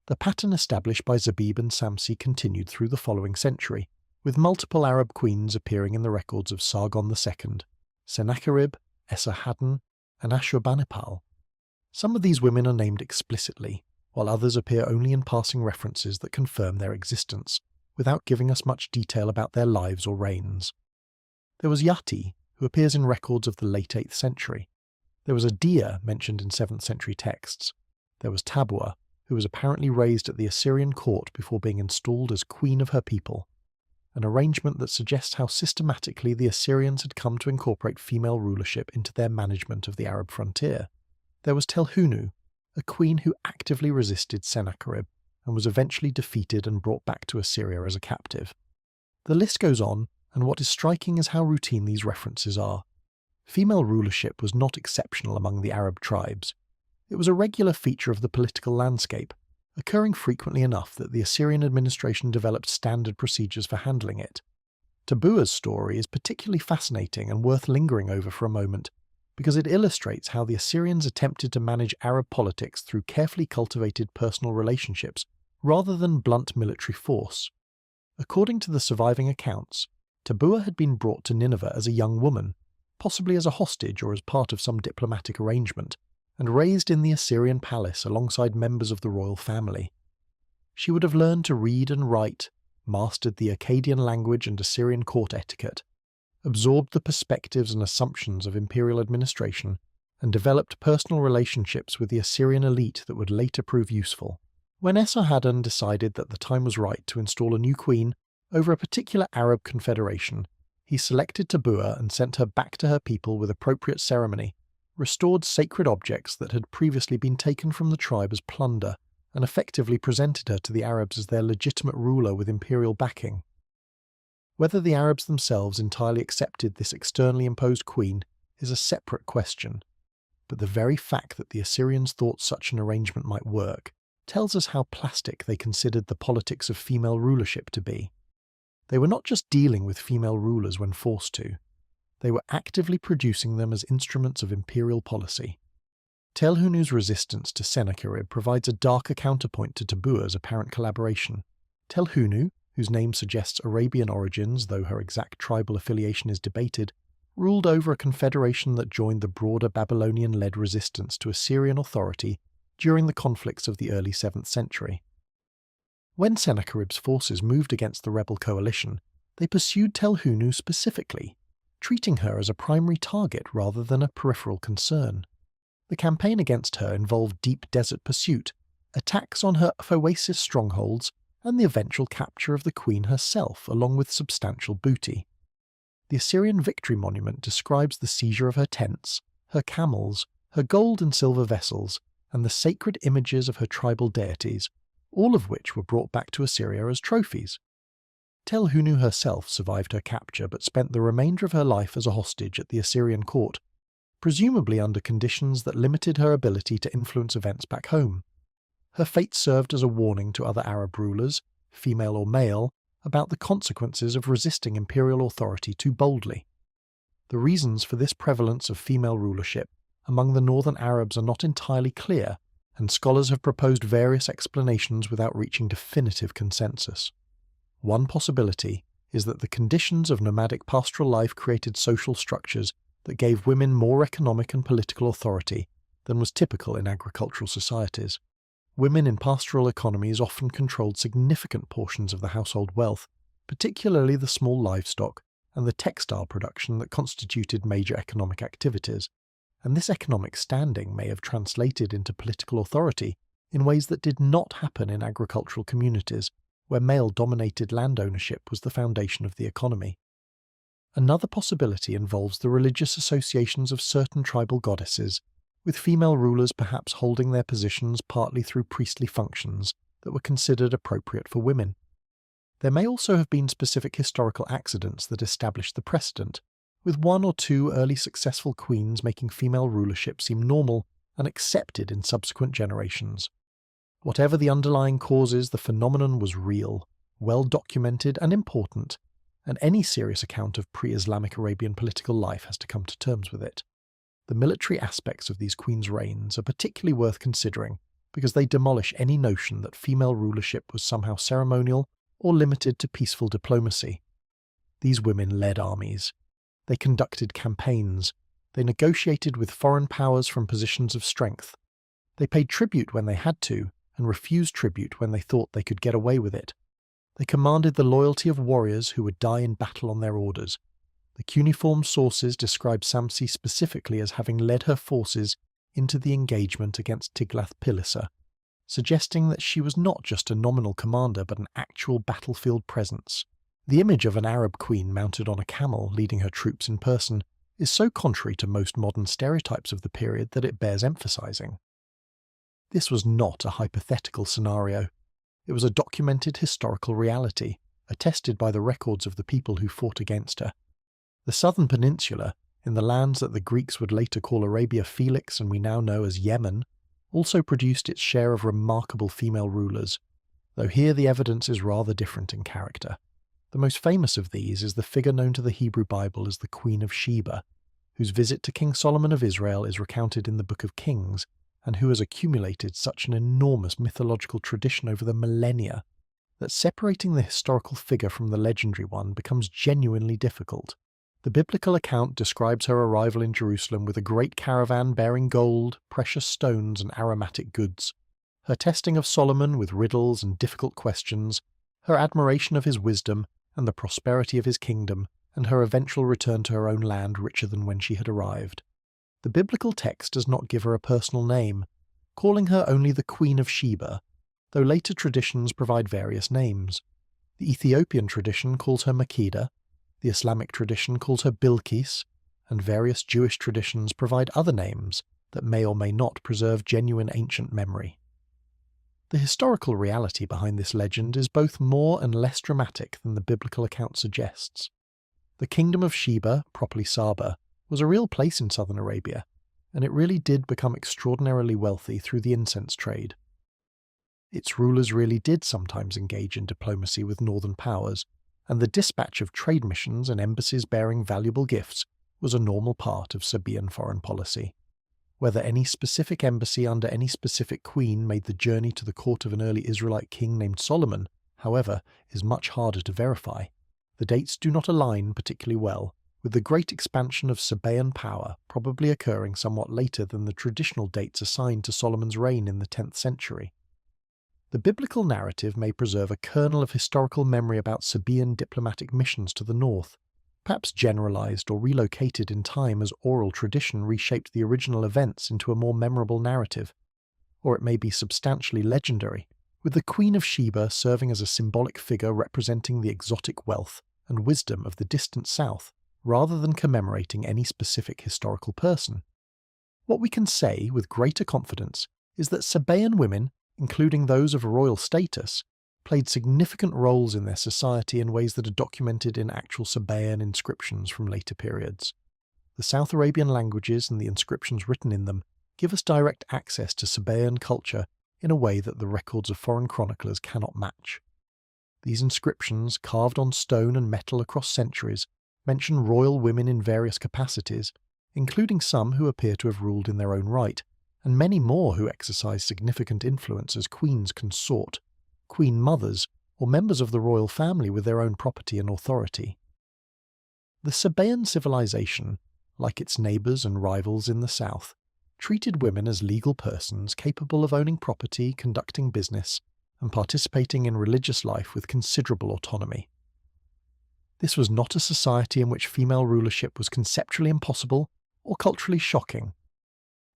[SPEAKER 1] The pattern established by Zabib and Samsi continued through the following century, with multiple Arab queens appearing in the records of Sargon II, Sennacherib, Esarhaddon, and Ashurbanipal. Some of these women are named explicitly, while others appear only in passing references that confirm their existence, without giving us much detail about their lives or reigns. There was Yati, who appears in records of the late 8th century. There was Adia, mentioned in 7th century texts. There was Tabua, who was apparently raised at the Assyrian court before being installed as queen of her people, an arrangement that suggests how systematically the Assyrians had come to incorporate female rulership into their management of the Arab frontier. There was Telhunu, a queen who actively resisted Sennacherib and was eventually defeated and brought back to Assyria as a captive. The list goes on, and what is striking is how routine these references are. Female rulership was not exceptional among the Arab tribes. It was a regular feature of the political landscape, occurring frequently enough that the Assyrian administration developed standard procedures for handling it. Tabua's story is particularly fascinating and worth lingering over for a moment, because it illustrates how the Assyrians attempted to manage Arab politics through carefully cultivated personal relationships rather than blunt military force. According to the surviving accounts, Tabua had been brought to Nineveh as a young woman, possibly as a hostage or as part of some diplomatic arrangement, and raised in the Assyrian palace alongside members of the royal family. She would have learned to read and write, mastered the Akkadian language and Assyrian court etiquette, absorbed the perspectives and assumptions of imperial administration, and developed personal relationships with the Assyrian elite that would later prove useful. When Esarhaddon decided that the time was right to install a new queen over a particular Arab confederation, he selected Tabua and sent her back to her people with appropriate ceremony, restored sacred objects that had previously been taken from the tribe as plunder, and effectively presented her to the Arabs as their legitimate ruler with imperial backing. Whether the Arabs themselves entirely accepted this externally imposed queen is a separate question, but the very fact that the Assyrians thought such an arrangement might work tells us how plastic they considered the politics of female rulership to be. They were not just dealing with female rulers when forced to, they were actively producing them as instruments of imperial policy. Telhunu's resistance to Sennacherib provides a darker counterpoint to Tabua's apparent collaboration. Telhunu, whose name suggests Arabian origins though her exact tribal affiliation is debated, ruled over a confederation that joined the broader Babylonian-led resistance to Assyrian authority during the conflicts of the early 7th century. When Sennacherib's forces moved against the rebel coalition, they pursued Telhunu specifically, treating her as a primary target rather than a peripheral concern. The campaign against her involved deep desert pursuit, attacks on her Phoesis strongholds, and the eventual capture of the queen herself along with substantial booty. The Assyrian Victory Monument describes the seizure of her tents, her camels, her gold and silver vessels, and the sacred images of her tribal deities, all of which were brought back to Assyria as trophies. Telhunu herself survived her capture but spent the remainder of her life as a hostage at the Assyrian court, presumably under conditions that limited her ability to influence events back home. Her fate served as a warning to other Arab rulers, female or male, about the consequences of resisting imperial authority too boldly. The reasons for this prevalence of female rulership among the northern Arabs are not entirely clear, and scholars have proposed various explanations without reaching definitive consensus. One possibility is that the conditions of nomadic pastoral life created social structures that gave women more economic and political authority than was typical in agricultural societies. Women in pastoral economies often controlled significant portions of the household wealth, particularly the small livestock and the textile production that constituted major economic activities, and this economic standing may have translated into political authority in ways that did not happen in agricultural communities, where male-dominated land ownership was the foundation of the economy. Another possibility involves the religious associations of certain tribal goddesses, with female rulers perhaps holding their positions partly through priestly functions that were considered appropriate for women. There may also have been specific historical accidents that established the precedent, with one or two early successful queens making female rulership seem normal and accepted in subsequent generations. Whatever the underlying causes, the phenomenon was real, well documented and important, and any serious account of pre-Islamic Arabian political life has to come to terms with it. The military aspects of these queens' reigns are particularly worth considering because they demolish any notion that female rulership was somehow ceremonial or limited to peaceful diplomacy. These women led armies. They conducted campaigns. They negotiated with foreign powers from positions of strength. They paid tribute when they had to, and refused tribute when they thought they could get away with it. They commanded the loyalty of warriors who would die in battle on their orders. The cuneiform sources describe Samsi specifically as having led her forces into the engagement against Tiglath-Pileser, suggesting that she was not just a nominal commander but an actual battlefield presence. The image of an Arab queen mounted on a camel leading her troops in person is so contrary to most modern stereotypes of the period that it bears emphasizing. This was not a hypothetical scenario. It was a documented historical reality, attested by the records of the people who fought against her. The southern peninsula, in the lands that the Greeks would later call Arabia Felix and we now know as Yemen, also produced its share of remarkable female rulers, though here the evidence is rather different in character. The most famous of these is the figure known to the Hebrew Bible as the Queen of Sheba, whose visit to King Solomon of Israel is recounted in the Book of Kings, and who has accumulated such an enormous mythological tradition over the millennia that separating the historical figure from the legendary one becomes genuinely difficult. The biblical account describes her arrival in Jerusalem with a great caravan bearing gold, precious stones, and aromatic goods, her testing of Solomon with riddles and difficult questions, her admiration of his wisdom and the prosperity of his kingdom, and her eventual return to her own land richer than when she had arrived. The biblical text does not give her a personal name, calling her only the Queen of Sheba, though later traditions provide various names. The Ethiopian tradition calls her Makeda, the Islamic tradition calls her Bilqis, and various Jewish traditions provide other names that may or may not preserve genuine ancient memory. The historical reality behind this legend is both more and less dramatic than the biblical account suggests. The kingdom of Sheba, properly Saba, was a real place in southern Arabia, and it really did become extraordinarily wealthy through the incense trade. Its rulers really did sometimes engage in diplomacy with northern powers, and the dispatch of trade missions and embassies bearing valuable gifts was a normal part of Sabaean foreign policy. Whether any specific embassy under any specific queen made the journey to the court of an early Israelite king named Solomon, however, is much harder to verify. The dates do not align particularly well, with the great expansion of Sabaean power probably occurring somewhat later than the traditional dates assigned to Solomon's reign in the 10th century. The biblical narrative may preserve a kernel of historical memory about Sabaean diplomatic missions to the north, perhaps generalized or relocated in time as oral tradition reshaped the original events into a more memorable narrative. or it may be substantially legendary, with the Queen of Sheba serving as a symbolic figure representing the exotic wealth and wisdom of the distant south, rather than commemorating any specific historical person. What we can say with greater confidence is that Sabaean women, including those of royal status, played significant roles in their society in ways that are documented in actual Sabaean inscriptions from later periods. The South Arabian languages and the inscriptions written in them give us direct access to Sabaean culture in a way that the records of foreign chroniclers cannot match. These inscriptions, carved on stone and metal across centuries, mention royal women in various capacities, including some who appear to have ruled in their own right, and many more who exercise significant influence as queens consort, queen mothers, or members of the royal family with their own property and authority. The Sabaean civilization, like its neighbours and rivals in the south, treated women as legal persons capable of owning property, conducting business, and participating in religious life with considerable autonomy. This was not a society in which female rulership was conceptually impossible or culturally shocking.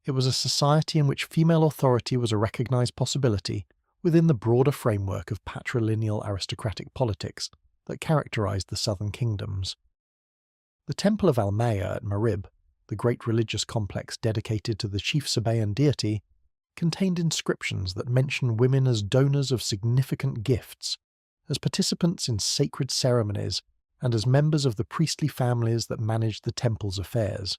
[SPEAKER 1] It was a society in which female authority was a recognised possibility within the broader framework of patrilineal aristocratic politics that characterised the southern kingdoms. The Temple of Almaya at Marib, the great religious complex dedicated to the chief Sabaean deity, contained inscriptions that mention women as donors of significant gifts, as participants in sacred ceremonies, and as members of the priestly families that managed the temple's affairs.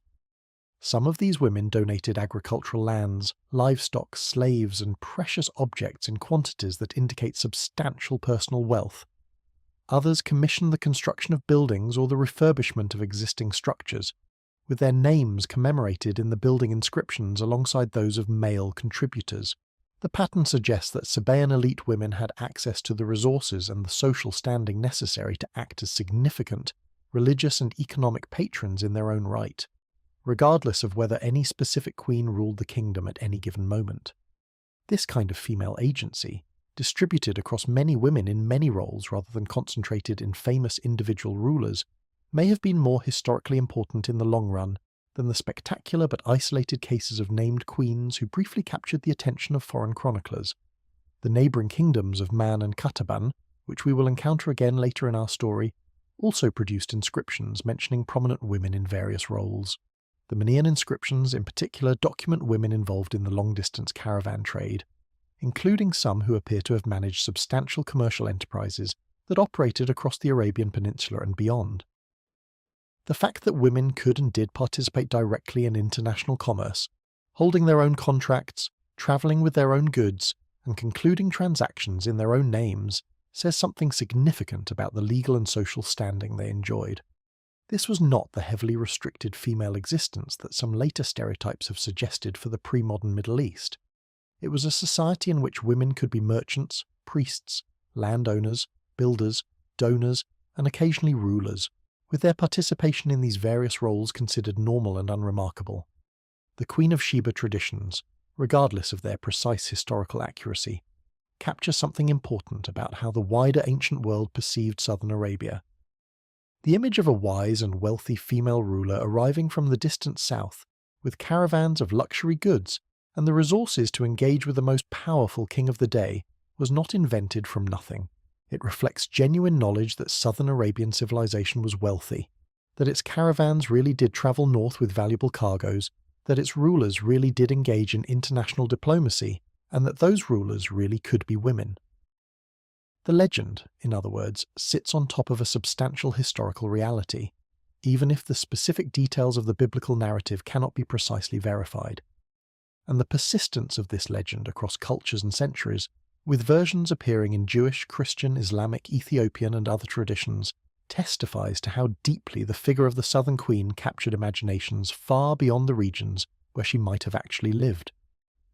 [SPEAKER 1] Some of these women donated agricultural lands, livestock, slaves, and precious objects in quantities that indicate substantial personal wealth. Others commissioned the construction of buildings or the refurbishment of existing structures, with their names commemorated in the building inscriptions alongside those of male contributors. The pattern suggests that Sabaean elite women had access to the resources and the social standing necessary to act as significant religious and economic patrons in their own right, regardless of whether any specific queen ruled the kingdom at any given moment. This kind of female agency, distributed across many women in many roles rather than concentrated in famous individual rulers, may have been more historically important in the long run than the spectacular but isolated cases of named queens who briefly captured the attention of foreign chroniclers. The neighbouring kingdoms of Man and Qataban, which we will encounter again later in our story, also produced inscriptions mentioning prominent women in various roles. The Manian inscriptions in particular document women involved in the long-distance caravan trade, including some who appear to have managed substantial commercial enterprises that operated across the Arabian Peninsula and beyond. The fact that women could and did participate directly in international commerce, holding their own contracts, travelling with their own goods, and concluding transactions in their own names, says something significant about the legal and social standing they enjoyed. This was not the heavily restricted female existence that some later stereotypes have suggested for the pre-modern Middle East. It was a society in which women could be merchants, priests, landowners, builders, donors, and occasionally rulers, with their participation in these various roles considered normal and unremarkable. The Queen of Sheba traditions, regardless of their precise historical accuracy, capture something important about how the wider ancient world perceived southern Arabia. The image of a wise and wealthy female ruler arriving from the distant south, with caravans of luxury goods and the resources to engage with the most powerful king of the day, was not invented from nothing. It reflects genuine knowledge that southern Arabian civilization was wealthy, that its caravans really did travel north with valuable cargoes, that its rulers really did engage in international diplomacy, and that those rulers really could be women. The legend, in other words, sits on top of a substantial historical reality, even if the specific details of the biblical narrative cannot be precisely verified. And the persistence of this legend across cultures and centuries, with versions appearing in Jewish, Christian, Islamic, Ethiopian, and other traditions, testifies to how deeply the figure of the Southern Queen captured imaginations far beyond the regions where she might have actually lived.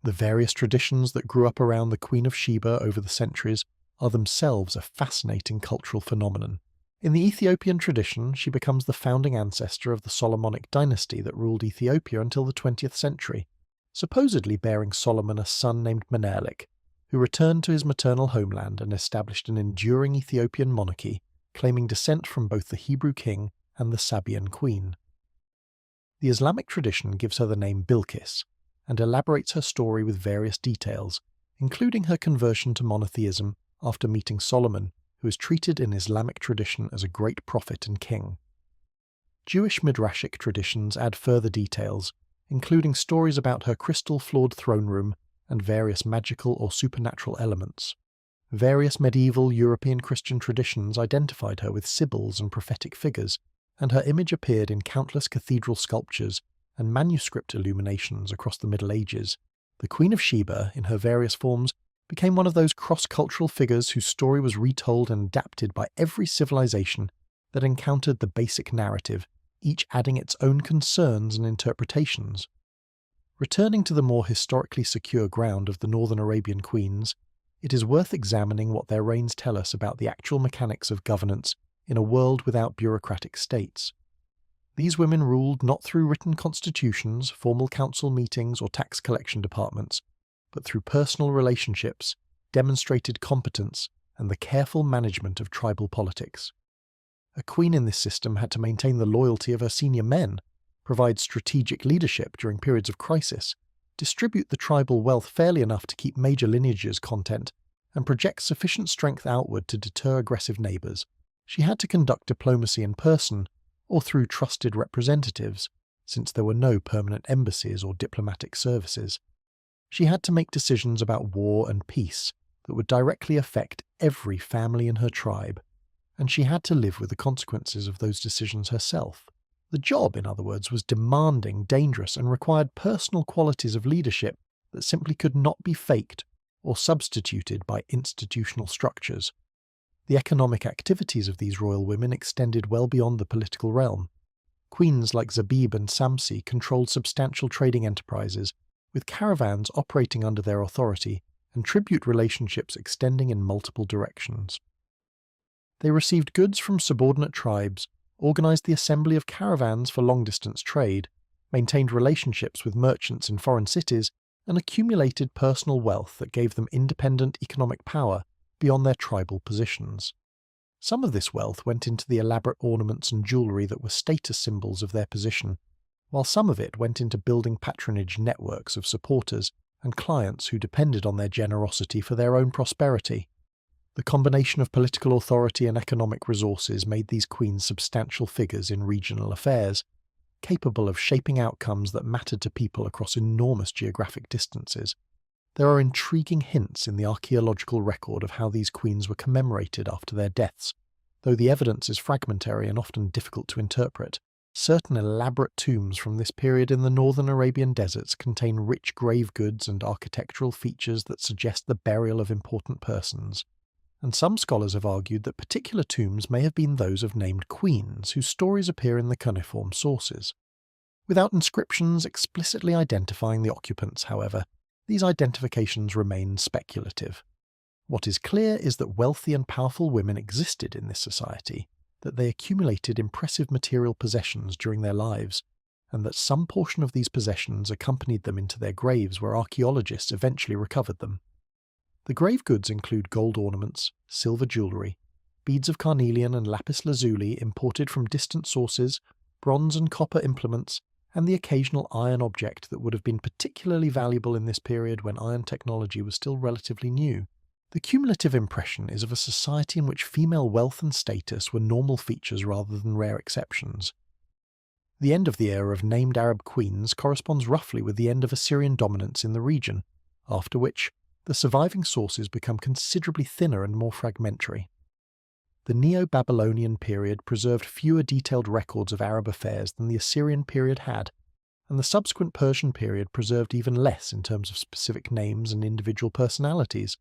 [SPEAKER 1] The various traditions that grew up around the Queen of Sheba over the centuries are themselves a fascinating cultural phenomenon. In the Ethiopian tradition, she becomes the founding ancestor of the Solomonic dynasty that ruled Ethiopia until the 20th century, supposedly bearing Solomon a son named Menelik, who returned to his maternal homeland and established an enduring Ethiopian monarchy, claiming descent from both the Hebrew king and the Sabaean queen. The Islamic tradition gives her the name Bilqis, and elaborates her story with various details, including her conversion to monotheism after meeting Solomon, who is treated in Islamic tradition as a great prophet and king. Jewish midrashic traditions add further details, including stories about her crystal-floored throne room and various magical or supernatural elements. Various medieval European Christian traditions identified her with sibyls and prophetic figures, and her image appeared in countless cathedral sculptures and manuscript illuminations across the Middle Ages. The Queen of Sheba, in her various forms, became one of those cross-cultural figures whose story was retold and adapted by every civilization that encountered the basic narrative, each adding its own concerns and interpretations. Returning to the more historically secure ground of the northern Arabian queens, it is worth examining what their reigns tell us about the actual mechanics of governance in a world without bureaucratic states. These women ruled not through written constitutions, formal council meetings, or tax collection departments, but through personal relationships, demonstrated competence, and the careful management of tribal politics. A queen in this system had to maintain the loyalty of her senior men, provide strategic leadership during periods of crisis, distribute the tribal wealth fairly enough to keep major lineages content, and project sufficient strength outward to deter aggressive neighbours. She had to conduct diplomacy in person, or through trusted representatives, since there were no permanent embassies or diplomatic services. She had to make decisions about war and peace that would directly affect every family in her tribe, and she had to live with the consequences of those decisions herself. The job, in other words, was demanding, dangerous, and required personal qualities of leadership that simply could not be faked or substituted by institutional structures. The economic activities of these royal women extended well beyond the political realm. Queens like Zabib and Samsi controlled substantial trading enterprises, with caravans operating under their authority and tribute relationships extending in multiple directions. They received goods from subordinate tribes, organised the assembly of caravans for long-distance trade, maintained relationships with merchants in foreign cities, and accumulated personal wealth that gave them independent economic power beyond their tribal positions. Some of this wealth went into the elaborate ornaments and jewellery that were status symbols of their position, while some of it went into building patronage networks of supporters and clients who depended on their generosity for their own prosperity. The combination of political authority and economic resources made these queens substantial figures in regional affairs, capable of shaping outcomes that mattered to people across enormous geographic distances. There are intriguing hints in the archaeological record of how these queens were commemorated after their deaths, though the evidence is fragmentary and often difficult to interpret. Certain elaborate tombs from this period in the northern Arabian deserts contain rich grave goods and architectural features that suggest the burial of important persons, and some scholars have argued that particular tombs may have been those of named queens whose stories appear in the cuneiform sources. Without inscriptions explicitly identifying the occupants, however, these identifications remain speculative. What is clear is that wealthy and powerful women existed in this society, that they accumulated impressive material possessions during their lives, and that some portion of these possessions accompanied them into their graves where archaeologists eventually recovered them. The grave goods include gold ornaments, silver jewellery, beads of carnelian and lapis lazuli imported from distant sources, bronze and copper implements, and the occasional iron object that would have been particularly valuable in this period when iron technology was still relatively new. The cumulative impression is of a society in which female wealth and status were normal features rather than rare exceptions. The end of the era of named Arab queens corresponds roughly with the end of Assyrian dominance in the region, after which the surviving sources become considerably thinner and more fragmentary. The Neo-Babylonian period preserved fewer detailed records of Arab affairs than the Assyrian period had, and the subsequent Persian period preserved even less in terms of specific names and individual personalities.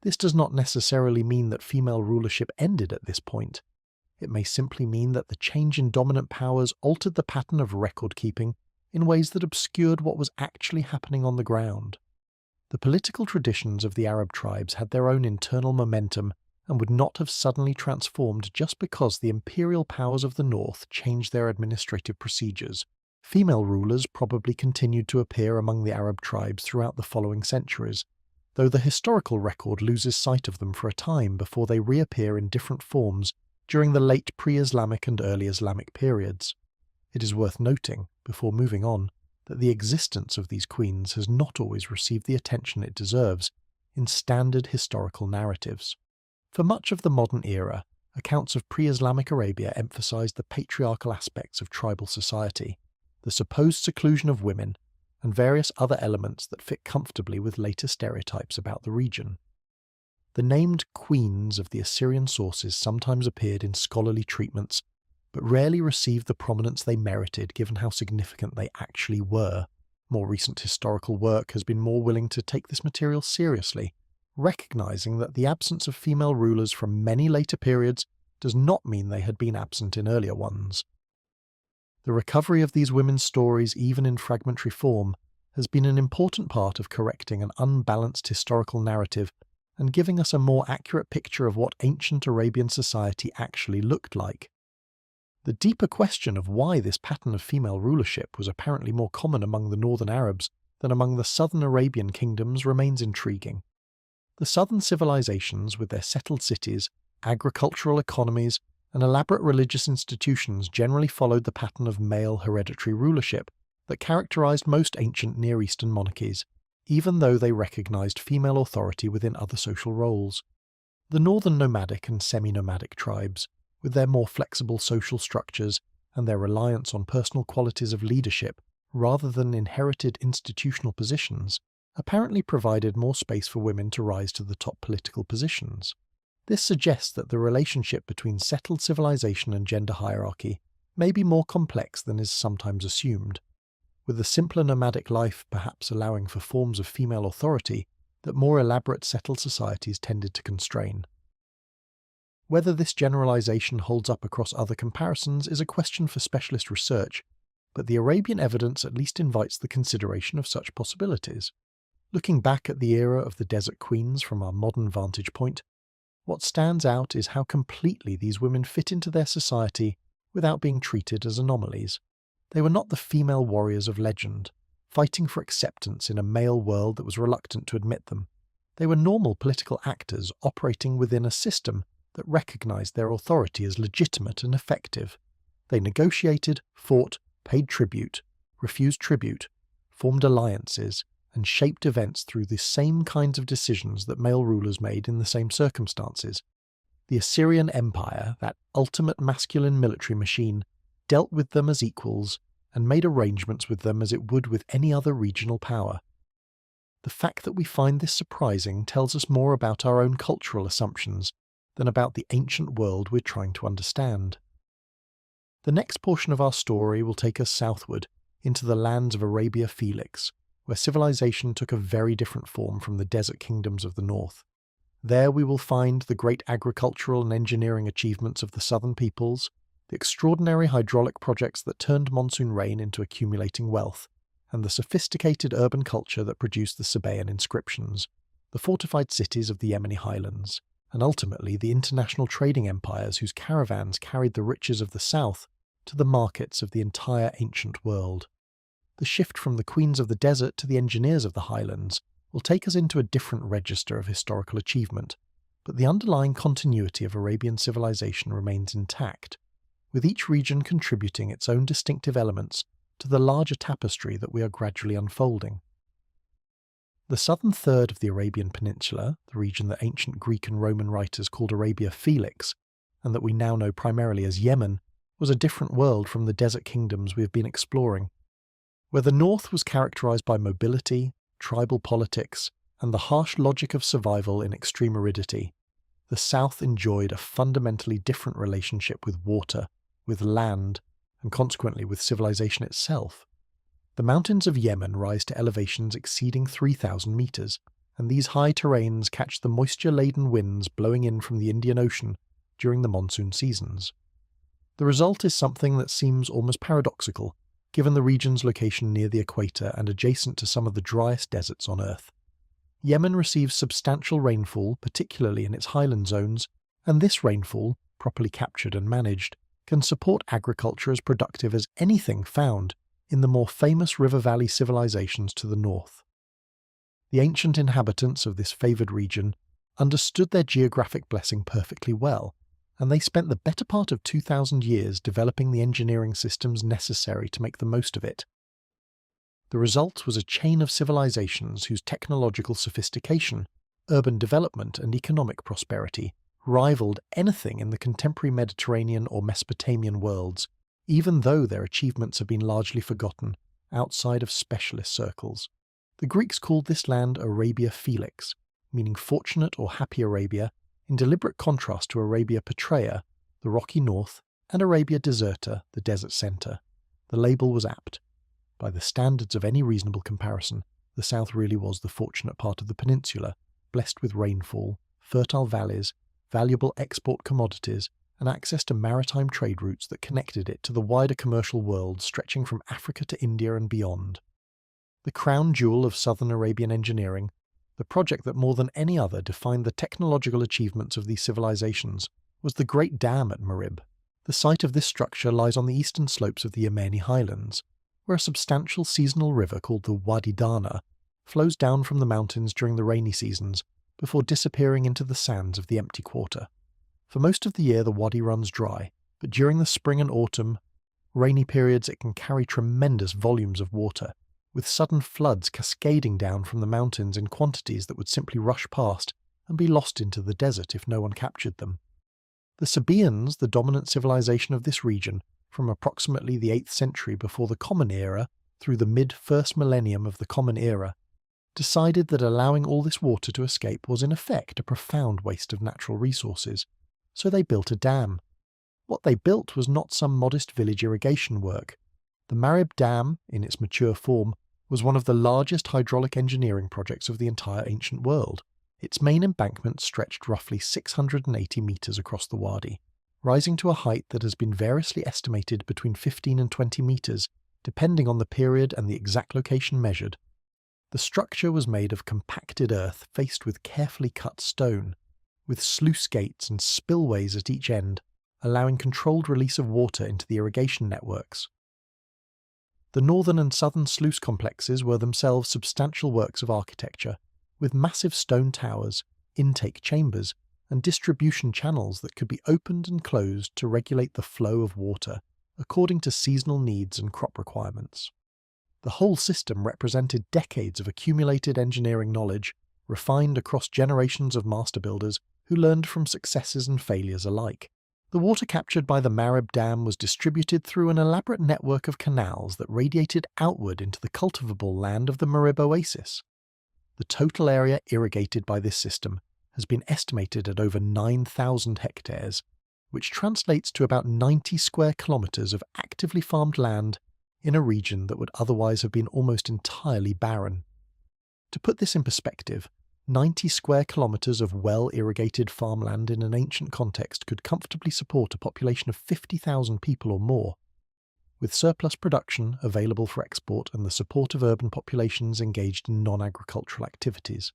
[SPEAKER 1] This does not necessarily mean that female rulership ended at this point. It may simply mean that the change in dominant powers altered the pattern of record-keeping in ways that obscured what was actually happening on the ground. The political traditions of the Arab tribes had their own internal momentum and would not have suddenly transformed just because the imperial powers of the north changed their administrative procedures. Female rulers probably continued to appear among the Arab tribes throughout the following centuries, though the historical record loses sight of them for a time before they reappear in different forms during the late pre-Islamic and early Islamic periods. It is worth noting, before moving on, that the existence of these queens has not always received the attention it deserves in standard historical narratives. For much of the modern era, accounts of pre-Islamic Arabia emphasized the patriarchal aspects of tribal society, the supposed seclusion of women, and various other elements that fit comfortably with later stereotypes about the region. The named queens of the Assyrian sources sometimes appeared in scholarly treatments, but rarely received the prominence they merited given how significant they actually were. More recent historical work has been more willing to take this material seriously, recognizing that the absence of female rulers from many later periods does not mean they had been absent in earlier ones. The recovery of these women's stories, even in fragmentary form, has been an important part of correcting an unbalanced historical narrative and giving us a more accurate picture of what ancient Arabian society actually looked like. The deeper question of why this pattern of female rulership was apparently more common among the northern Arabs than among the southern Arabian kingdoms remains intriguing. The southern civilizations, with their settled cities, agricultural economies, and elaborate religious institutions, generally followed the pattern of male hereditary rulership that characterized most ancient Near Eastern monarchies, even though they recognized female authority within other social roles. The northern nomadic and semi-nomadic tribes, with their more flexible social structures and their reliance on personal qualities of leadership rather than inherited institutional positions, apparently provided more space for women to rise to the top political positions. This suggests that the relationship between settled civilization and gender hierarchy may be more complex than is sometimes assumed, with the simpler nomadic life perhaps allowing for forms of female authority that more elaborate settled societies tended to constrain. Whether this generalization holds up across other comparisons is a question for specialist research, but the Arabian evidence at least invites the consideration of such possibilities. Looking back at the era of the desert queens from our modern vantage point, what stands out is how completely these women fit into their society without being treated as anomalies. They were not the female warriors of legend, fighting for acceptance in a male world that was reluctant to admit them. They were normal political actors operating within a system that recognized their authority as legitimate and effective. They negotiated, fought, paid tribute, refused tribute, formed alliances, and shaped events through the same kinds of decisions that male rulers made in the same circumstances. The Assyrian Empire, that ultimate masculine military machine, dealt with them as equals and made arrangements with them as it would with any other regional power. The fact that we find this surprising tells us more about our own cultural assumptions than about the ancient world we're trying to understand. The next portion of our story will take us southward into the lands of Arabia Felix, where civilization took a very different form from the desert kingdoms of the north. There we will find the great agricultural and engineering achievements of the southern peoples, the extraordinary hydraulic projects that turned monsoon rain into accumulating wealth, and the sophisticated urban culture that produced the Sabaean inscriptions, the fortified cities of the Yemeni highlands, and ultimately the international trading empires whose caravans carried the riches of the south to the markets of the entire ancient world. The shift from the queens of the desert to the engineers of the highlands will take us into a different register of historical achievement, but the underlying continuity of Arabian civilization remains intact, with each region contributing its own distinctive elements to the larger tapestry that we are gradually unfolding. The southern third of the Arabian Peninsula, the region that ancient Greek and Roman writers called Arabia Felix, and that we now know primarily as Yemen, was a different world from the desert kingdoms we have been exploring. Where the north was characterized by mobility, tribal politics, and the harsh logic of survival in extreme aridity, the south enjoyed a fundamentally different relationship with water, with land, and consequently with civilization itself. The mountains of Yemen rise to elevations exceeding 3,000 meters, and these high terrains catch the moisture-laden winds blowing in from the Indian Ocean during the monsoon seasons. The result is something that seems almost paradoxical, given the region's location near the equator and adjacent to some of the driest deserts on Earth. Yemen receives substantial rainfall, particularly in its highland zones, and this rainfall, properly captured and managed, can support agriculture as productive as anything found in the more famous river valley civilizations to the north. The ancient inhabitants of this favoured region understood their geographic blessing perfectly well, and they spent the better part of 2,000 years developing the engineering systems necessary to make the most of it. The result was a chain of civilizations whose technological sophistication, urban development, and economic prosperity rivaled anything in the contemporary Mediterranean or Mesopotamian worlds, even though their achievements have been largely forgotten outside of specialist circles. The Greeks called this land Arabia Felix, meaning fortunate or happy Arabia, in deliberate contrast to Arabia Petraea, the rocky north, and Arabia Deserta, the desert centre. The label was apt. By the standards of any reasonable comparison, the south really was the fortunate part of the peninsula, blessed with rainfall, fertile valleys, valuable export commodities, and access to maritime trade routes that connected it to the wider commercial world stretching from Africa to India and beyond. The crown jewel of southern Arabian engineering, the project that more than any other defined the technological achievements of these civilizations, was the Great Dam at Marib. The site of this structure lies on the eastern slopes of the Yemeni highlands, where a substantial seasonal river called the Wadi Dana flows down from the mountains during the rainy seasons before disappearing into the sands of the empty quarter. For most of the year the wadi runs dry, but during the spring and autumn rainy periods it can carry tremendous volumes of water, with sudden floods cascading down from the mountains in quantities that would simply rush past and be lost into the desert if no one captured them. The Sabaeans, the dominant civilization of this region, from approximately the 8th century before the Common Era through the mid-first millennium of the Common Era, decided that allowing all this water to escape was in effect a profound waste of natural resources, so they built a dam. What they built was not some modest village irrigation work. The Marib Dam, in its mature form, was one of the largest hydraulic engineering projects of the entire ancient world. Its main embankment stretched roughly 680 metres across the wadi, rising to a height that has been variously estimated between 15 and 20 metres, depending on the period and the exact location measured. The structure was made of compacted earth faced with carefully cut stone, with sluice gates and spillways at each end, allowing controlled release of water into the irrigation networks. The northern and southern sluice complexes were themselves substantial works of architecture, with massive stone towers, intake chambers, and distribution channels that could be opened and closed to regulate the flow of water according to seasonal needs and crop requirements. The whole system represented decades of accumulated engineering knowledge, refined across generations of master builders who learned from successes and failures alike. The water captured by the Marib Dam was distributed through an elaborate network of canals that radiated outward into the cultivable land of the Marib Oasis. The total area irrigated by this system has been estimated at over 9,000 hectares, which translates to about 90 square kilometres of actively farmed land in a region that would otherwise have been almost entirely barren. To put this in perspective, 90 square kilometres of well-irrigated farmland in an ancient context could comfortably support a population of 50,000 people or more, with surplus production available for export and the support of urban populations engaged in non-agricultural activities.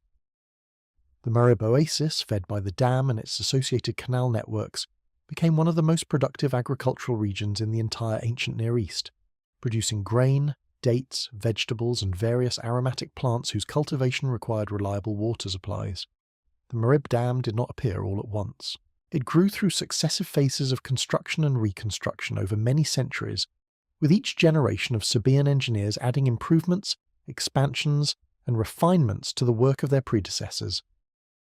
[SPEAKER 1] The Marib Oasis, fed by the dam and its associated canal networks, became one of the most productive agricultural regions in the entire ancient Near East, producing grain, dates, vegetables, and various aromatic plants whose cultivation required reliable water supplies. The Marib Dam did not appear all at once. It grew through successive phases of construction and reconstruction over many centuries, with each generation of Sabaean engineers adding improvements, expansions, and refinements to the work of their predecessors.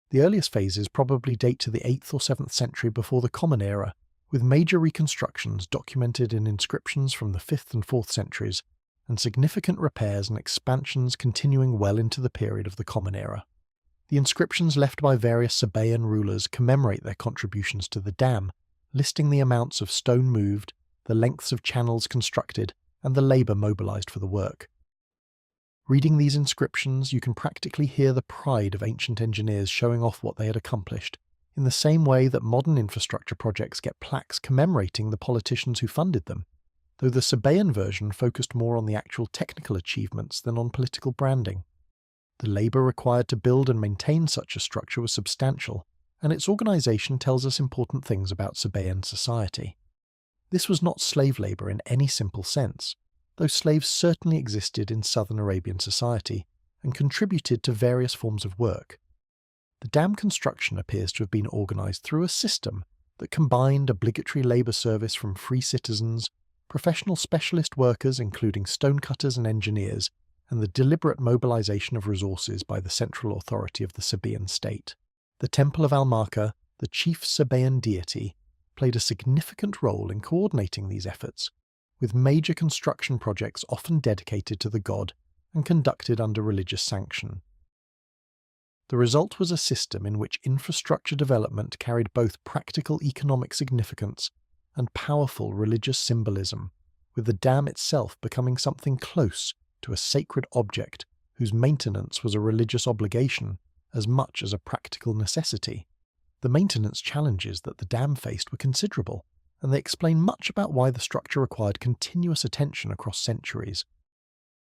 [SPEAKER 1] The earliest phases probably date to the 8th or 7th century before the Common Era, with major reconstructions documented in inscriptions from the 5th and 4th centuries, and significant repairs and expansions continuing well into the period of the Common Era. The inscriptions left by various Sabaean rulers commemorate their contributions to the dam, listing the amounts of stone moved, the lengths of channels constructed, and the labour mobilised for the work. Reading these inscriptions, you can practically hear the pride of ancient engineers showing off what they had accomplished, in the same way that modern infrastructure projects get plaques commemorating the politicians who funded them, though the Sabaean version focused more on the actual technical achievements than on political branding. The labour required to build and maintain such a structure was substantial, and its organisation tells us important things about Sabaean society. This was not slave labour in any simple sense, though slaves certainly existed in southern Arabian society and contributed to various forms of work. The dam construction appears to have been organised through a system that combined obligatory labour service from free citizens, professional specialist workers including stonecutters and engineers, and the deliberate mobilization of resources by the central authority of the Sabaean state. The Temple of Al-Maka, the chief Sabaean deity, played a significant role in coordinating these efforts, with major construction projects often dedicated to the god and conducted under religious sanction. The result was a system in which infrastructure development carried both practical economic significance and powerful religious symbolism, with the dam itself becoming something close to a sacred object whose maintenance was a religious obligation as much as a practical necessity. The maintenance challenges that the dam faced were considerable, and they explain much about why the structure required continuous attention across centuries.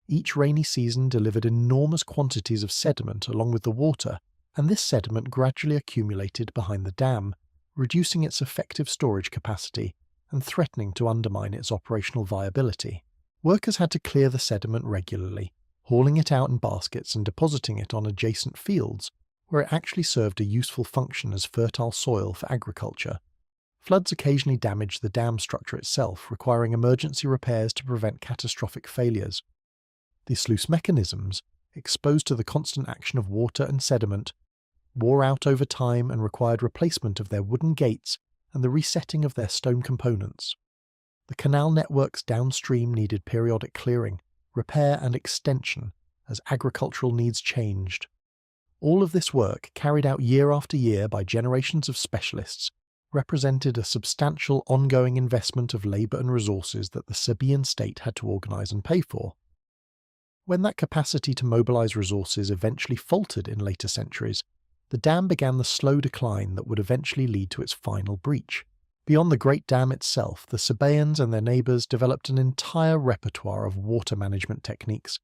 [SPEAKER 1] Each rainy season delivered enormous quantities of sediment along with the water, and this sediment gradually accumulated behind the dam, reducing its effective storage capacity and threatening to undermine its operational viability. Workers had to clear the sediment regularly, hauling it out in baskets and depositing it on adjacent fields, where it actually served a useful function as fertile soil for agriculture. Floods occasionally damaged the dam structure itself, requiring emergency repairs to prevent catastrophic failures. The sluice mechanisms, exposed to the constant action of water and sediment, wore out over time and required replacement of their wooden gates and the resetting of their stone components. The canal networks downstream needed periodic clearing, repair and extension as agricultural needs changed. All of this work, carried out year after year by generations of specialists, represented a substantial ongoing investment of labour and resources that the Sabaean state had to organise and pay for. When that capacity to mobilise resources eventually faltered in later centuries, the dam began the slow decline that would eventually lead to its final breach. Beyond the Great Dam itself, the Sabaeans and their neighbours developed an entire repertoire of water management techniques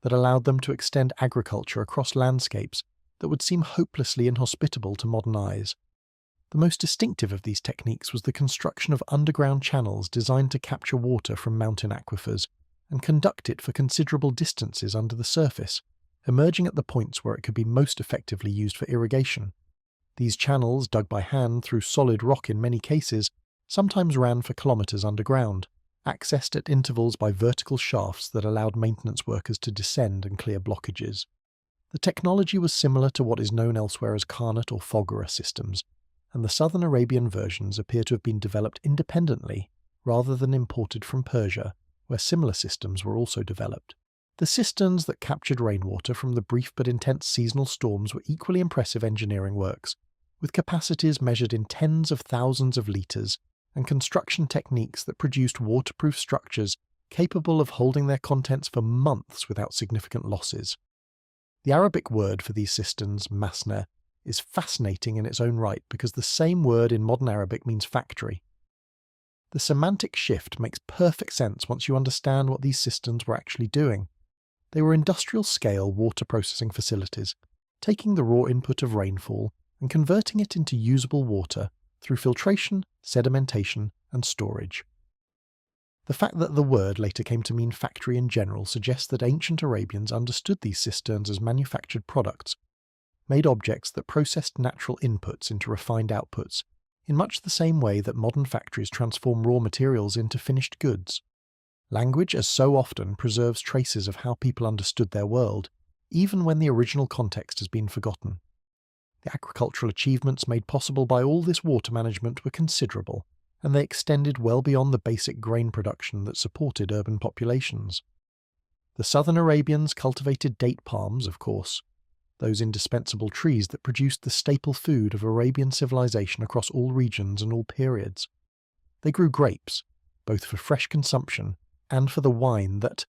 [SPEAKER 1] that allowed them to extend agriculture across landscapes that would seem hopelessly inhospitable to modern eyes. The most distinctive of these techniques was the construction of underground channels designed to capture water from mountain aquifers and conduct it for considerable distances under the surface, emerging at the points where it could be most effectively used for irrigation. These channels, dug by hand through solid rock in many cases, sometimes ran for kilometres underground, accessed at intervals by vertical shafts that allowed maintenance workers to descend and clear blockages. The technology was similar to what is known elsewhere as Karnat or Foggara systems, and the southern Arabian versions appear to have been developed independently rather than imported from Persia, where similar systems were also developed. The cisterns that captured rainwater from the brief but intense seasonal storms were equally impressive engineering works, with capacities measured in tens of thousands of litres and construction techniques that produced waterproof structures capable of holding their contents for months without significant losses. The Arabic word for these cisterns, masna, is fascinating in its own right because the same word in modern Arabic means factory. The semantic shift makes perfect sense once you understand what these cisterns were actually doing. They were industrial-scale water processing facilities, taking the raw input of rainfall and converting it into usable water through filtration, sedimentation, and storage. The fact that the word later came to mean factory in general suggests that ancient Arabians understood these cisterns as manufactured products, made objects that processed natural inputs into refined outputs, in much the same way that modern factories transform raw materials into finished goods. Language, as so often, preserves traces of how people understood their world, even when the original context has been forgotten. The agricultural achievements made possible by all this water management were considerable, and they extended well beyond the basic grain production that supported urban populations. The southern Arabians cultivated date palms, of course, those indispensable trees that produced the staple food of Arabian civilization across all regions and all periods. They grew grapes, both for fresh consumption and for the wine that,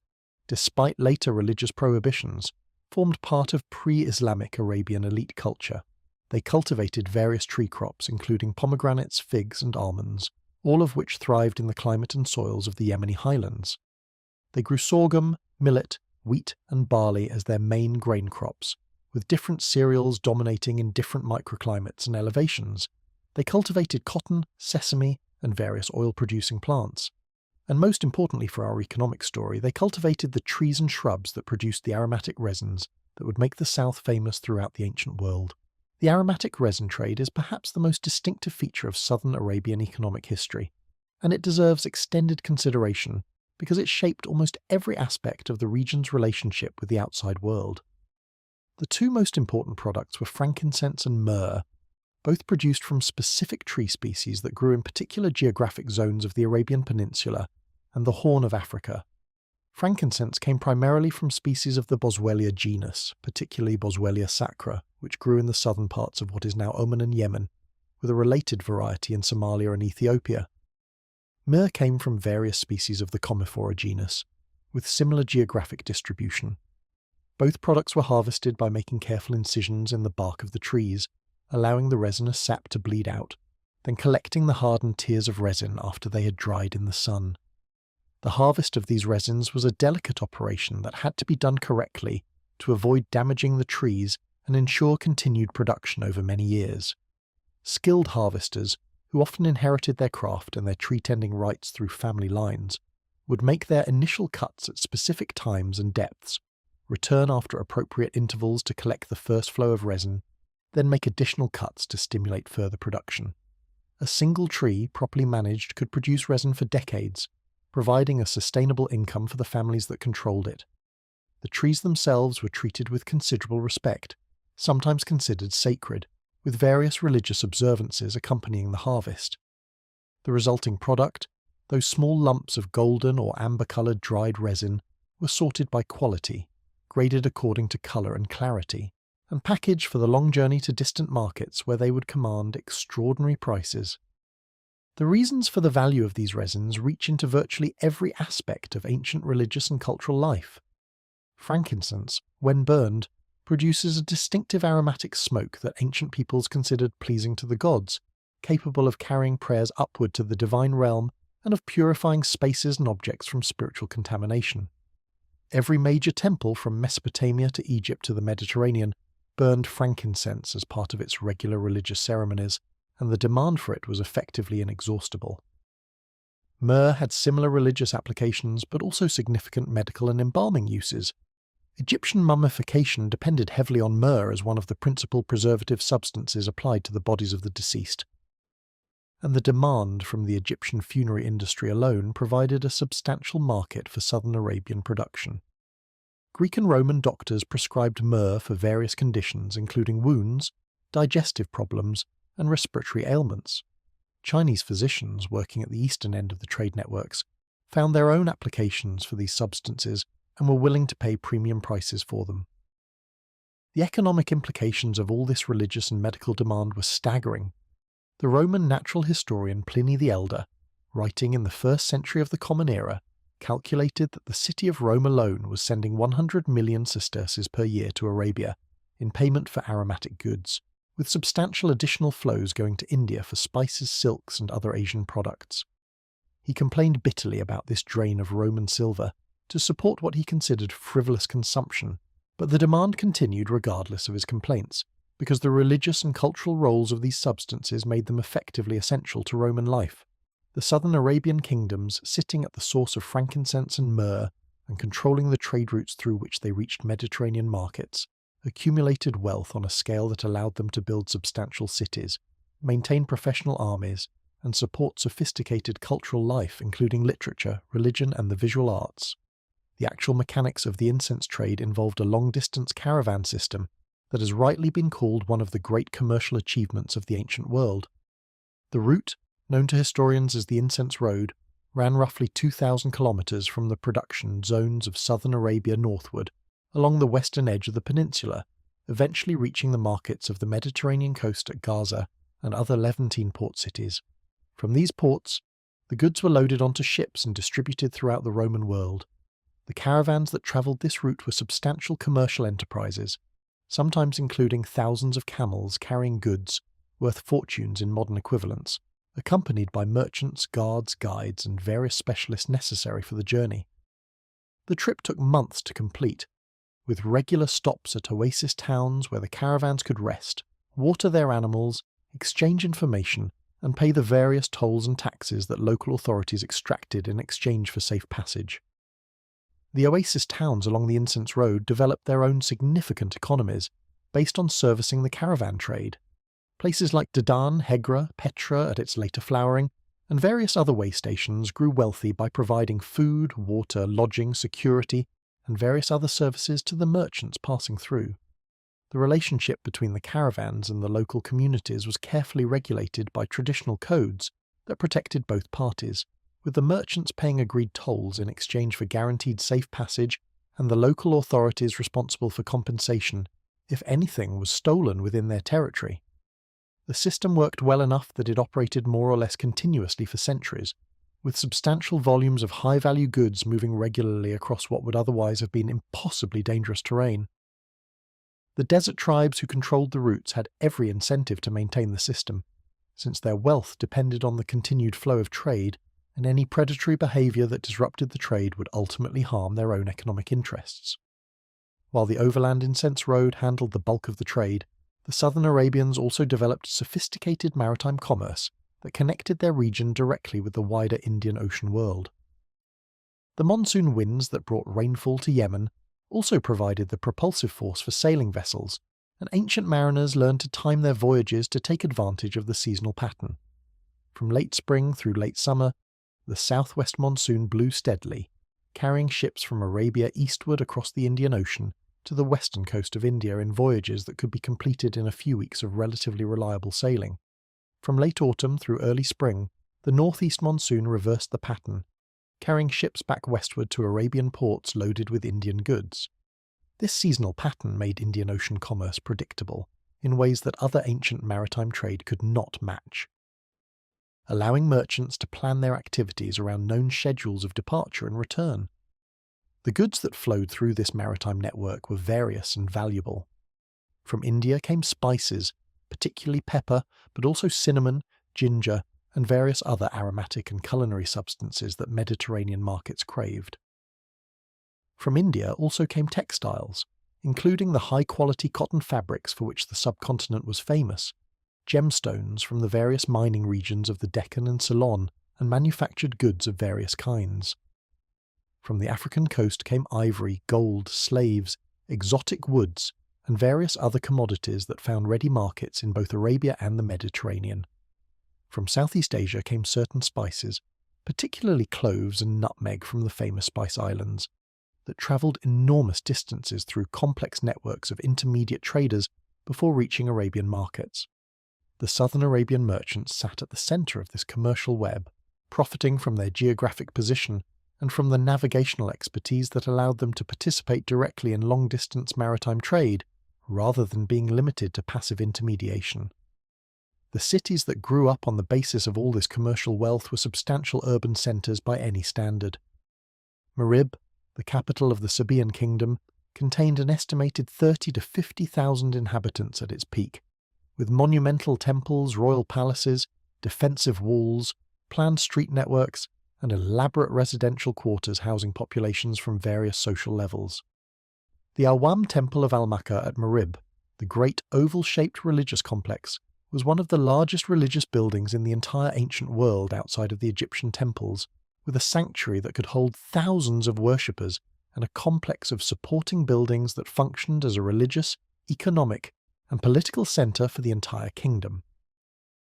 [SPEAKER 1] despite later religious prohibitions, formed part of pre-Islamic Arabian elite culture. They cultivated various tree crops, including pomegranates, figs, and almonds, all of which thrived in the climate and soils of the Yemeni highlands. They grew sorghum, millet, wheat, and barley as their main grain crops, with different cereals dominating in different microclimates and elevations. They cultivated cotton, sesame, and various oil-producing plants. And most importantly for our economic story, they cultivated the trees and shrubs that produced the aromatic resins that would make the South famous throughout the ancient world. The aromatic resin trade is perhaps the most distinctive feature of southern Arabian economic history, and it deserves extended consideration because it shaped almost every aspect of the region's relationship with the outside world. The two most important products were frankincense and myrrh, both produced from specific tree species that grew in particular geographic zones of the Arabian Peninsula and the Horn of Africa. Frankincense came primarily from species of the Boswellia genus, particularly Boswellia sacra, which grew in the southern parts of what is now Oman and Yemen, with a related variety in Somalia and Ethiopia. Myrrh came from various species of the Commiphora genus, with similar geographic distribution. Both products were harvested by making careful incisions in the bark of the trees, allowing the resinous sap to bleed out, then collecting the hardened tears of resin after they had dried in the sun. The harvest of these resins was a delicate operation that had to be done correctly to avoid damaging the trees and ensure continued production over many years. Skilled harvesters, who often inherited their craft and their tree-tending rights through family lines, would make their initial cuts at specific times and depths, return after appropriate intervals to collect the first flow of resin, then make additional cuts to stimulate further production. A single tree, properly managed, could produce resin for decades, providing a sustainable income for the families that controlled it. The trees themselves were treated with considerable respect, sometimes considered sacred, with various religious observances accompanying the harvest. The resulting product, those small lumps of golden or amber-coloured dried resin, were sorted by quality, graded according to colour and clarity, and packaged for the long journey to distant markets where they would command extraordinary prices. The reasons for the value of these resins reach into virtually every aspect of ancient religious and cultural life. Frankincense, when burned, produces a distinctive aromatic smoke that ancient peoples considered pleasing to the gods, capable of carrying prayers upward to the divine realm and of purifying spaces and objects from spiritual contamination. Every major temple from Mesopotamia to Egypt to the Mediterranean burned frankincense as part of its regular religious ceremonies, and the demand for it was effectively inexhaustible. Myrrh had similar religious applications, but also significant medical and embalming uses. Egyptian mummification depended heavily on myrrh as one of the principal preservative substances applied to the bodies of the deceased, and the demand from the Egyptian funerary industry alone provided a substantial market for southern Arabian production. Greek and Roman doctors prescribed myrrh for various conditions including wounds, digestive problems, and respiratory ailments. Chinese physicians working at the eastern end of the trade networks found their own applications for these substances and were willing to pay premium prices for them. The economic implications of all this religious and medical demand were staggering. The Roman natural historian Pliny the Elder, writing in the 1st century of the Common Era, calculated that the city of Rome alone was sending 100 million sesterces per year to Arabia in payment for aromatic goods, with substantial additional flows going to India for spices, silks, and other Asian products. He complained bitterly about this drain of Roman silver to support what he considered frivolous consumption, but the demand continued regardless of his complaints, because the religious and cultural roles of these substances made them effectively essential to Roman life. The southern Arabian kingdoms, sitting at the source of frankincense and myrrh and controlling the trade routes through which they reached Mediterranean markets, accumulated wealth on a scale that allowed them to build substantial cities, maintain professional armies, and support sophisticated cultural life including literature, religion, and the visual arts. The actual mechanics of the incense trade involved a long-distance caravan system that has rightly been called one of the great commercial achievements of the ancient world. The route, known to historians as the Incense Road, ran roughly 2,000 kilometers from the production zones of southern Arabia northward, along the western edge of the peninsula, eventually reaching the markets of the Mediterranean coast at Gaza and other Levantine port cities. From these ports, the goods were loaded onto ships and distributed throughout the Roman world. The caravans that travelled this route were substantial commercial enterprises, sometimes including thousands of camels carrying goods worth fortunes in modern equivalents, accompanied by merchants, guards, guides, and various specialists necessary for the journey. The trip took months to complete, with regular stops at oasis towns where the caravans could rest, water their animals, exchange information, and pay the various tolls and taxes that local authorities extracted in exchange for safe passage. The oasis towns along the Incense Road developed their own significant economies based on servicing the caravan trade. Places like Dedan, Hegra, Petra at its later flowering, and various other way stations grew wealthy by providing food, water, lodging, security, and various other services to the merchants passing through. The relationship between the caravans and the local communities was carefully regulated by traditional codes that protected both parties, with the merchants paying agreed tolls in exchange for guaranteed safe passage and the local authorities responsible for compensation if anything was stolen within their territory. The system worked well enough that it operated more or less continuously for centuries, with substantial volumes of high-value goods moving regularly across what would otherwise have been impossibly dangerous terrain. The desert tribes who controlled the routes had every incentive to maintain the system, since their wealth depended on the continued flow of trade, and any predatory behaviour that disrupted the trade would ultimately harm their own economic interests. While the overland incense road handled the bulk of the trade, the southern Arabians also developed sophisticated maritime commerce that connected their region directly with the wider Indian Ocean world. The monsoon winds that brought rainfall to Yemen also provided the propulsive force for sailing vessels, and ancient mariners learned to time their voyages to take advantage of the seasonal pattern. From late spring through late summer, the southwest monsoon blew steadily, carrying ships from Arabia eastward across the Indian Ocean to the western coast of India in voyages that could be completed in a few weeks of relatively reliable sailing. From late autumn through early spring, the northeast monsoon reversed the pattern, carrying ships back westward to Arabian ports loaded with Indian goods. This seasonal pattern made Indian Ocean commerce predictable in ways that other ancient maritime trade could not match, allowing merchants to plan their activities around known schedules of departure and return. The goods that flowed through this maritime network were various and valuable. From India came spices, particularly pepper, but also cinnamon, ginger, and various other aromatic and culinary substances that Mediterranean markets craved. From India also came textiles, including the high-quality cotton fabrics for which the subcontinent was famous, gemstones from the various mining regions of the Deccan and Ceylon, and manufactured goods of various kinds. From the African coast came ivory, gold, slaves, exotic woods, and various other commodities that found ready markets in both Arabia and the Mediterranean. From Southeast Asia came certain spices, particularly cloves and nutmeg from the famous Spice Islands, that travelled enormous distances through complex networks of intermediate traders before reaching Arabian markets. The southern Arabian merchants sat at the centre of this commercial web, profiting from their geographic position and from the navigational expertise that allowed them to participate directly in long-distance maritime trade, rather than being limited to passive intermediation. The cities that grew up on the basis of all this commercial wealth were substantial urban centres by any standard. Marib, the capital of the Sabaean kingdom, contained an estimated 30 to 50,000 inhabitants at its peak, with monumental temples, royal palaces, defensive walls, planned street networks, and elaborate residential quarters housing populations from various social levels. The Awam Temple of Al-Makkah at Marib, the great oval-shaped religious complex, was one of the largest religious buildings in the entire ancient world outside of the Egyptian temples, with a sanctuary that could hold thousands of worshippers and a complex of supporting buildings that functioned as a religious, economic, and political centre for the entire kingdom.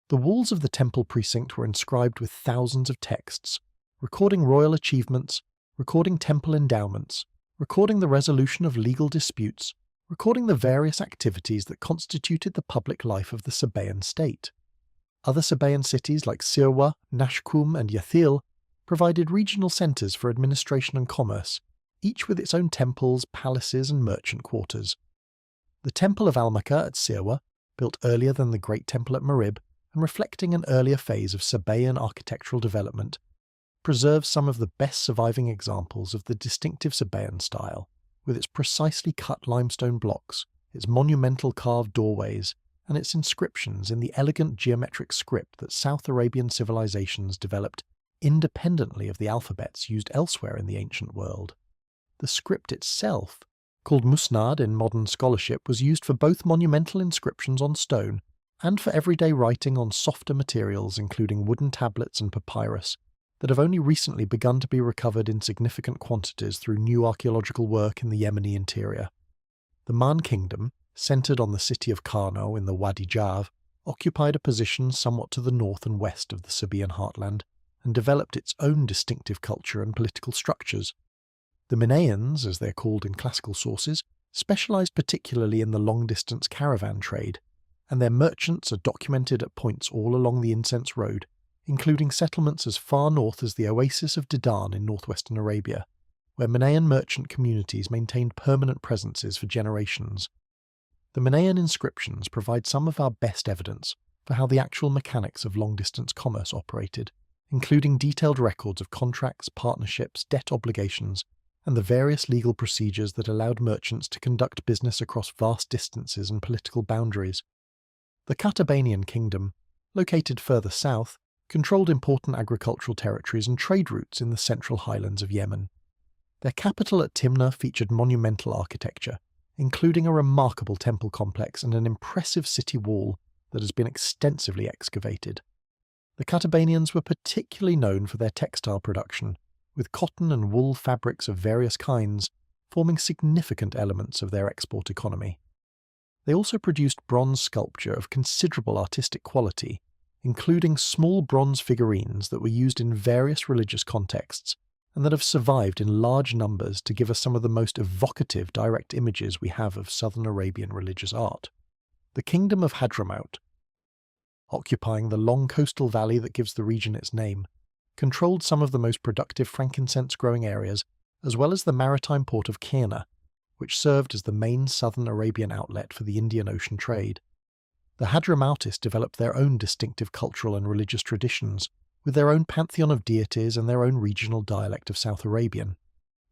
[SPEAKER 1] The walls of the temple precinct were inscribed with thousands of texts, recording royal achievements, recording temple endowments, recording the resolution of legal disputes, recording the various activities that constituted the public life of the Sabaean state. Other Sabaean cities like Sirwa, Nashkum, and Yathil provided regional centres for administration and commerce, each with its own temples, palaces, and merchant quarters. The Temple of Al-Makkah at Sirwa, built earlier than the Great Temple at Marib, and reflecting an earlier phase of Sabaean architectural development, preserves some of the best surviving examples of the distinctive Sabaean style, with its precisely cut limestone blocks, its monumental carved doorways, and its inscriptions in the elegant geometric script that South Arabian civilizations developed independently of the alphabets used elsewhere in the ancient world. The script itself, called Musnad in modern scholarship, was used for both monumental inscriptions on stone and for everyday writing on softer materials including wooden tablets and papyrus, that have only recently begun to be recovered in significant quantities through new archaeological work in the Yemeni interior. The Man kingdom, centred on the city of Karno in the Wadi Jav, occupied a position somewhat to the north and west of the Sabaean heartland and developed its own distinctive culture and political structures. The Manaeans, as they're called in classical sources, specialised particularly in the long-distance caravan trade, and their merchants are documented at points all along the Incense Road, including settlements as far north as the oasis of Dedan in northwestern Arabia, where Manaean merchant communities maintained permanent presences for generations. The Manaean inscriptions provide some of our best evidence for how the actual mechanics of long-distance commerce operated, including detailed records of contracts, partnerships, debt obligations, and the various legal procedures that allowed merchants to conduct business across vast distances and political boundaries. The Qatabanian kingdom, located further south, controlled important agricultural territories and trade routes in the central highlands of Yemen. Their capital at Timna featured monumental architecture, including a remarkable temple complex and an impressive city wall that has been extensively excavated. The Qatabanians were particularly known for their textile production, with cotton and wool fabrics of various kinds forming significant elements of their export economy. They also produced bronze sculpture of considerable artistic quality, including small bronze figurines that were used in various religious contexts and that have survived in large numbers to give us some of the most evocative direct images we have of southern Arabian religious art. The kingdom of Hadramaut, occupying the long coastal valley that gives the region its name, controlled some of the most productive frankincense-growing areas, as well as the maritime port of Qena, which served as the main southern Arabian outlet for the Indian Ocean trade. The Hadramautis developed their own distinctive cultural and religious traditions, with their own pantheon of deities and their own regional dialect of South Arabian.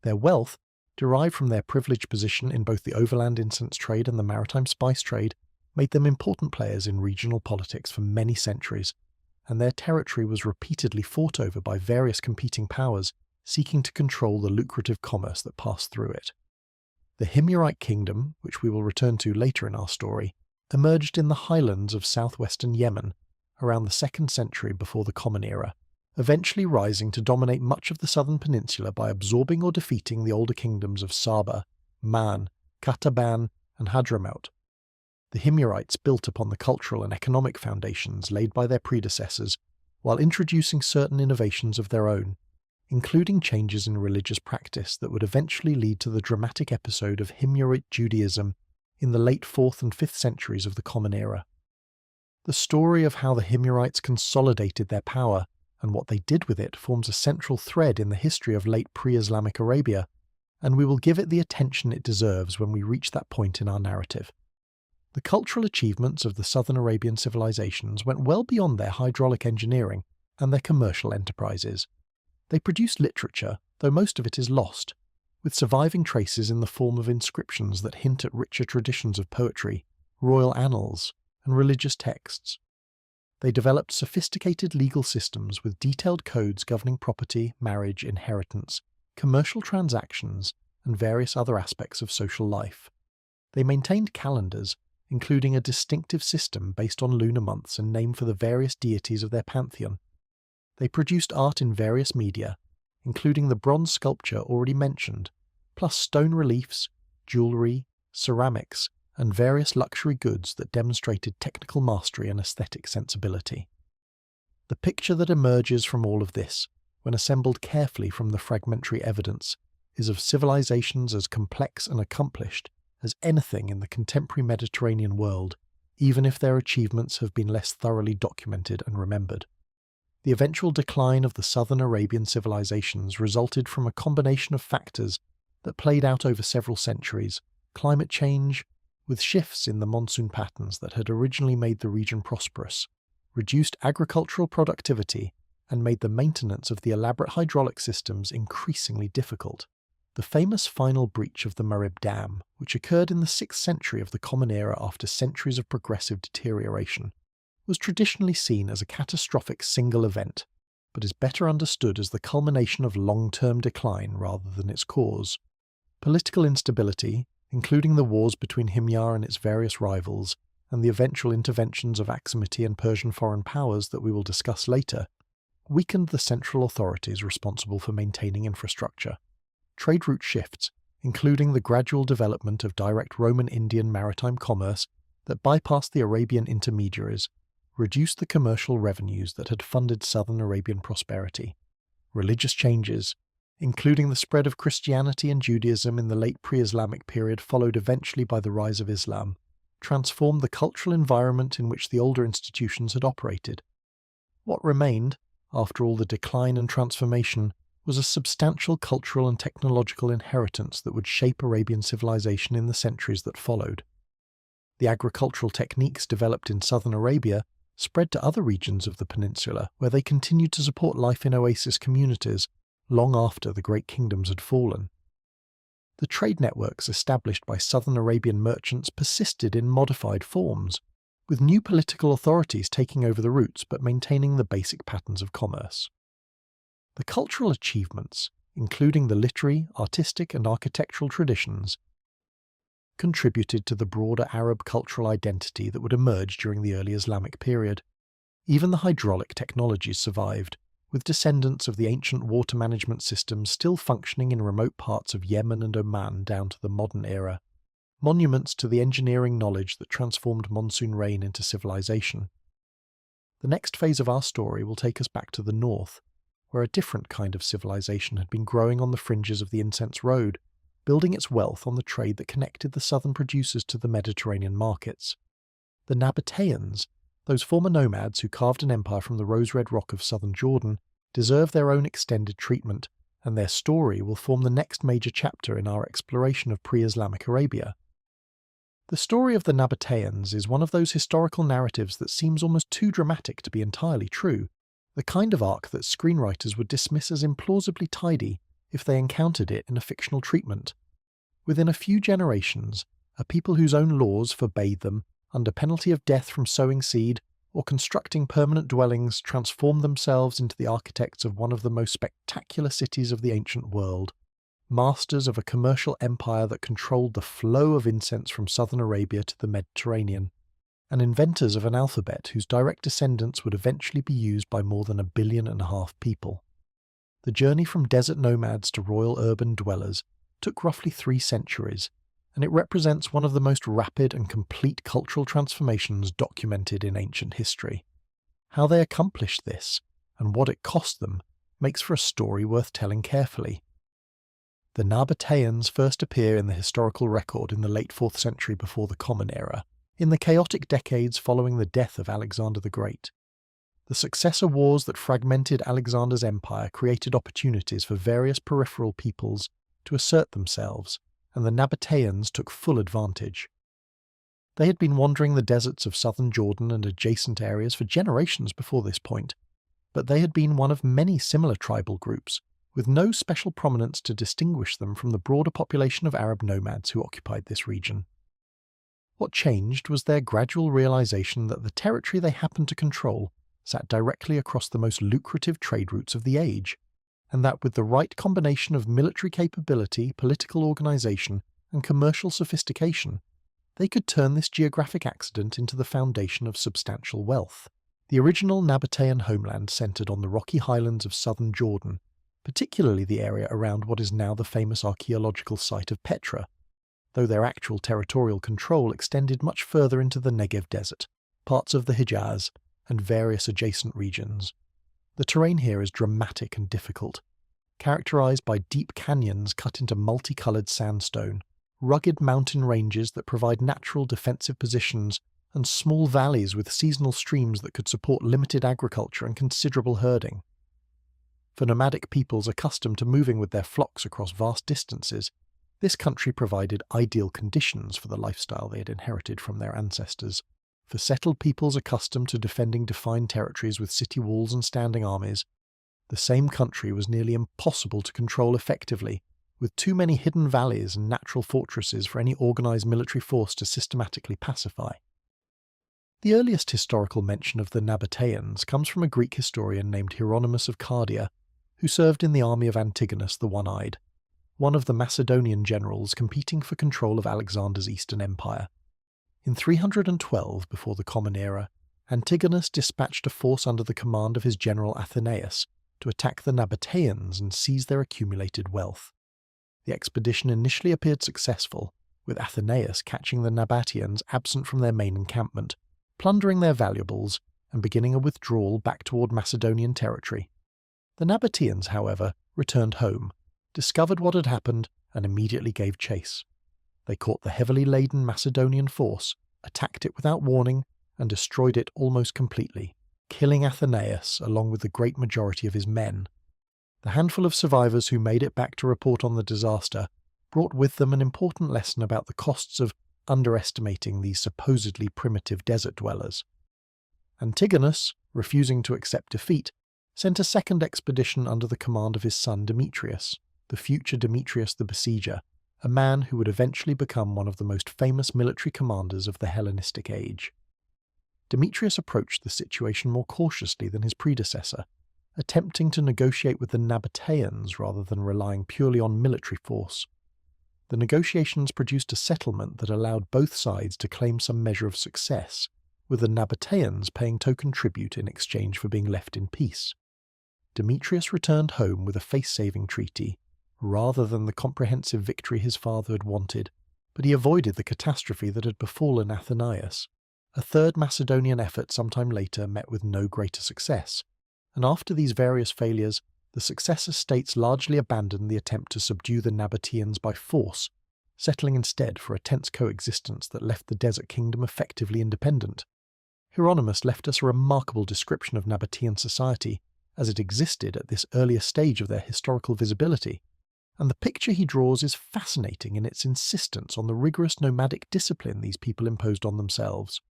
[SPEAKER 1] Their wealth, derived from their privileged position in both the overland incense trade and the maritime spice trade, made them important players in regional politics for many centuries, and their territory was repeatedly fought over by various competing powers seeking to control the lucrative commerce that passed through it. The Himyarite kingdom, which we will return to later in our story, emerged in the highlands of southwestern Yemen around the 2nd century before the Common Era, eventually rising to dominate much of the southern peninsula by absorbing or defeating the older kingdoms of Saba, Man, Qataban, and Hadramaut. The Himyarites built upon the cultural and economic foundations laid by their predecessors, while introducing certain innovations of their own, including changes in religious practice that would eventually lead to the dramatic episode of Himyarite Judaism in the late 4th and 5th centuries of the Common Era. The story of how the Himyarites consolidated their power and what they did with it forms a central thread in the history of late pre-Islamic Arabia, and we will give it the attention it deserves when we reach that point in our narrative. The cultural achievements of the southern Arabian civilizations went well beyond their hydraulic engineering and their commercial enterprises. They produced literature, though most of it is lost, with surviving traces in the form of inscriptions that hint at richer traditions of poetry, royal annals, and religious texts. They developed sophisticated legal systems with detailed codes governing property, marriage, inheritance, commercial transactions, and various other aspects of social life. They maintained calendars, including a distinctive system based on lunar months and named for the various deities of their pantheon. They produced art in various media, including the bronze sculpture already mentioned, plus stone reliefs, jewellery, ceramics, and various luxury goods that demonstrated technical mastery and aesthetic sensibility. The picture that emerges from all of this, when assembled carefully from the fragmentary evidence, is of civilizations as complex and accomplished as anything in the contemporary Mediterranean world, even if their achievements have been less thoroughly documented and remembered. The eventual decline of the southern Arabian civilizations resulted from a combination of factors that played out over several centuries: climate change, with shifts in the monsoon patterns that had originally made the region prosperous, reduced agricultural productivity, and made the maintenance of the elaborate hydraulic systems increasingly difficult. The famous final breach of the Marib Dam, which occurred in the 6th century of the Common Era after centuries of progressive deterioration, was traditionally seen as a catastrophic single event, but is better understood as the culmination of long-term decline rather than its cause. Political instability, including the wars between Himyar and its various rivals, and the eventual interventions of Aksumite and Persian foreign powers that we will discuss later, weakened the central authorities responsible for maintaining infrastructure. Trade route shifts, including the gradual development of direct Roman-Indian maritime commerce that bypassed the Arabian intermediaries, reduced the commercial revenues that had funded southern Arabian prosperity. Religious changes, including the spread of Christianity and Judaism in the late pre-Islamic period followed eventually by the rise of Islam, transformed the cultural environment in which the older institutions had operated. What remained, after all the decline and transformation, was a substantial cultural and technological inheritance that would shape Arabian civilization in the centuries that followed. The agricultural techniques developed in southern Arabia spread to other regions of the peninsula, where they continued to support life in oasis communities long after the great kingdoms had fallen. The trade networks established by southern Arabian merchants persisted in modified forms, with new political authorities taking over the routes but maintaining the basic patterns of commerce. The cultural achievements, including the literary, artistic and architectural traditions, contributed to the broader Arab cultural identity that would emerge during the early Islamic period. Even the hydraulic technologies survived, with descendants of the ancient water management systems still functioning in remote parts of Yemen and Oman down to the modern era, monuments to the engineering knowledge that transformed monsoon rain into civilization. The next phase of our story will take us back to the north, where a different kind of civilization had been growing on the fringes of the incense road, building its wealth on the trade that connected the southern producers to the Mediterranean markets. The Nabateans, those former nomads who carved an empire from the rose-red rock of southern Jordan, deserve their own extended treatment, and their story will form the next major chapter in our exploration of pre-Islamic Arabia. The story of the Nabateans is one of those historical narratives that seems almost too dramatic to be entirely true, the kind of arc that screenwriters would dismiss as implausibly tidy if they encountered it in a fictional treatment. Within a few generations, a people whose own laws forbade them, under penalty of death from sowing seed or constructing permanent dwellings, transformed themselves into the architects of one of the most spectacular cities of the ancient world, masters of a commercial empire that controlled the flow of incense from southern Arabia to the Mediterranean, and inventors of an alphabet whose direct descendants would eventually be used by more than 1.5 billion people. The journey from desert nomads to royal urban dwellers took roughly 3 centuries, and it represents one of the most rapid and complete cultural transformations documented in ancient history. How they accomplished this, and what it cost them, makes for a story worth telling carefully. The Nabateans first appear in the historical record in the late 4th century before the Common Era, in the chaotic decades following the death of Alexander the Great. The successor wars that fragmented Alexander's empire created opportunities for various peripheral peoples to assert themselves, and the Nabateans took full advantage. They had been wandering the deserts of southern Jordan and adjacent areas for generations before this point, but they had been one of many similar tribal groups, with no special prominence to distinguish them from the broader population of Arab nomads who occupied this region. What changed was their gradual realization that the territory they happened to control sat directly across the most lucrative trade routes of the age, and that with the right combination of military capability, political organization, and commercial sophistication, they could turn this geographic accident into the foundation of substantial wealth. The original Nabatean homeland centered on the rocky highlands of southern Jordan, particularly the area around what is now the famous archaeological site of Petra, though their actual territorial control extended much further into the Negev desert, parts of the Hijaz, and various adjacent regions. The terrain here is dramatic and difficult, characterized by deep canyons cut into multicolored sandstone, rugged mountain ranges that provide natural defensive positions, and small valleys with seasonal streams that could support limited agriculture and considerable herding. For nomadic peoples accustomed to moving with their flocks across vast distances, this country provided ideal conditions for the lifestyle they had inherited from their ancestors. For settled peoples accustomed to defending defined territories with city walls and standing armies, the same country was nearly impossible to control effectively, with too many hidden valleys and natural fortresses for any organized military force to systematically pacify. The earliest historical mention of the Nabateans comes from a Greek historian named Hieronymus of Cardia, who served in the army of Antigonus the One-Eyed, one of the Macedonian generals competing for control of Alexander's Eastern Empire. In 312 before the Common Era, Antigonus dispatched a force under the command of his general Athenaeus to attack the Nabateans and seize their accumulated wealth. The expedition initially appeared successful, with Athenaeus catching the Nabateans absent from their main encampment, plundering their valuables, and beginning a withdrawal back toward Macedonian territory. The Nabateans, however, returned home, discovered what had happened, and immediately gave chase. They caught the heavily laden Macedonian force, attacked it without warning, and destroyed it almost completely, killing Athenaeus along with the great majority of his men. The handful of survivors who made it back to report on the disaster brought with them an important lesson about the costs of underestimating these supposedly primitive desert dwellers. Antigonus, refusing to accept defeat, sent a second expedition under the command of his son Demetrius, the future Demetrius the Besieger, a man who would eventually become one of the most famous military commanders of the Hellenistic age. Demetrius approached the situation more cautiously than his predecessor, attempting to negotiate with the Nabateans rather than relying purely on military force. The negotiations produced a settlement that allowed both sides to claim some measure of success, with the Nabateans paying token tribute in exchange for being left in peace. Demetrius returned home with a face-saving treaty, rather than the comprehensive victory his father had wanted, but he avoided the catastrophe that had befallen Athenaeus. A third Macedonian effort sometime later met with no greater success, and after these various failures, the successor states largely abandoned the attempt to subdue the Nabateans by force, settling instead for a tense coexistence that left the desert kingdom effectively independent. Hieronymus left us a remarkable description of Nabatean society as it existed at this earlier stage of their historical visibility, and the picture he draws is fascinating in its insistence on the rigorous nomadic discipline these people imposed on themselves.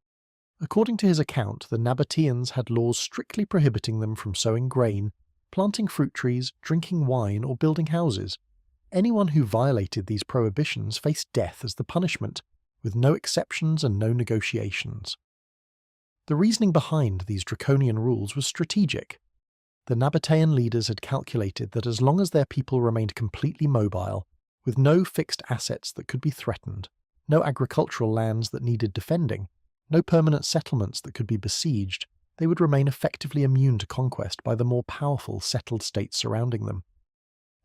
[SPEAKER 1] According to his account, the Nabateans had laws strictly prohibiting them from sowing grain, planting fruit trees, drinking wine, or building houses. Anyone who violated these prohibitions faced death as the punishment, with no exceptions and no negotiations. The reasoning behind these draconian rules was strategic. The Nabatean leaders had calculated that as long as their people remained completely mobile, with no fixed assets that could be threatened, no agricultural lands that needed defending, no permanent settlements that could be besieged, they would remain effectively immune to conquest by the more powerful settled states surrounding them.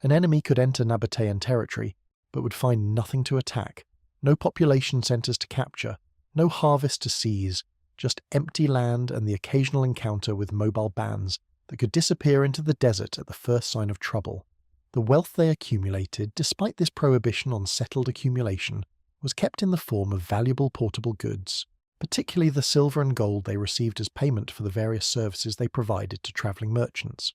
[SPEAKER 1] An enemy could enter Nabatean territory, but would find nothing to attack, no population centres to capture, no harvest to seize, just empty land and the occasional encounter with mobile bands that could disappear into the desert at the first sign of trouble. The wealth they accumulated, despite this prohibition on settled accumulation, was kept in the form of valuable portable goods, particularly the silver and gold they received as payment for the various services they provided to travelling merchants.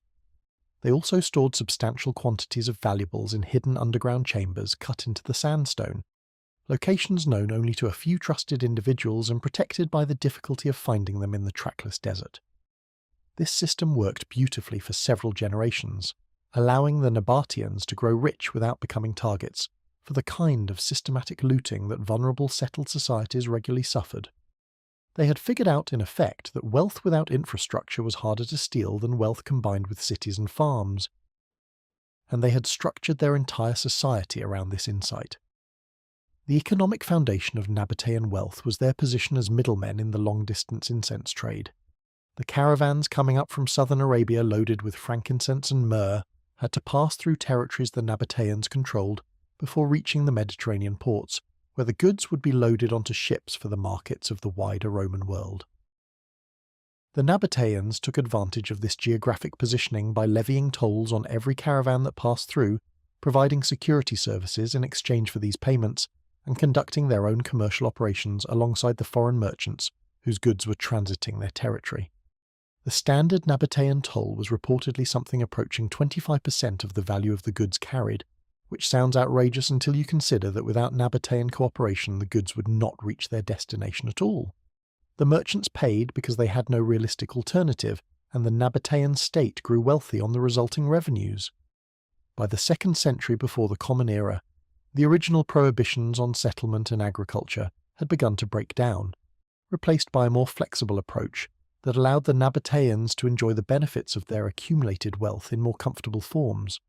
[SPEAKER 1] They also stored substantial quantities of valuables in hidden underground chambers cut into the sandstone, locations known only to a few trusted individuals and protected by the difficulty of finding them in the trackless desert. This system worked beautifully for several generations, allowing the Nabateans to grow rich without becoming targets for the kind of systematic looting that vulnerable settled societies regularly suffered. They had figured out, in effect, that wealth without infrastructure was harder to steal than wealth combined with cities and farms, and they had structured their entire society around this insight. The economic foundation of Nabatean wealth was their position as middlemen in the long-distance incense trade. The caravans coming up from southern Arabia loaded with frankincense and myrrh had to pass through territories the Nabateans controlled before reaching the Mediterranean ports, where the goods would be loaded onto ships for the markets of the wider Roman world. The Nabateans took advantage of this geographic positioning by levying tolls on every caravan that passed through, providing security services in exchange for these payments, and conducting their own commercial operations alongside the foreign merchants whose goods were transiting their territory. The standard Nabatean toll was reportedly something approaching 25% of the value of the goods carried, which sounds outrageous until you consider that without Nabatean cooperation the goods would not reach their destination at all. The merchants paid because they had no realistic alternative, and the Nabatean state grew wealthy on the resulting revenues. By the 2nd century before the Common Era, the original prohibitions on settlement and agriculture had begun to break down, replaced by a more flexible approach that allowed the Nabateans to enjoy the benefits of their accumulated wealth in more comfortable forms.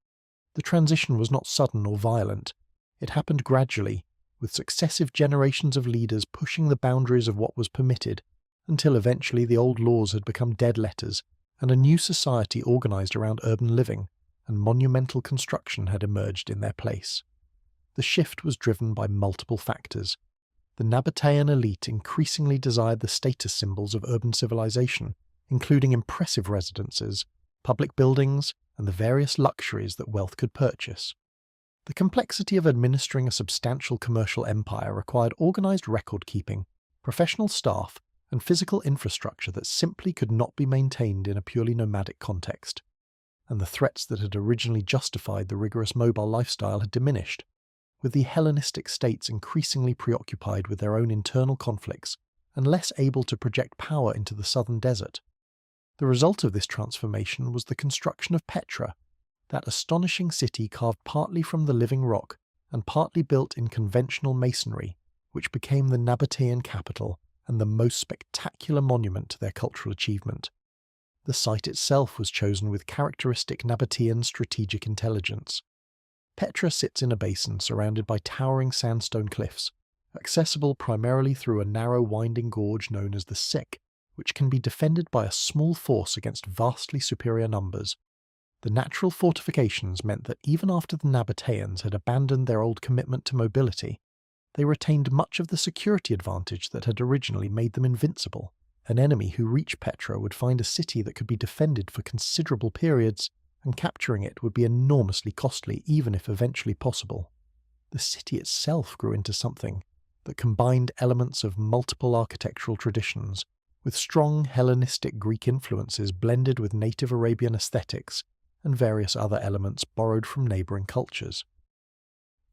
[SPEAKER 1] The transition was not sudden or violent. It happened gradually, with successive generations of leaders pushing the boundaries of what was permitted, until eventually the old laws had become dead letters, and a new society organized around urban living and monumental construction had emerged in their place. The shift was driven by multiple factors. The Nabatean elite increasingly desired the status symbols of urban civilization, including impressive residences, public buildings, and the various luxuries that wealth could purchase. The complexity of administering a substantial commercial empire required organized record-keeping, professional staff, and physical infrastructure that simply could not be maintained in a purely nomadic context. And the threats that had originally justified the rigorous mobile lifestyle had diminished, with the Hellenistic states increasingly preoccupied with their own internal conflicts and less able to project power into the southern desert. The result of this transformation was the construction of Petra, that astonishing city carved partly from the living rock and partly built in conventional masonry, which became the Nabatean capital and the most spectacular monument to their cultural achievement. The site itself was chosen with characteristic Nabatean strategic intelligence. Petra sits in a basin surrounded by towering sandstone cliffs, accessible primarily through a narrow winding gorge known as the Sek, which can be defended by a small force against vastly superior numbers. The natural fortifications meant that even after the Nabateans had abandoned their old commitment to mobility, they retained much of the security advantage that had originally made them invincible. An enemy who reached Petra would find a city that could be defended for considerable periods, and capturing it would be enormously costly even if eventually possible. The city itself grew into something that combined elements of multiple architectural traditions, with strong Hellenistic Greek influences blended with native Arabian aesthetics and various other elements borrowed from neighbouring cultures.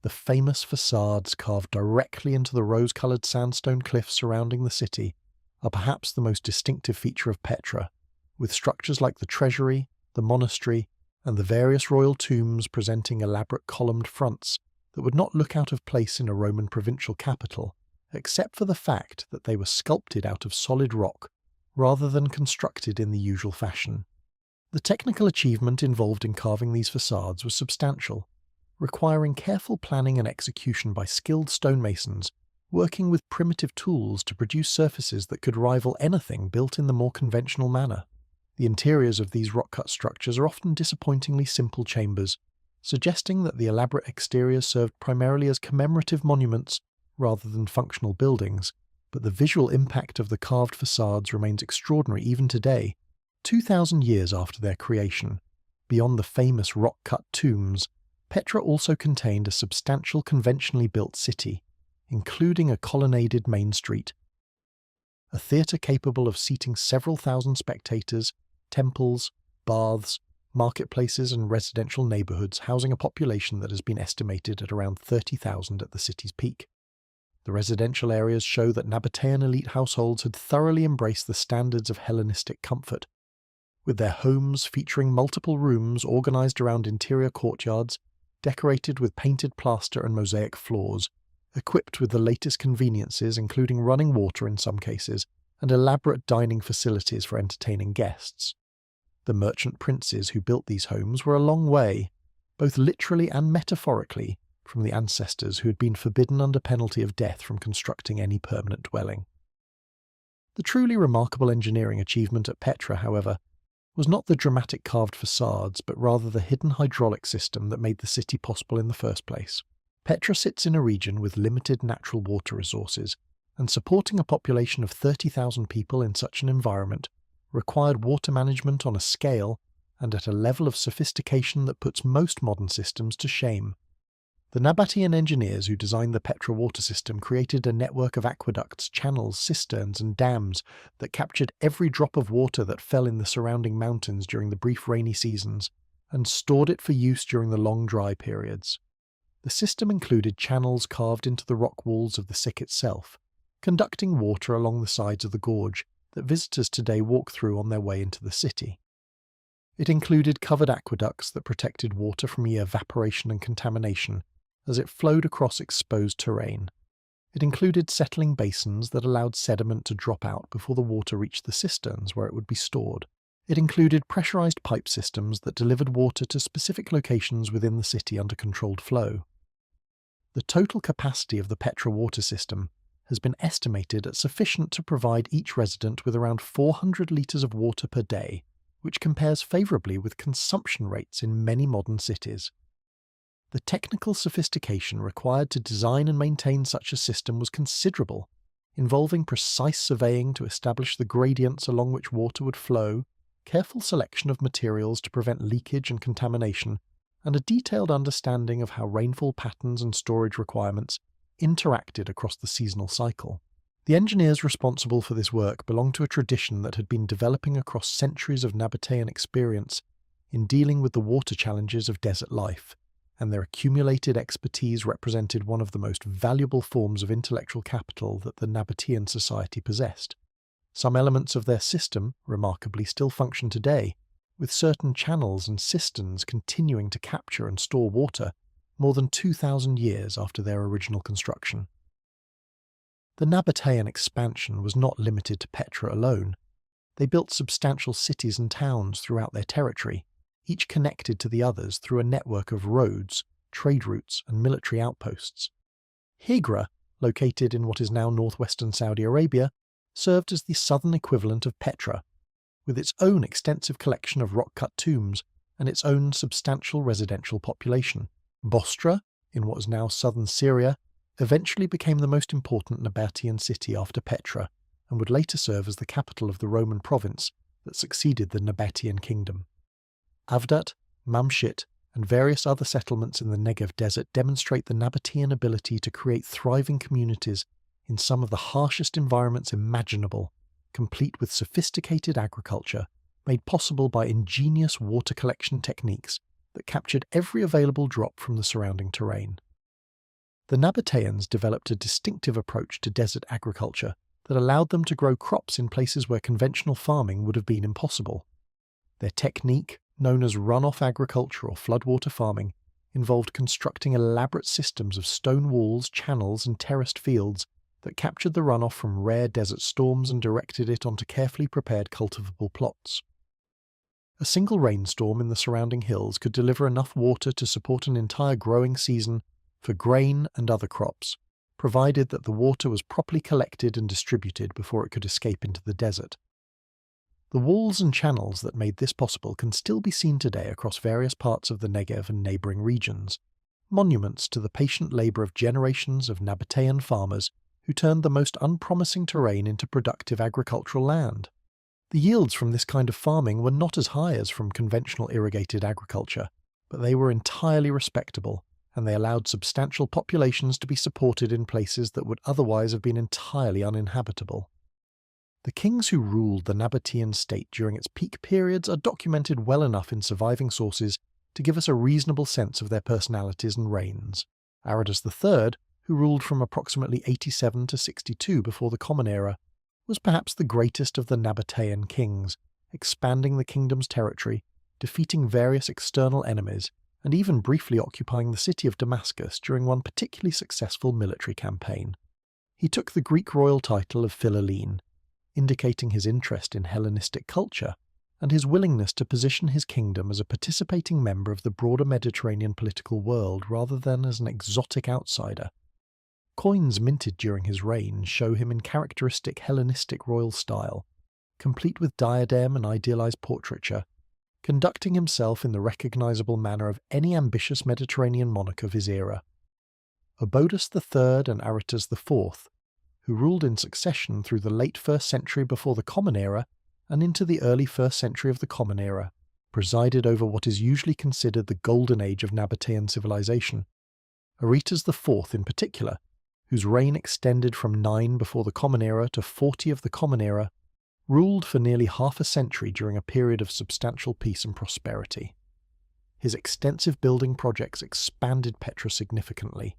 [SPEAKER 1] The famous facades carved directly into the rose-coloured sandstone cliffs surrounding the city are perhaps the most distinctive feature of Petra, with structures like the treasury, the monastery, and the various royal tombs presenting elaborate columned fronts that would not look out of place in a Roman provincial capital, except for the fact that they were sculpted out of solid rock rather than constructed in the usual fashion. The technical achievement involved in carving these facades was substantial, requiring careful planning and execution by skilled stonemasons working with primitive tools to produce surfaces that could rival anything built in the more conventional manner. The interiors of these rock-cut structures are often disappointingly simple chambers, suggesting that the elaborate exteriors served primarily as commemorative monuments rather than functional buildings, but the visual impact of the carved facades remains extraordinary even today, 2,000 years after their creation. Beyond the famous rock-cut tombs, Petra also contained a substantial conventionally built city, including a colonnaded main street, a theatre capable of seating several thousand spectators, temples, baths, marketplaces and residential neighbourhoods housing a population that has been estimated at around 30,000 at the city's peak. The residential areas show that Nabatean elite households had thoroughly embraced the standards of Hellenistic comfort, with their homes featuring multiple rooms organised around interior courtyards, decorated with painted plaster and mosaic floors, equipped with the latest conveniences including running water in some cases, and elaborate dining facilities for entertaining guests. The merchant princes who built these homes were a long way, both literally and metaphorically, from the ancestors who had been forbidden under penalty of death from constructing any permanent dwelling. The truly remarkable engineering achievement at Petra, however, was not the dramatic carved facades, but rather the hidden hydraulic system that made the city possible in the first place. Petra sits in a region with limited natural water resources, and supporting a population of 30,000 people in such an environment required water management on a scale and at a level of sophistication that puts most modern systems to shame. The Nabatean engineers who designed the Petra water system created a network of aqueducts, channels, cisterns and dams that captured every drop of water that fell in the surrounding mountains during the brief rainy seasons and stored it for use during the long dry periods. The system included channels carved into the rock walls of the Sik itself, conducting water along the sides of the gorge that visitors today walk through on their way into the city. It included covered aqueducts that protected water from evaporation and contamination as it flowed across exposed terrain. It included settling basins that allowed sediment to drop out before the water reached the cisterns where it would be stored. It included pressurized pipe systems that delivered water to specific locations within the city under controlled flow. The total capacity of the Petra water system has been estimated at sufficient to provide each resident with around 400 litres of water per day, which compares favourably with consumption rates in many modern cities. The technical sophistication required to design and maintain such a system was considerable, involving precise surveying to establish the gradients along which water would flow, careful selection of materials to prevent leakage and contamination, and a detailed understanding of how rainfall patterns and storage requirements interacted across the seasonal cycle. The engineers responsible for this work belonged to a tradition that had been developing across centuries of Nabatean experience in dealing with the water challenges of desert life, and their accumulated expertise represented one of the most valuable forms of intellectual capital that the Nabatean society possessed. Some elements of their system, remarkably, still function today, with certain channels and cisterns continuing to capture and store water more than 2,000 years after their original construction. The Nabatean expansion was not limited to Petra alone. They built substantial cities and towns throughout their territory, each connected to the others through a network of roads, trade routes, and military outposts. Hira, located in what is now northwestern Saudi Arabia, served as the southern equivalent of Petra, with its own extensive collection of rock-cut tombs and its own substantial residential population. Bostra, in what is now southern Syria, eventually became the most important Nabatean city after Petra, and would later serve as the capital of the Roman province that succeeded the Nabatean kingdom. Avdat, Mamshit, and various other settlements in the Negev desert demonstrate the Nabatean ability to create thriving communities in some of the harshest environments imaginable, complete with sophisticated agriculture, made possible by ingenious water collection techniques that captured every available drop from the surrounding terrain. The Nabateans developed a distinctive approach to desert agriculture that allowed them to grow crops in places where conventional farming would have been impossible. Their technique, known as runoff agriculture or floodwater farming, involved constructing elaborate systems of stone walls, channels, and terraced fields that captured the runoff from rare desert storms and directed it onto carefully prepared cultivable plots. A single rainstorm in the surrounding hills could deliver enough water to support an entire growing season for grain and other crops, provided that the water was properly collected and distributed before it could escape into the desert. The walls and channels that made this possible can still be seen today across various parts of the Negev and neighbouring regions, monuments to the patient labour of generations of Nabatean farmers who turned the most unpromising terrain into productive agricultural land. The yields from this kind of farming were not as high as from conventional irrigated agriculture, but they were entirely respectable, and they allowed substantial populations to be supported in places that would otherwise have been entirely uninhabitable. The kings who ruled the Nabatean state during its peak periods are documented well enough in surviving sources to give us a reasonable sense of their personalities and reigns. Aratus III, who ruled from approximately 87 to 62 before the Common Era, was perhaps the greatest of the Nabatean kings, expanding the kingdom's territory, defeating various external enemies, and even briefly occupying the city of Damascus during one particularly successful military campaign. He took the Greek royal title of Philhellene, indicating his interest in Hellenistic culture and his willingness to position his kingdom as a participating member of the broader Mediterranean political world rather than as an exotic outsider. Coins minted during his reign show him in characteristic Hellenistic royal style, complete with diadem and idealized portraiture, conducting himself in the recognizable manner of any ambitious Mediterranean monarch of his era. Obodas III and Aratus IV, who ruled in succession through the late 1st century before the Common Era and into the early 1st century of the Common Era, presided over what is usually considered the golden age of Nabatean civilization. Aretas IV in particular, whose reign extended from 9 before the Common Era to 40 of the Common Era, ruled for nearly half a century during a period of substantial peace and prosperity. His extensive building projects expanded Petra significantly.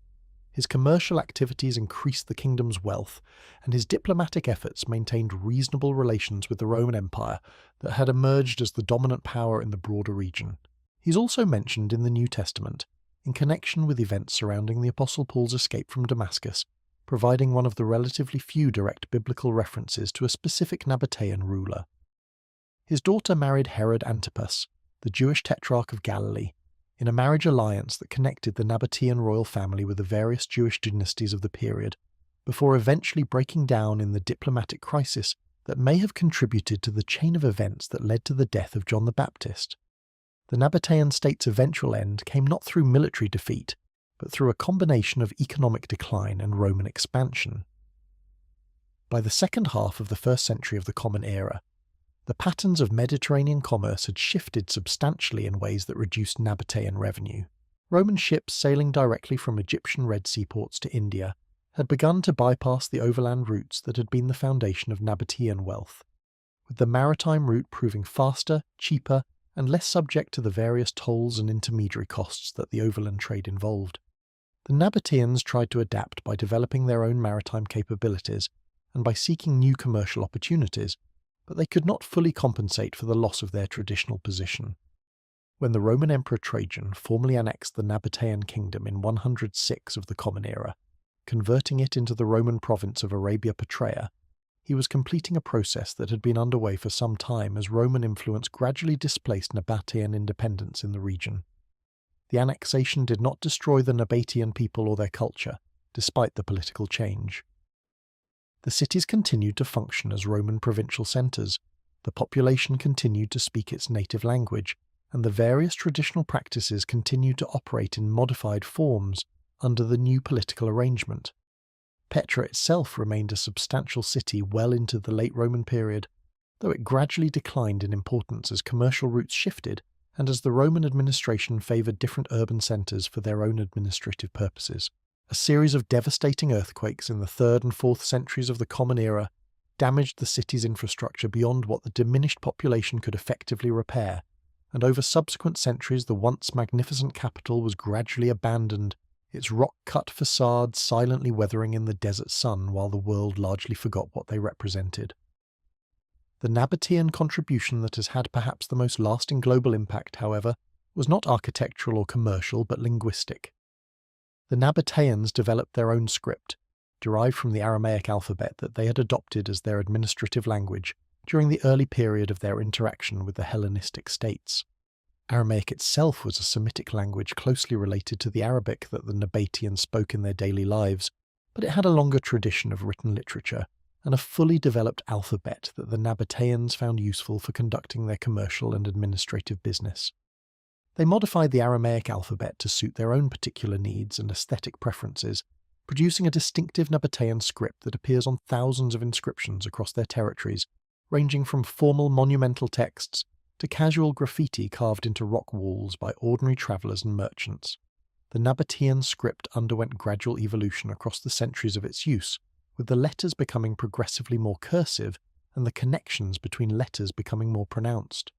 [SPEAKER 1] His commercial activities increased the kingdom's wealth, and his diplomatic efforts maintained reasonable relations with the Roman Empire that had emerged as the dominant power in the broader region. He's also mentioned in the New Testament, in connection with events surrounding the Apostle Paul's escape from Damascus, providing one of the relatively few direct biblical references to a specific Nabatean ruler. His daughter married Herod Antipas, the Jewish tetrarch of Galilee, in a marriage alliance that connected the Nabatean royal family with the various Jewish dynasties of the period, before eventually breaking down in the diplomatic crisis that may have contributed to the chain of events that led to the death of John the Baptist. The Nabatean state's eventual end came not through military defeat, but through a combination of economic decline and Roman expansion. By the second half of the 1st century of the Common Era, the patterns of Mediterranean commerce had shifted substantially in ways that reduced Nabatean revenue. Roman ships sailing directly from Egyptian Red Sea ports to India had begun to bypass the overland routes that had been the foundation of Nabatean wealth, with the maritime route proving faster, cheaper, and less subject to the various tolls and intermediary costs that the overland trade involved. The Nabateans tried to adapt by developing their own maritime capabilities and by seeking new commercial opportunities, but they could not fully compensate for the loss of their traditional position. When the Roman Emperor Trajan formally annexed the Nabatean kingdom in 106 of the Common Era, converting it into the Roman province of Arabia Petraea, he was completing a process that had been underway for some time as Roman influence gradually displaced Nabatean independence in the region. The annexation did not destroy the Nabatean people or their culture, despite the political change. The cities continued to function as Roman provincial centres, the population continued to speak its native language, and the various traditional practices continued to operate in modified forms under the new political arrangement. Petra itself remained a substantial city well into the late Roman period, though it gradually declined in importance as commercial routes shifted and as the Roman administration favoured different urban centres for their own administrative purposes. A series of devastating earthquakes in the 3rd and 4th centuries of the Common Era damaged the city's infrastructure beyond what the diminished population could effectively repair, and over subsequent centuries the once magnificent capital was gradually abandoned, its rock-cut facades silently weathering in the desert sun while the world largely forgot what they represented. The Nabatean contribution that has had perhaps the most lasting global impact, however, was not architectural or commercial but linguistic. The Nabateans developed their own script, derived from the Aramaic alphabet that they had adopted as their administrative language during the early period of their interaction with the Hellenistic states. Aramaic itself was a Semitic language closely related to the Arabic that the Nabateans spoke in their daily lives, but it had a longer tradition of written literature and a fully developed alphabet that the Nabateans found useful for conducting their commercial and administrative business. They modified the Aramaic alphabet to suit their own particular needs and aesthetic preferences, producing a distinctive Nabatean script that appears on thousands of inscriptions across their territories, ranging from formal monumental texts to casual graffiti carved into rock walls by ordinary travellers and merchants. The Nabatean script underwent gradual evolution across the centuries of its use, with the letters becoming progressively more cursive and the connections between letters becoming more pronounced.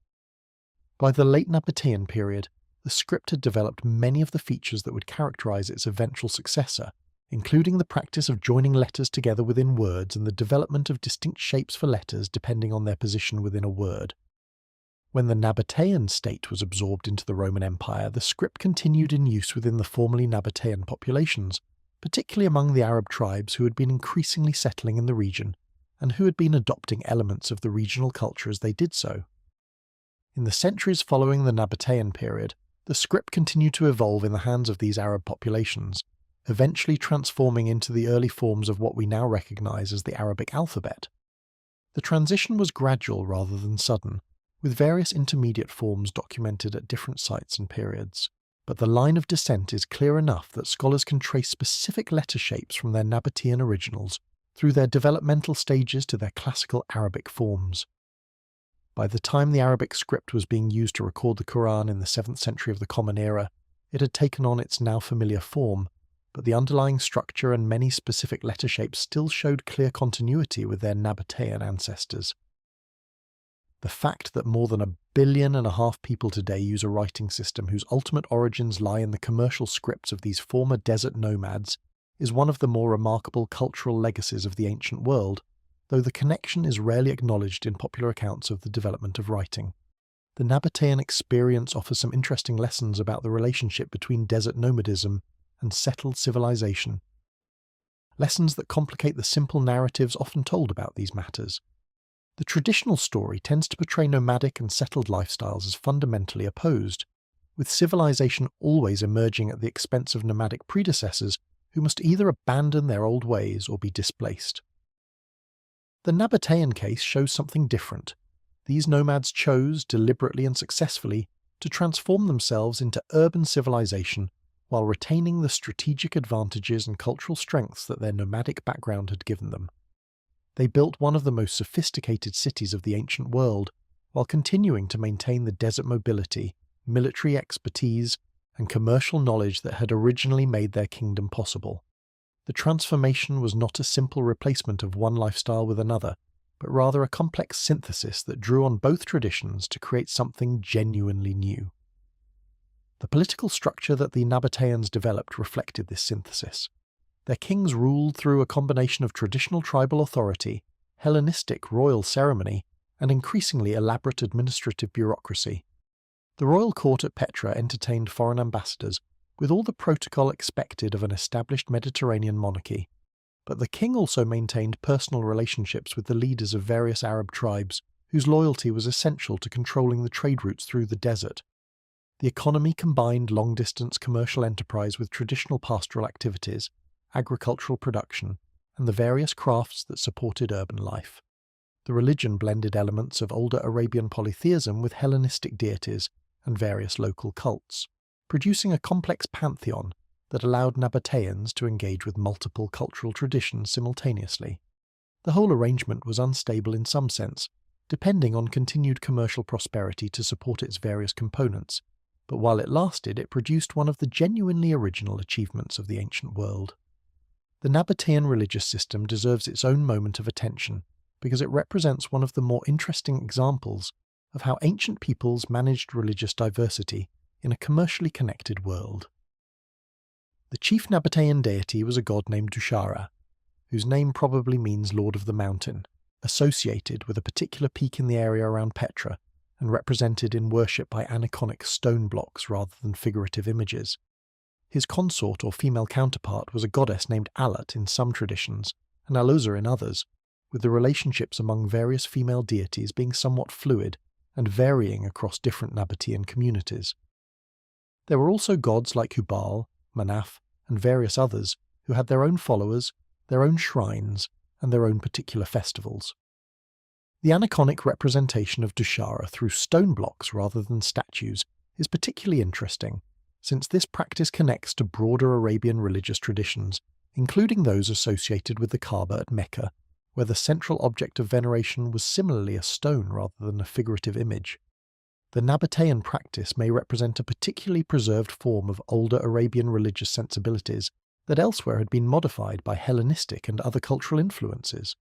[SPEAKER 1] By the late Nabatean period, the script had developed many of the features that would characterize its eventual successor, including the practice of joining letters together within words and the development of distinct shapes for letters depending on their position within a word. When the Nabatean state was absorbed into the Roman Empire, the script continued in use within the formerly Nabatean populations, particularly among the Arab tribes who had been increasingly settling in the region and who had been adopting elements of the regional culture as they did so. In the centuries following the Nabatean period, the script continued to evolve in the hands of these Arab populations, eventually transforming into the early forms of what we now recognize as the Arabic alphabet. The transition was gradual rather than sudden, with various intermediate forms documented at different sites and periods. But the line of descent is clear enough that scholars can trace specific letter shapes from their Nabatean originals through their developmental stages to their classical Arabic forms. By the time the Arabic script was being used to record the Quran in the 7th century of the Common Era, it had taken on its now familiar form, but the underlying structure and many specific letter shapes still showed clear continuity with their Nabatean ancestors. The fact that more than 1.5 billion people today use a writing system whose ultimate origins lie in the commercial scripts of these former desert nomads is one of the more remarkable cultural legacies of the ancient world, though the connection is rarely acknowledged in popular accounts of the development of writing. The Nabatean experience offers some interesting lessons about the relationship between desert nomadism and settled civilization, lessons that complicate the simple narratives often told about these matters. The traditional story tends to portray nomadic and settled lifestyles as fundamentally opposed, with civilization always emerging at the expense of nomadic predecessors who must either abandon their old ways or be displaced. The Nabatean case shows something different. These nomads chose, deliberately and successfully, to transform themselves into urban civilization while retaining the strategic advantages and cultural strengths that their nomadic background had given them. They built one of the most sophisticated cities of the ancient world, while continuing to maintain the desert mobility, military expertise, and commercial knowledge that had originally made their kingdom possible. The transformation was not a simple replacement of one lifestyle with another, but rather a complex synthesis that drew on both traditions to create something genuinely new. The political structure that the Nabateans developed reflected this synthesis. Their kings ruled through a combination of traditional tribal authority, Hellenistic royal ceremony, and increasingly elaborate administrative bureaucracy. The royal court at Petra entertained foreign ambassadors with all the protocol expected of an established Mediterranean monarchy, but the king also maintained personal relationships with the leaders of various Arab tribes, whose loyalty was essential to controlling the trade routes through the desert. The economy combined long-distance commercial enterprise with traditional pastoral activities, agricultural production, and the various crafts that supported urban life. The religion blended elements of older Arabian polytheism with Hellenistic deities and various local cults, producing a complex pantheon that allowed Nabateans to engage with multiple cultural traditions simultaneously. The whole arrangement was unstable in some sense, depending on continued commercial prosperity to support its various components, but while it lasted, it produced one of the genuinely original achievements of the ancient world. The Nabatean religious system deserves its own moment of attention because it represents one of the more interesting examples of how ancient peoples managed religious diversity in a commercially connected world. The chief Nabatean deity was a god named Dushara, whose name probably means Lord of the Mountain, associated with a particular peak in the area around Petra and represented in worship by aniconic stone blocks rather than figurative images. His consort or female counterpart was a goddess named Alat in some traditions and Aluzza in others, with the relationships among various female deities being somewhat fluid and varying across different Nabatean communities. There were also gods like Hubal, Manaf, and various others who had their own followers, their own shrines, and their own particular festivals. The aniconic representation of Dushara through stone blocks rather than statues is particularly interesting, since this practice connects to broader Arabian religious traditions, including those associated with the Kaaba at Mecca, where the central object of veneration was similarly a stone rather than a figurative image. The Nabatean practice may represent a particularly preserved form of older Arabian religious sensibilities that elsewhere had been modified by Hellenistic and other cultural influences.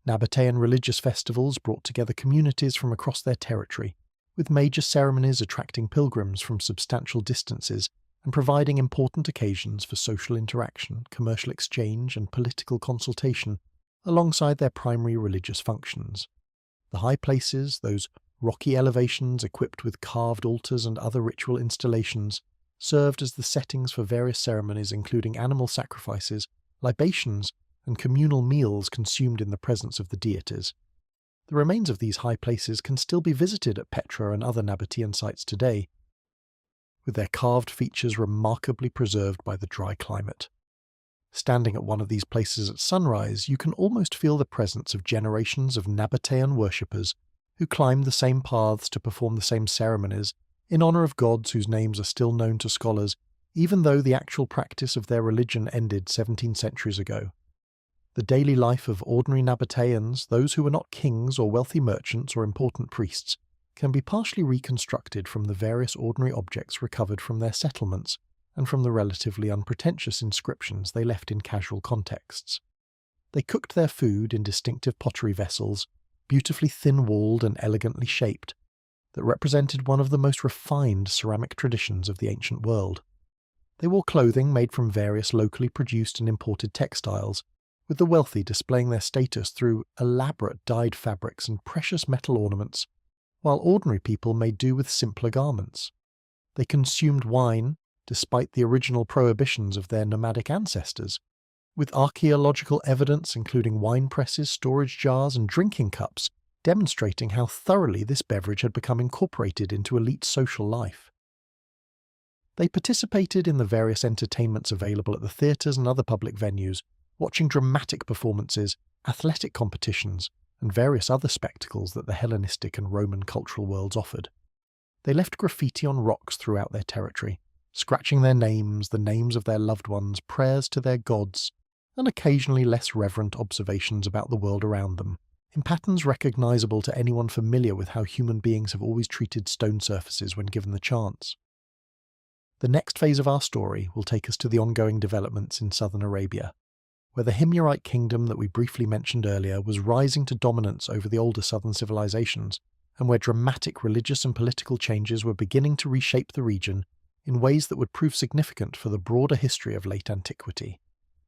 [SPEAKER 1] Nabatean religious festivals brought together communities from across their territory, with major ceremonies attracting pilgrims from substantial distances and providing important occasions for social interaction, commercial exchange, and political consultation, alongside their primary religious functions. The high places, those rocky elevations equipped with carved altars and other ritual installations, served as the settings for various ceremonies including animal sacrifices, libations, and communal meals consumed in the presence of the deities. The remains of these high places can still be visited at Petra and other Nabatean sites today, with their carved features remarkably preserved by the dry climate. Standing at one of these places at sunrise, you can almost feel the presence of generations of Nabatean worshippers who climbed the same paths to perform the same ceremonies in honor of gods whose names are still known to scholars, even though the actual practice of their religion ended 17 centuries ago. The daily life of ordinary Nabateans, those who were not kings or wealthy merchants or important priests, can be partially reconstructed from the various ordinary objects recovered from their settlements and from the relatively unpretentious inscriptions they left in casual contexts. They cooked their food in distinctive pottery vessels, beautifully thin-walled and elegantly shaped, that represented one of the most refined ceramic traditions of the ancient world. They wore clothing made from various locally produced and imported textiles, with the wealthy displaying their status through elaborate dyed fabrics and precious metal ornaments, while ordinary people made do with simpler garments. They consumed wine, despite the original prohibitions of their nomadic ancestors, with archaeological evidence including wine presses, storage jars, and drinking cups, demonstrating how thoroughly this beverage had become incorporated into elite social life. They participated in the various entertainments available at the theatres and other public venues, watching dramatic performances, athletic competitions, and various other spectacles that the Hellenistic and Roman cultural worlds offered. They left graffiti on rocks throughout their territory, scratching their names, the names of their loved ones, prayers to their gods, and occasionally less reverent observations about the world around them, in patterns recognizable to anyone familiar with how human beings have always treated stone surfaces when given the chance. The next phase of our story will take us to the ongoing developments in southern Arabia, where the Himyarite kingdom that we briefly mentioned earlier was rising to dominance over the older southern civilizations, and where dramatic religious and political changes were beginning to reshape the region in ways that would prove significant for the broader history of late antiquity.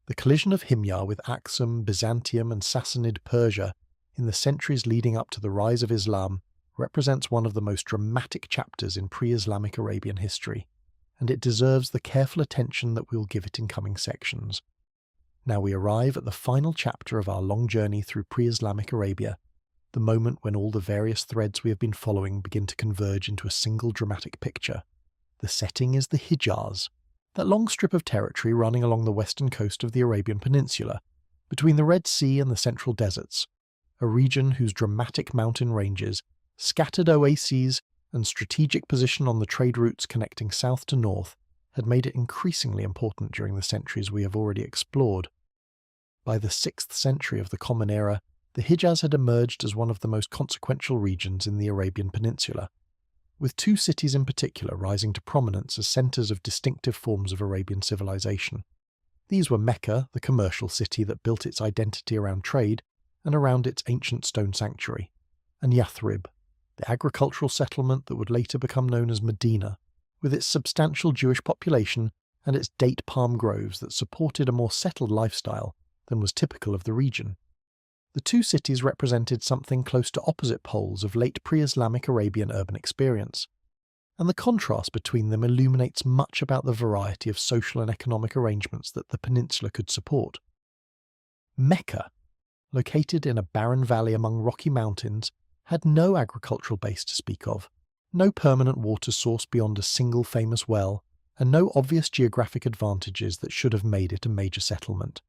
[SPEAKER 1] The collision of Himyar with Aksum, Byzantium and Sassanid Persia in the centuries leading up to the rise of Islam represents one of the most dramatic chapters in pre-Islamic Arabian history, and it deserves the careful attention that we'll give it in coming sections. Now we arrive at the final chapter of our long journey through pre-Islamic Arabia, the moment when all the various threads we have been following begin to converge into a single dramatic picture. The setting is the Hijaz, that long strip of territory running along the western coast of the Arabian Peninsula, between the Red Sea and the central deserts, a region whose dramatic mountain ranges, scattered oases, and strategic position on the trade routes connecting south to north had made it increasingly important during the centuries we have already explored. By the 6th century of the Common Era, the Hijaz had emerged as one of the most consequential regions in the Arabian Peninsula, with two cities in particular rising to prominence as centres of distinctive forms of Arabian civilization. These were Mecca, the commercial city that built its identity around trade and around its ancient stone sanctuary, and Yathrib, the agricultural settlement that would later become known as Medina, with its substantial Jewish population and its date palm groves that supported a more settled lifestyle than was typical of the region. The two cities represented something close to opposite poles of late pre-Islamic Arabian urban experience, and the contrast between them illuminates much about the variety of social and economic arrangements that the peninsula could support. Mecca, located in a barren valley among rocky mountains, had no agricultural base to speak of, no permanent water source beyond a single famous well, and no obvious geographic advantages that should have made it a major settlement.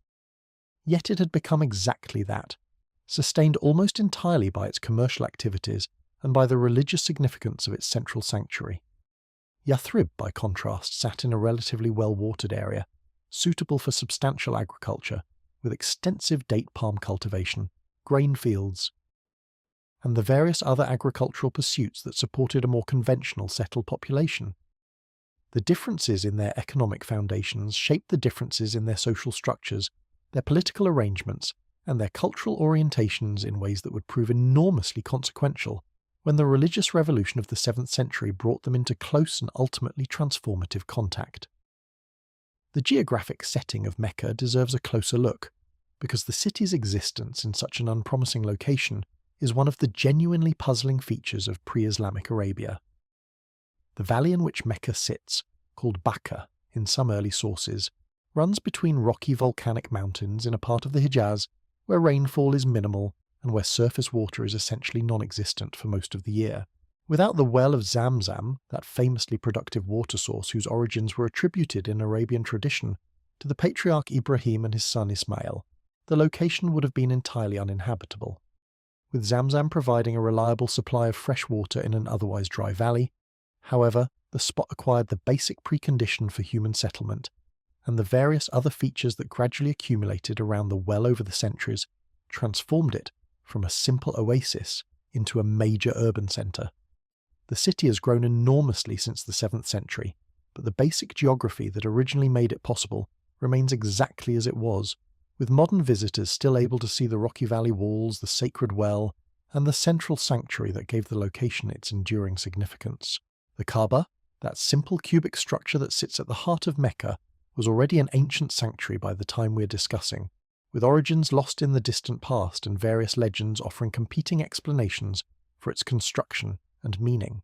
[SPEAKER 1] Yet it had become exactly that, sustained almost entirely by its commercial activities and by the religious significance of its central sanctuary. Yathrib, by contrast, sat in a relatively well-watered area, suitable for substantial agriculture, with extensive date palm cultivation, grain fields, and the various other agricultural pursuits that supported a more conventional settled population. The differences in their economic foundations shaped the differences in their social structures, their political arrangements, and their cultural orientations in ways that would prove enormously consequential when the religious revolution of the 7th century brought them into close and ultimately transformative contact. The geographic setting of Mecca deserves a closer look, because the city's existence in such an unpromising location is one of the genuinely puzzling features of pre-Islamic Arabia. The valley in which Mecca sits, called Bakka in some early sources, runs between rocky volcanic mountains in a part of the Hijaz where rainfall is minimal and where surface water is essentially non-existent for most of the year. Without the well of Zamzam, that famously productive water source whose origins were attributed in Arabian tradition to the patriarch Ibrahim and his son Ismail, the location would have been entirely uninhabitable. With Zamzam providing a reliable supply of fresh water in an otherwise dry valley, however, the spot acquired the basic precondition for human settlement, and the various other features that gradually accumulated around the well over the centuries transformed it from a simple oasis into a major urban centre. The city has grown enormously since the 7th century, but the basic geography that originally made it possible remains exactly as it was, with modern visitors still able to see the rocky valley walls, the sacred well, and the central sanctuary that gave the location its enduring significance. The Kaaba, that simple cubic structure that sits at the heart of Mecca, was already an ancient sanctuary by the time we are discussing, with origins lost in the distant past and various legends offering competing explanations for its construction and meaning.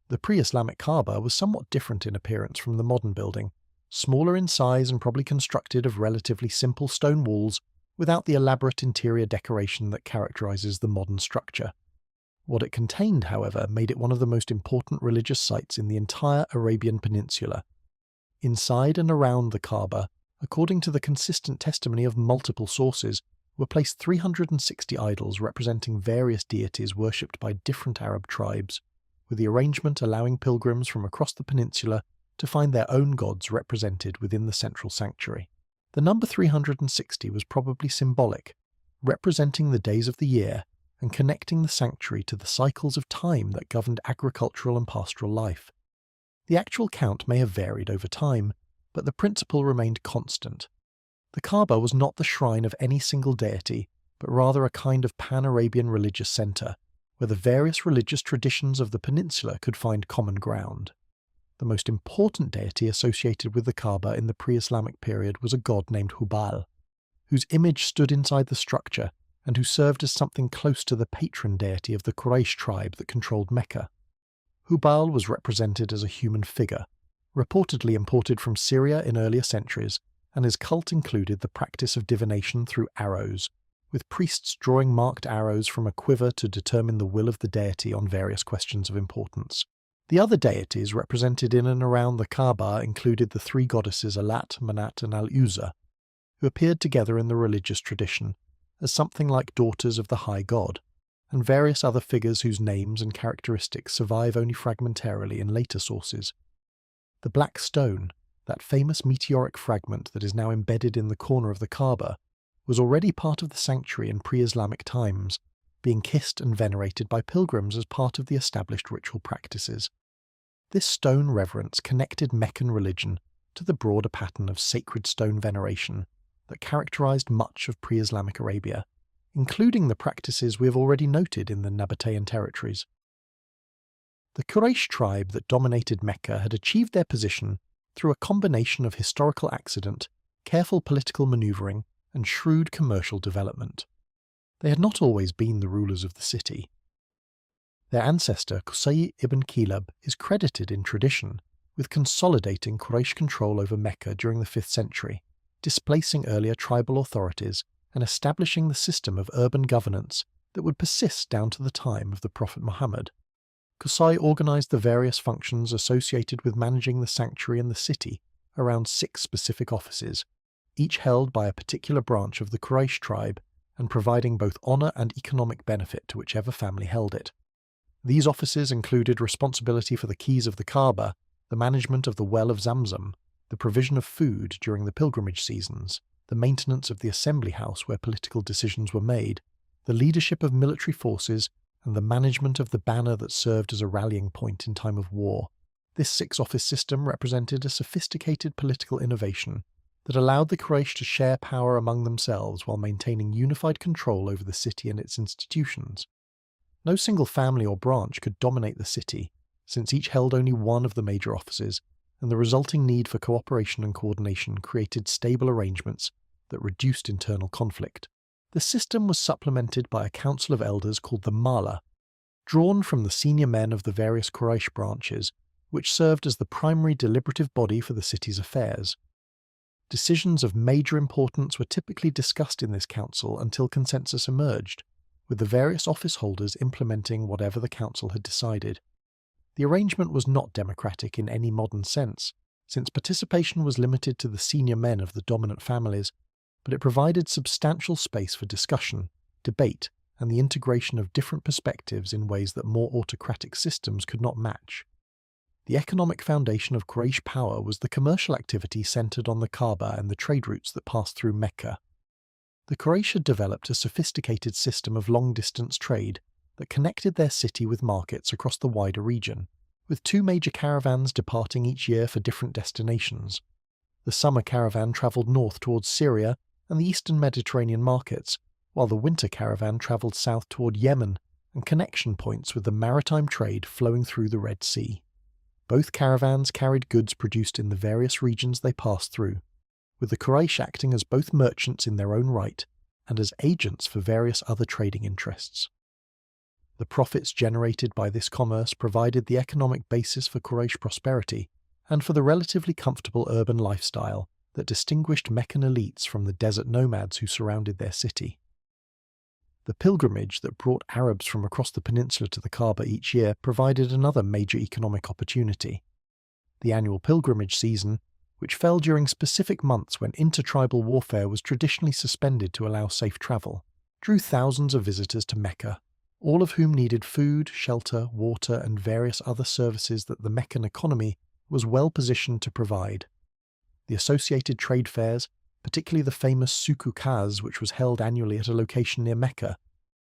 [SPEAKER 1] The pre-Islamic Kaaba was somewhat different in appearance from the modern building, smaller in size and probably constructed of relatively simple stone walls without the elaborate interior decoration that characterizes the modern structure. What it contained, however, made it one of the most important religious sites in the entire Arabian Peninsula. Inside and around the Kaaba, according to the consistent testimony of multiple sources, were placed 360 idols representing various deities worshipped by different Arab tribes, with the arrangement allowing pilgrims from across the peninsula to find their own gods represented within the central sanctuary. The number 360 was probably symbolic, representing the days of the year and connecting the sanctuary to the cycles of time that governed agricultural and pastoral life. The actual count may have varied over time, but the principle remained constant. The Kaaba was not the shrine of any single deity, but rather a kind of pan-Arabian religious centre, where the various religious traditions of the peninsula could find common ground. The most important deity associated with the Kaaba in the pre-Islamic period was a god named Hubal, whose image stood inside the structure and who served as something close to the patron deity of the Quraysh tribe that controlled Mecca. Hubal was represented as a human figure, reportedly imported from Syria in earlier centuries, and his cult included the practice of divination through arrows, with priests drawing marked arrows from a quiver to determine the will of the deity on various questions of importance. The other deities represented in and around the Kaaba included the three goddesses Alat, Manat, and Al-Uzza, who appeared together in the religious tradition as something like daughters of the high god, and various other figures whose names and characteristics survive only fragmentarily in later sources. The Black Stone, that famous meteoric fragment that is now embedded in the corner of the Kaaba, was already part of the sanctuary in pre-Islamic times, being kissed and venerated by pilgrims as part of the established ritual practices. This stone reverence connected Meccan religion to the broader pattern of sacred stone veneration that characterized much of pre-Islamic Arabia, including the practices we have already noted in the Nabatean territories. The Quraysh tribe that dominated Mecca had achieved their position through a combination of historical accident, careful political maneuvering, and shrewd commercial development. They had not always been the rulers of the city. Their ancestor Qusay ibn Kilab is credited in tradition with consolidating Quraysh control over Mecca during the 5th century, displacing earlier tribal authorities and establishing the system of urban governance that would persist down to the time of the Prophet Muhammad. Qusay organized the various functions associated with managing the sanctuary and the city around 6 specific offices, each held by a particular branch of the Quraysh tribe and providing both honor and economic benefit to whichever family held it. These offices included responsibility for the keys of the Kaaba, the management of the well of Zamzam, the provision of food during the pilgrimage seasons, the maintenance of the assembly house where political decisions were made, the leadership of military forces, and the management of the banner that served as a rallying point in time of war. This 6-office system represented a sophisticated political innovation that allowed the Quraysh to share power among themselves while maintaining unified control over the city and its institutions. No single family or branch could dominate the city, since each held only one of the major offices, and the resulting need for cooperation and coordination created stable arrangements that reduced internal conflict. The system was supplemented by a council of elders called the Mala, drawn from the senior men of the various Quraysh branches, which served as the primary deliberative body for the city's affairs. Decisions of major importance were typically discussed in this council until consensus emerged, with the various office holders implementing whatever the council had decided. The arrangement was not democratic in any modern sense, since participation was limited to the senior men of the dominant families, but it provided substantial space for discussion, debate, and the integration of different perspectives in ways that more autocratic systems could not match. The economic foundation of Quraysh power was the commercial activity centered on the Kaaba and the trade routes that passed through Mecca. The Quraysh had developed a sophisticated system of long-distance trade that connected their city with markets across the wider region, with 2 major caravans departing each year for different destinations. The summer caravan travelled north towards Syria and the eastern Mediterranean markets, while the winter caravan travelled south toward Yemen and connection points with the maritime trade flowing through the Red Sea. Both caravans carried goods produced in the various regions they passed through, with the Quraysh acting as both merchants in their own right and as agents for various other trading interests. The profits generated by this commerce provided the economic basis for Quraysh prosperity and for the relatively comfortable urban lifestyle that distinguished Meccan elites from the desert nomads who surrounded their city. The pilgrimage that brought Arabs from across the peninsula to the Kaaba each year provided another major economic opportunity. The annual pilgrimage season, which fell during specific months when intertribal warfare was traditionally suspended to allow safe travel, drew thousands of visitors to Mecca, all of whom needed food, shelter, water, and various other services that the Meccan economy was well positioned to provide. The associated trade fairs, particularly the famous Suku Kaz, which was held annually at a location near Mecca,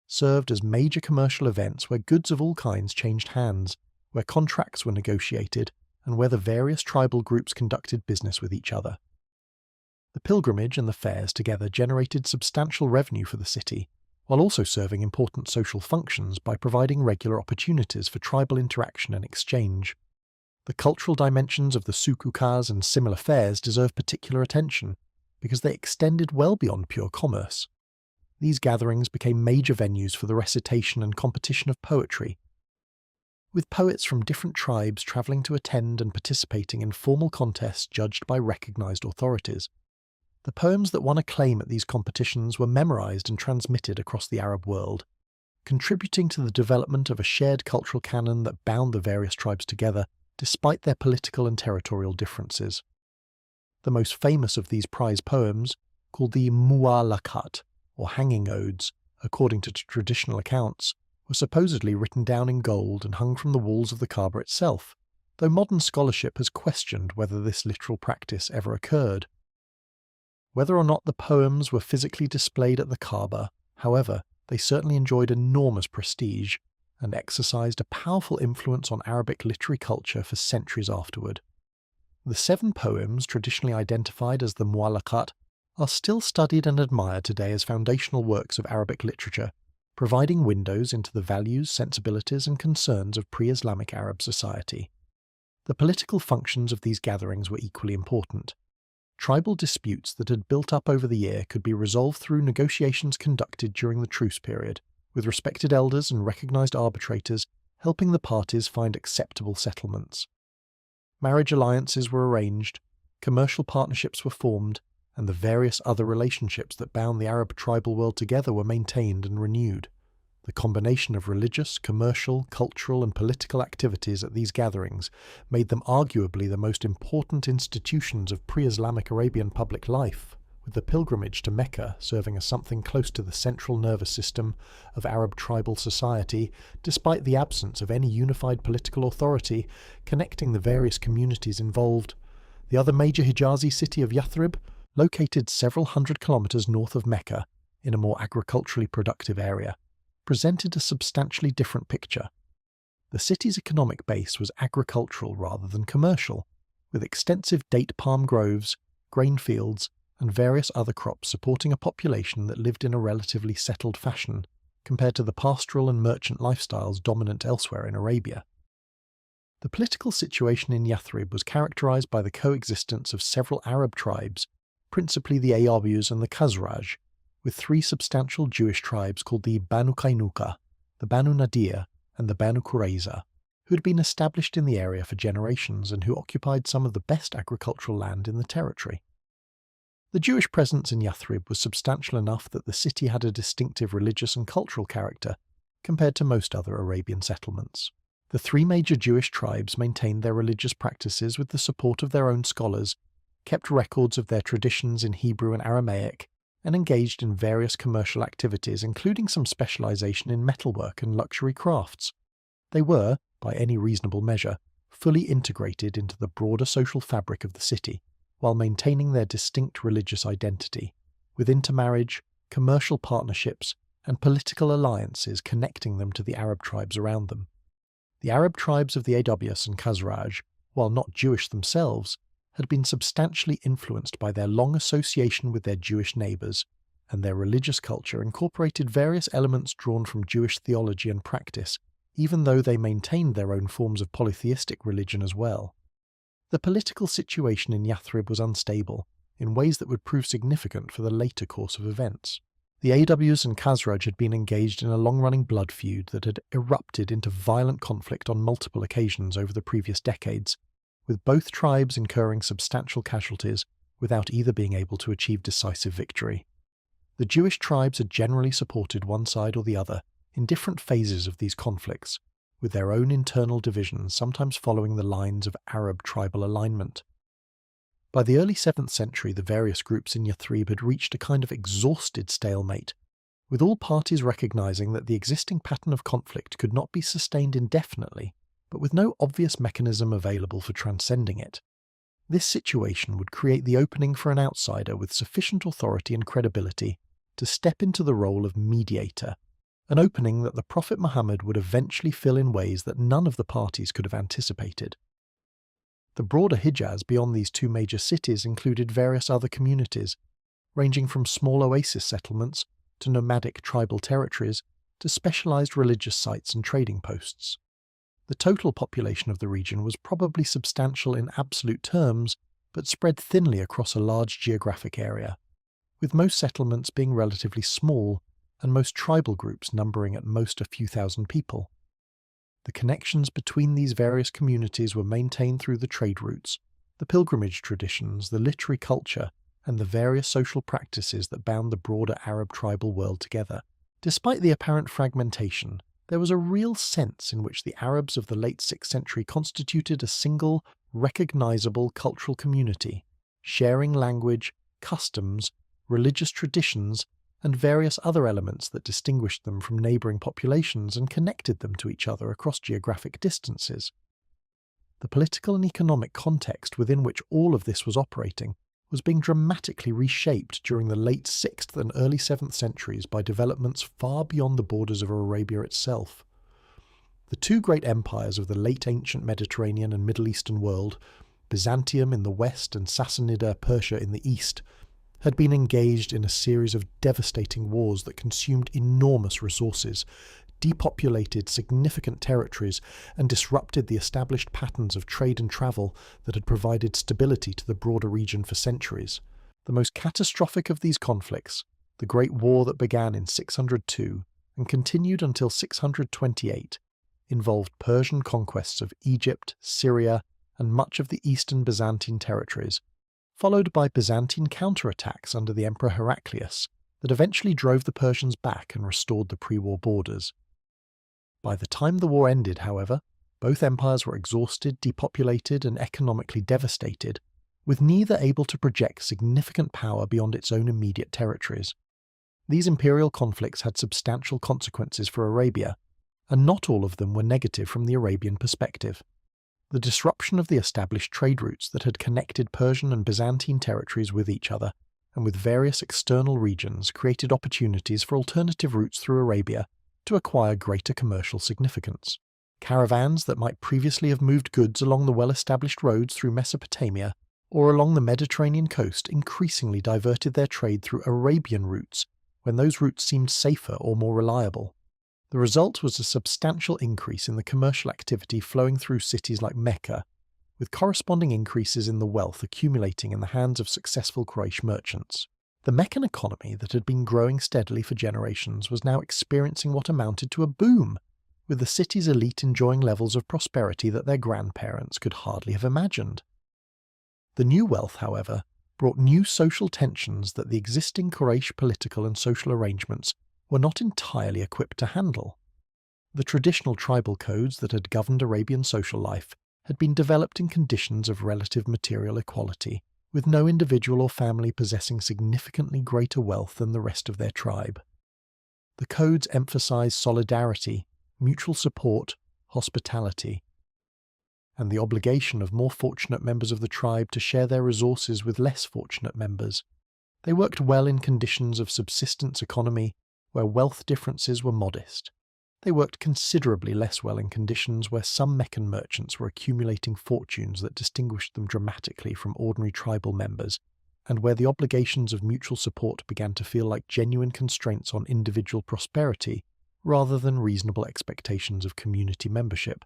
[SPEAKER 1] served as major commercial events where goods of all kinds changed hands, where contracts were negotiated, and where the various tribal groups conducted business with each other. The pilgrimage and the fairs together generated substantial revenue for the city, while also serving important social functions by providing regular opportunities for tribal interaction and exchange. The cultural dimensions of the Sukukaz and similar fairs deserve particular attention, because they extended well beyond pure commerce. These gatherings became major venues for the recitation and competition of poetry, with poets from different tribes travelling to attend and participating in formal contests judged by recognised authorities. The poems that won acclaim at these competitions were memorised and transmitted across the Arab world, contributing to the development of a shared cultural canon that bound the various tribes together despite their political and territorial differences. The most famous of these prize poems, called the Mu'allaqat, or hanging odes, according to traditional accounts, were supposedly written down in gold and hung from the walls of the Kaaba itself, though modern scholarship has questioned whether this literal practice ever occurred. Whether or not the poems were physically displayed at the Kaaba, however, they certainly enjoyed enormous prestige and exercised a powerful influence on Arabic literary culture for centuries afterward. The 7 poems traditionally identified as the Mu'allaqat are still studied and admired today as foundational works of Arabic literature, providing windows into the values, sensibilities and concerns of pre-Islamic Arab society. The political functions of these gatherings were equally important. Tribal disputes that had built up over the year could be resolved through negotiations conducted during the truce period, with respected elders and recognised arbitrators helping the parties find acceptable settlements. Marriage alliances were arranged, commercial partnerships were formed, and the various other relationships that bound the Arab tribal world together were maintained and renewed. The combination of religious, commercial, cultural and political activities at these gatherings made them arguably the most important institutions of pre-Islamic Arabian public life, with the pilgrimage to Mecca serving as something close to the central nervous system of Arab tribal society, despite the absence of any unified political authority connecting the various communities involved. The other major Hijazi city of Yathrib, located several hundred kilometres north of Mecca, in a more agriculturally productive area, presented a substantially different picture. The city's economic base was agricultural rather than commercial, with extensive date palm groves, grain fields, and various other crops supporting a population that lived in a relatively settled fashion, compared to the pastoral and merchant lifestyles dominant elsewhere in Arabia. The political situation in Yathrib was characterized by the coexistence of several Arab tribes, principally the Ayabus and the Khazraj, with 3 substantial Jewish tribes called the Banu Kainuka, the Banu Nadir, and the Banu Qurayza, who had been established in the area for generations and who occupied some of the best agricultural land in the territory. The Jewish presence in Yathrib was substantial enough that the city had a distinctive religious and cultural character compared to most other Arabian settlements. The 3 major Jewish tribes maintained their religious practices with the support of their own scholars, kept records of their traditions in Hebrew and Aramaic, and engaged in various commercial activities, including some specialization in metalwork and luxury crafts. They were, by any reasonable measure, fully integrated into the broader social fabric of the city, while maintaining their distinct religious identity, with intermarriage, commercial partnerships, and political alliances connecting them to the Arab tribes around them. The Arab tribes of the Aws and Khazraj, while not Jewish themselves, had been substantially influenced by their long association with their Jewish neighbours, and their religious culture incorporated various elements drawn from Jewish theology and practice, even though they maintained their own forms of polytheistic religion as well. The political situation in Yathrib was unstable, in ways that would prove significant for the later course of events. The Aws and Khazraj had been engaged in a long-running blood feud that had erupted into violent conflict on multiple occasions over the previous decades, with both tribes incurring substantial casualties without either being able to achieve decisive victory. The Jewish tribes had generally supported one side or the other in different phases of these conflicts, with their own internal divisions sometimes following the lines of Arab tribal alignment. By the early 7th century, the various groups in Yathrib had reached a kind of exhausted stalemate, with all parties recognizing that the existing pattern of conflict could not be sustained indefinitely, but with no obvious mechanism available for transcending it. This situation would create the opening for an outsider with sufficient authority and credibility to step into the role of mediator, an opening that the Prophet Muhammad would eventually fill in ways that none of the parties could have anticipated. The broader Hijaz beyond these two major cities included various other communities, ranging from small oasis settlements to nomadic tribal territories to specialized religious sites and trading posts. The total population of the region was probably substantial in absolute terms, but spread thinly across a large geographic area, with most settlements being relatively small and most tribal groups numbering at most a few thousand people. The connections between these various communities were maintained through the trade routes, the pilgrimage traditions, the literary culture, and the various social practices that bound the broader Arab tribal world together. Despite the apparent fragmentation, there was a real sense in which the Arabs of the late 6th century constituted a single, recognizable cultural community, sharing language, customs, religious traditions, and various other elements that distinguished them from neighbouring populations and connected them to each other across geographic distances. The political and economic context within which all of this was operating was being dramatically reshaped during the late 6th and early 7th centuries by developments far beyond the borders of Arabia itself. The two great empires of the late ancient Mediterranean and Middle Eastern world, Byzantium in the west and Sassanida Persia in the east, had been engaged in a series of devastating wars that consumed enormous resources, depopulated significant territories, and disrupted the established patterns of trade and travel that had provided stability to the broader region for centuries. The most catastrophic of these conflicts, the Great War that began in 602 and continued until 628, involved Persian conquests of Egypt, Syria, and much of the eastern Byzantine territories, followed by Byzantine counterattacks under the Emperor Heraclius that eventually drove the Persians back and restored the pre-war borders. By the time the war ended, however, both empires were exhausted, depopulated, and economically devastated, with neither able to project significant power beyond its own immediate territories. These imperial conflicts had substantial consequences for Arabia, and not all of them were negative from the Arabian perspective. The disruption of the established trade routes that had connected Persian and Byzantine territories with each other and with various external regions created opportunities for alternative routes through Arabia to acquire greater commercial significance. Caravans that might previously have moved goods along the well-established roads through Mesopotamia or along the Mediterranean coast increasingly diverted their trade through Arabian routes when those routes seemed safer or more reliable. The result was a substantial increase in the commercial activity flowing through cities like Mecca, with corresponding increases in the wealth accumulating in the hands of successful Quraysh merchants. The Meccan economy that had been growing steadily for generations was now experiencing what amounted to a boom, with the city's elite enjoying levels of prosperity that their grandparents could hardly have imagined. The new wealth, however, brought new social tensions that the existing Quraysh political and social arrangements were not entirely equipped to handle. The traditional tribal codes that had governed Arabian social life had been developed in conditions of relative material equality, with no individual or family possessing significantly greater wealth than the rest of their tribe. The codes emphasized solidarity, mutual support, hospitality, and the obligation of more fortunate members of the tribe to share their resources with less fortunate members. They worked well in conditions of subsistence economy, where wealth differences were modest. They worked considerably less well in conditions where some Meccan merchants were accumulating fortunes that distinguished them dramatically from ordinary tribal members, and where the obligations of mutual support began to feel like genuine constraints on individual prosperity rather than reasonable expectations of community membership.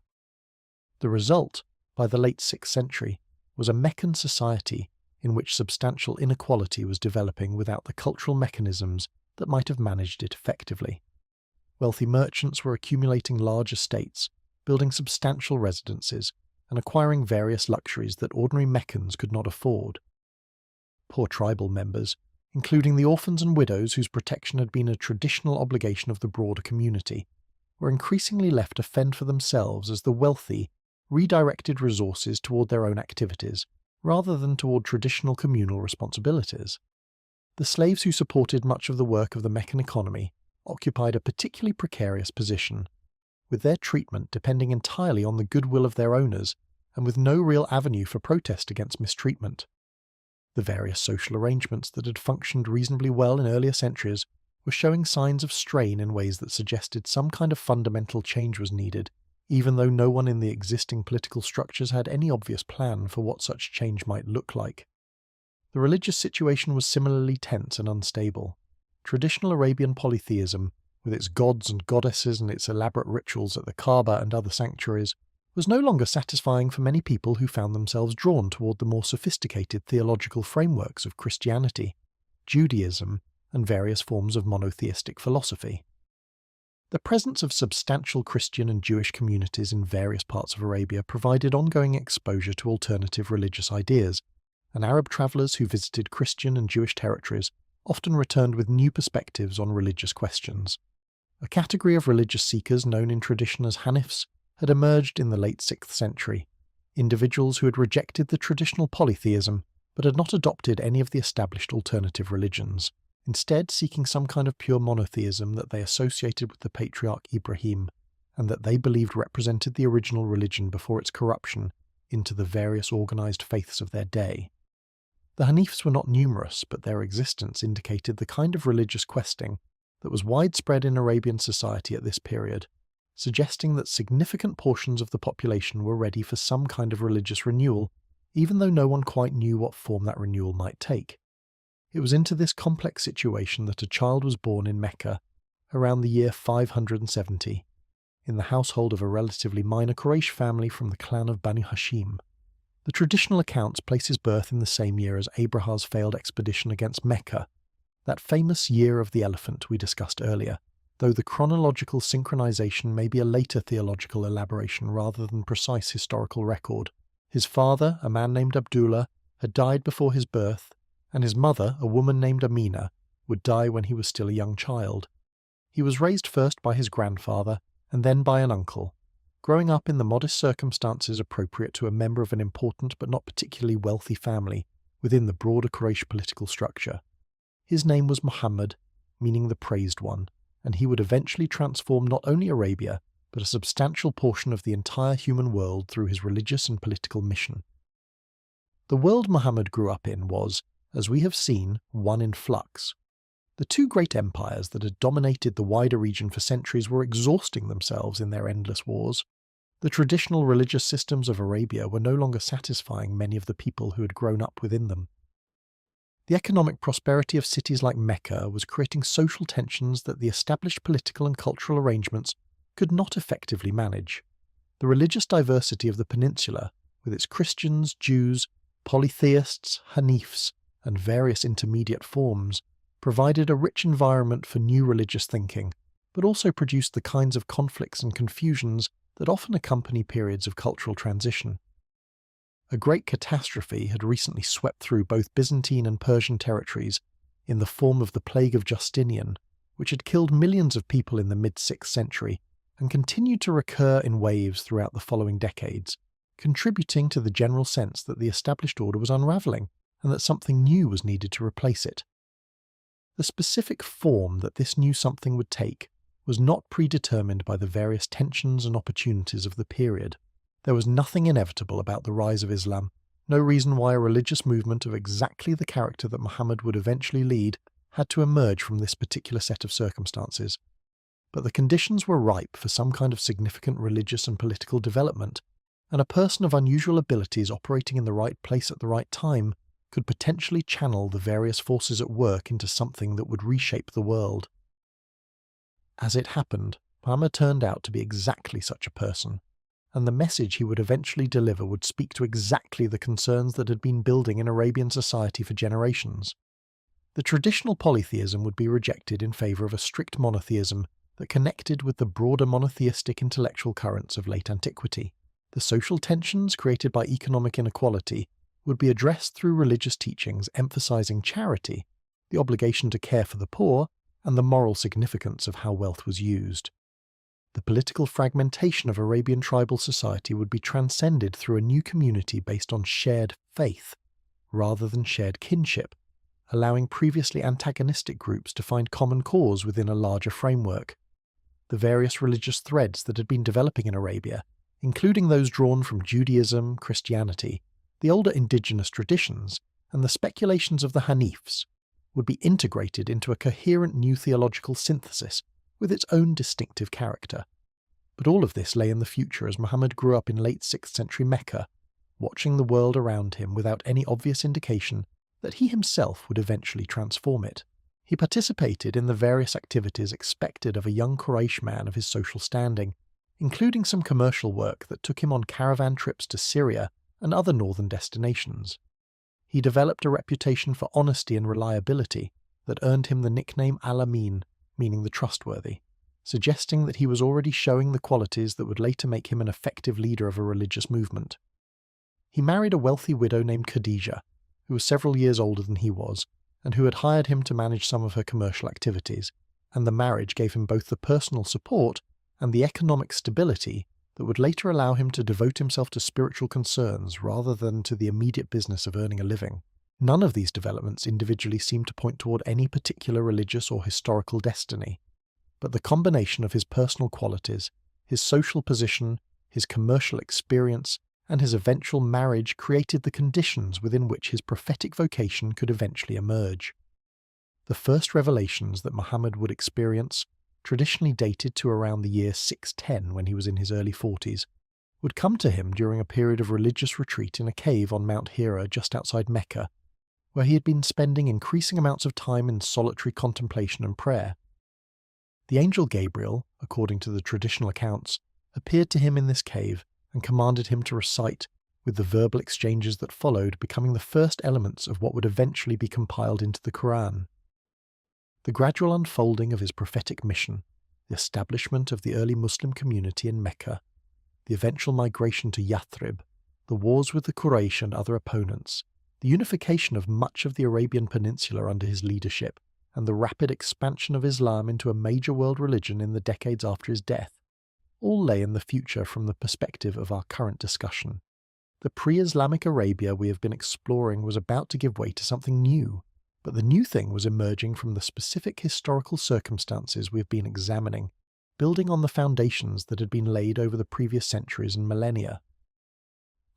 [SPEAKER 1] The result, by the late 6th century, was a Meccan society in which substantial inequality was developing without the cultural mechanisms that might have managed it effectively. Wealthy merchants were accumulating large estates, building substantial residences, and acquiring various luxuries that ordinary Meccans could not afford. Poor tribal members, including the orphans and widows whose protection had been a traditional obligation of the broader community, were increasingly left to fend for themselves as the wealthy redirected resources toward their own activities, rather than toward traditional communal responsibilities. The slaves who supported much of the work of the Meccan economy occupied a particularly precarious position, with their treatment depending entirely on the goodwill of their owners and with no real avenue for protest against mistreatment. The various social arrangements that had functioned reasonably well in earlier centuries were showing signs of strain in ways that suggested some kind of fundamental change was needed, even though no one in the existing political structures had any obvious plan for what such change might look like. The religious situation was similarly tense and unstable. Traditional Arabian polytheism, with its gods and goddesses and its elaborate rituals at the Kaaba and other sanctuaries, was no longer satisfying for many people who found themselves drawn toward the more sophisticated theological frameworks of Christianity, Judaism, and various forms of monotheistic philosophy. The presence of substantial Christian and Jewish communities in various parts of Arabia provided ongoing exposure to alternative religious ideas, and Arab travellers who visited Christian and Jewish territories often returned with new perspectives on religious questions. A category of religious seekers known in tradition as Hanifs had emerged in the late 6th century, individuals who had rejected the traditional polytheism but had not adopted any of the established alternative religions, instead seeking some kind of pure monotheism that they associated with the patriarch Ibrahim, and that they believed represented the original religion before its corruption into the various organized faiths of their day. The Hanifs were not numerous, but their existence indicated the kind of religious questing that was widespread in Arabian society at this period, suggesting that significant portions of the population were ready for some kind of religious renewal, even though no one quite knew what form that renewal might take. It was into this complex situation that a child was born in Mecca around the year 570, in the household of a relatively minor Quraysh family from the clan of Banu Hashim. The traditional accounts place his birth in the same year as Abraha's failed expedition against Mecca, that famous year of the elephant we discussed earlier, though the chronological synchronization may be a later theological elaboration rather than precise historical record. His father, a man named Abdullah, had died before his birth, and his mother, a woman named Amina, would die when he was still a young child. He was raised first by his grandfather and then by an uncle, growing up in the modest circumstances appropriate to a member of an important but not particularly wealthy family within the broader Quraysh political structure. His name was Muhammad, meaning the praised one, and he would eventually transform not only Arabia, but a substantial portion of the entire human world through his religious and political mission. The world Muhammad grew up in was, as we have seen, one in flux. The two great empires that had dominated the wider region for centuries were exhausting themselves in their endless wars. The traditional religious systems of Arabia were no longer satisfying many of the people who had grown up within them. The economic prosperity of cities like Mecca was creating social tensions that the established political and cultural arrangements could not effectively manage. The religious diversity of the peninsula, with its Christians, Jews, polytheists, Hanifs, and various intermediate forms, provided a rich environment for new religious thinking, but also produced the kinds of conflicts and confusions that often accompany periods of cultural transition. A great catastrophe had recently swept through both Byzantine and Persian territories in the form of the Plague of Justinian, which had killed millions of people in the mid-6th century and continued to recur in waves throughout the following decades, contributing to the general sense that the established order was unravelling and that something new was needed to replace it. The specific form that this new something would take was not predetermined by the various tensions and opportunities of the period. There was nothing inevitable about the rise of Islam, no reason why a religious movement of exactly the character that Muhammad would eventually lead had to emerge from this particular set of circumstances. But the conditions were ripe for some kind of significant religious and political development, and a person of unusual abilities operating in the right place at the right time could potentially channel the various forces at work into something that would reshape the world. As it happened, Muhammad turned out to be exactly such a person, and the message he would eventually deliver would speak to exactly the concerns that had been building in Arabian society for generations. The traditional polytheism would be rejected in favour of a strict monotheism that connected with the broader monotheistic intellectual currents of late antiquity. The social tensions created by economic inequality would be addressed through religious teachings emphasizing charity, the obligation to care for the poor, and the moral significance of how wealth was used. The political fragmentation of Arabian tribal society would be transcended through a new community based on shared faith, rather than shared kinship, allowing previously antagonistic groups to find common cause within a larger framework. The various religious threads that had been developing in Arabia, including those drawn from Judaism, Christianity, the older indigenous traditions, and the speculations of the Hanifs, would be integrated into a coherent new theological synthesis with its own distinctive character. But all of this lay in the future as Muhammad grew up in late 6th century Mecca, watching the world around him without any obvious indication that he himself would eventually transform it. He participated in the various activities expected of a young Quraysh man of his social standing, including some commercial work that took him on caravan trips to Syria and other northern destinations. He developed a reputation for honesty and reliability that earned him the nickname Al-Amin, meaning the trustworthy, suggesting that he was already showing the qualities that would later make him an effective leader of a religious movement. He married a wealthy widow named Khadijah, who was several years older than he was, and who had hired him to manage some of her commercial activities, and the marriage gave him both the personal support and the economic stability that would later allow him to devote himself to spiritual concerns rather than to the immediate business of earning a living. None of these developments individually seemed to point toward any particular religious or historical destiny, but the combination of his personal qualities, his social position, his commercial experience, and his eventual marriage created the conditions within which his prophetic vocation could eventually emerge. The first revelations that Muhammad would experience, traditionally dated to around the year 610 when he was in his early 40s, would come to him during a period of religious retreat in a cave on Mount Hira just outside Mecca, where he had been spending increasing amounts of time in solitary contemplation and prayer. The angel Gabriel, according to the traditional accounts, appeared to him in this cave and commanded him to recite, with the verbal exchanges that followed becoming the first elements of what would eventually be compiled into the Quran. The gradual unfolding of his prophetic mission, the establishment of the early Muslim community in Mecca, the eventual migration to Yathrib, the wars with the Quraysh and other opponents, the unification of much of the Arabian Peninsula under his leadership, and the rapid expansion of Islam into a major world religion in the decades after his death, all lay in the future from the perspective of our current discussion. The pre-Islamic Arabia we have been exploring was about to give way to something new, but the new thing was emerging from the specific historical circumstances we have been examining, building on the foundations that had been laid over the previous centuries and millennia.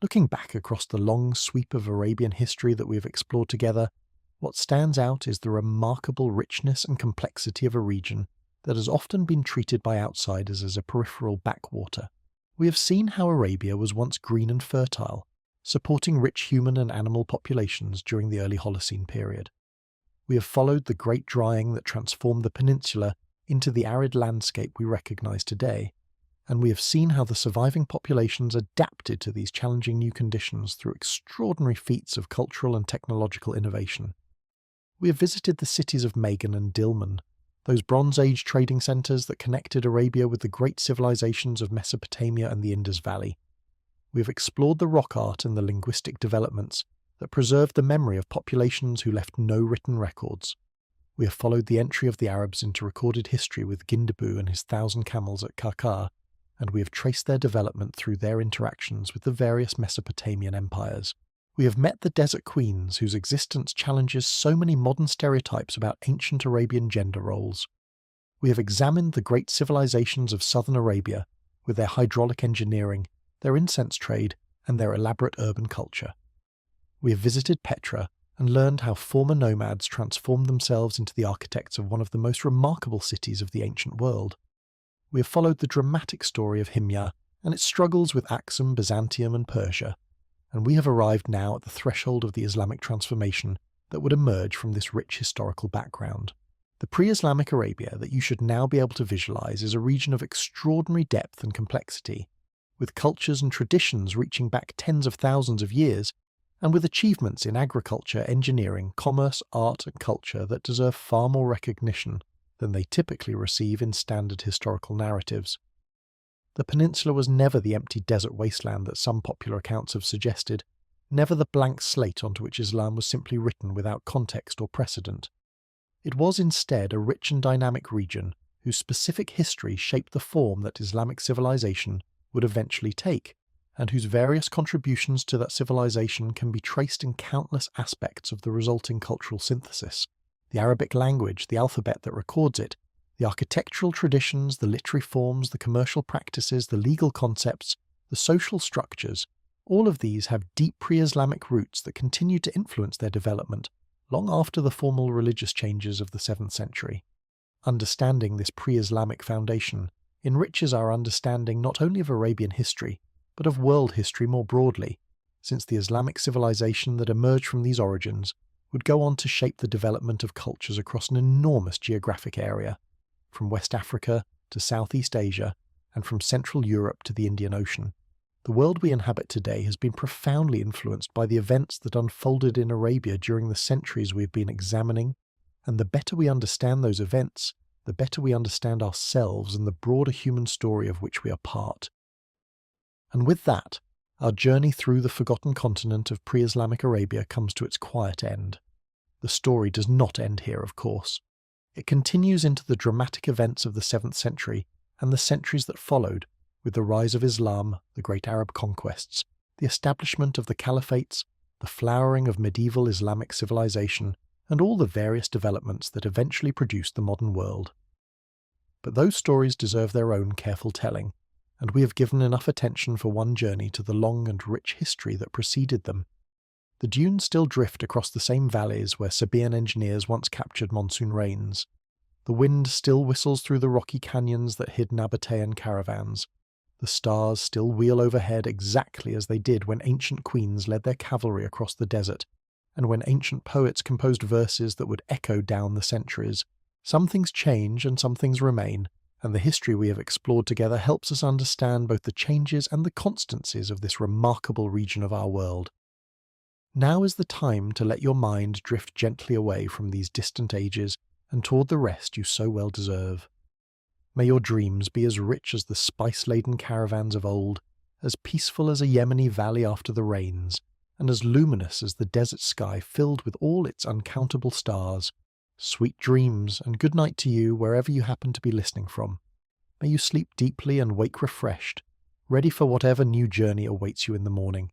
[SPEAKER 1] Looking back across the long sweep of Arabian history that we have explored together, what stands out is the remarkable richness and complexity of a region that has often been treated by outsiders as a peripheral backwater. We have seen how Arabia was once green and fertile, supporting rich human and animal populations during the early Holocene period. We have followed the great drying that transformed the peninsula into the arid landscape we recognize today, and we have seen how the surviving populations adapted to these challenging new conditions through extraordinary feats of cultural and technological innovation. We have visited the cities of Magan and Dilmun, those Bronze Age trading centers that connected Arabia with the great civilizations of Mesopotamia and the Indus Valley. We have explored the rock art and the linguistic developments that preserved the memory of populations who left no written records. We have followed the entry of the Arabs into recorded history with Gindabu and his 1,000 camels at Karkar, and we have traced their development through their interactions with the various Mesopotamian empires. We have met the desert queens whose existence challenges so many modern stereotypes about ancient Arabian gender roles. We have examined the great civilizations of southern Arabia with their hydraulic engineering, their incense trade, and their elaborate urban culture. We have visited Petra and learned how former nomads transformed themselves into the architects of one of the most remarkable cities of the ancient world. We have followed the dramatic story of Himyar and its struggles with Aksum, Byzantium, and Persia, and we have arrived now at the threshold of the Islamic transformation that would emerge from this rich historical background. The pre-Islamic Arabia that you should now be able to visualize is a region of extraordinary depth and complexity, with cultures and traditions reaching back tens of thousands of years, and with achievements in agriculture, engineering, commerce, art, and culture that deserve far more recognition than they typically receive in standard historical narratives. The peninsula was never the empty desert wasteland that some popular accounts have suggested, never the blank slate onto which Islam was simply written without context or precedent. It was instead a rich and dynamic region whose specific history shaped the form that Islamic civilization would eventually take, and whose various contributions to that civilization can be traced in countless aspects of the resulting cultural synthesis. The Arabic language, the alphabet that records it, the architectural traditions, the literary forms, the commercial practices, the legal concepts, the social structures, all of these have deep pre-Islamic roots that continue to influence their development long after the formal religious changes of the 7th century. Understanding this pre-Islamic foundation enriches our understanding not only of Arabian history, but of world history more broadly, since the Islamic civilization that emerged from these origins would go on to shape the development of cultures across an enormous geographic area, from West Africa to Southeast Asia, and from Central Europe to the Indian Ocean. The world we inhabit today has been profoundly influenced by the events that unfolded in Arabia during the centuries we've been examining, and the better we understand those events, the better we understand ourselves and the broader human story of which we are part. And with that, our journey through the forgotten continent of pre-Islamic Arabia comes to its quiet end. The story does not end here, of course. It continues into the dramatic events of the 7th century and the centuries that followed, with the rise of Islam, the great Arab conquests, the establishment of the caliphates, the flowering of medieval Islamic civilization, and all the various developments that eventually produced the modern world. But those stories deserve their own careful telling, and we have given enough attention for one journey to the long and rich history that preceded them. The dunes still drift across the same valleys where Sabaean engineers once captured monsoon rains. The wind still whistles through the rocky canyons that hid Nabatean caravans. The stars still wheel overhead exactly as they did when ancient queens led their cavalry across the desert, and when ancient poets composed verses that would echo down the centuries. Some things change and some things remain, and the history we have explored together helps us understand both the changes and the constancies of this remarkable region of our world. Now is the time to let your mind drift gently away from these distant ages and toward the rest you so well deserve. May your dreams be as rich as the spice-laden caravans of old, as peaceful as a Yemeni valley after the rains, and as luminous as the desert sky filled with all its uncountable stars. Sweet dreams, and good night to you wherever you happen to be listening from. May you sleep deeply and wake refreshed, ready for whatever new journey awaits you in the morning.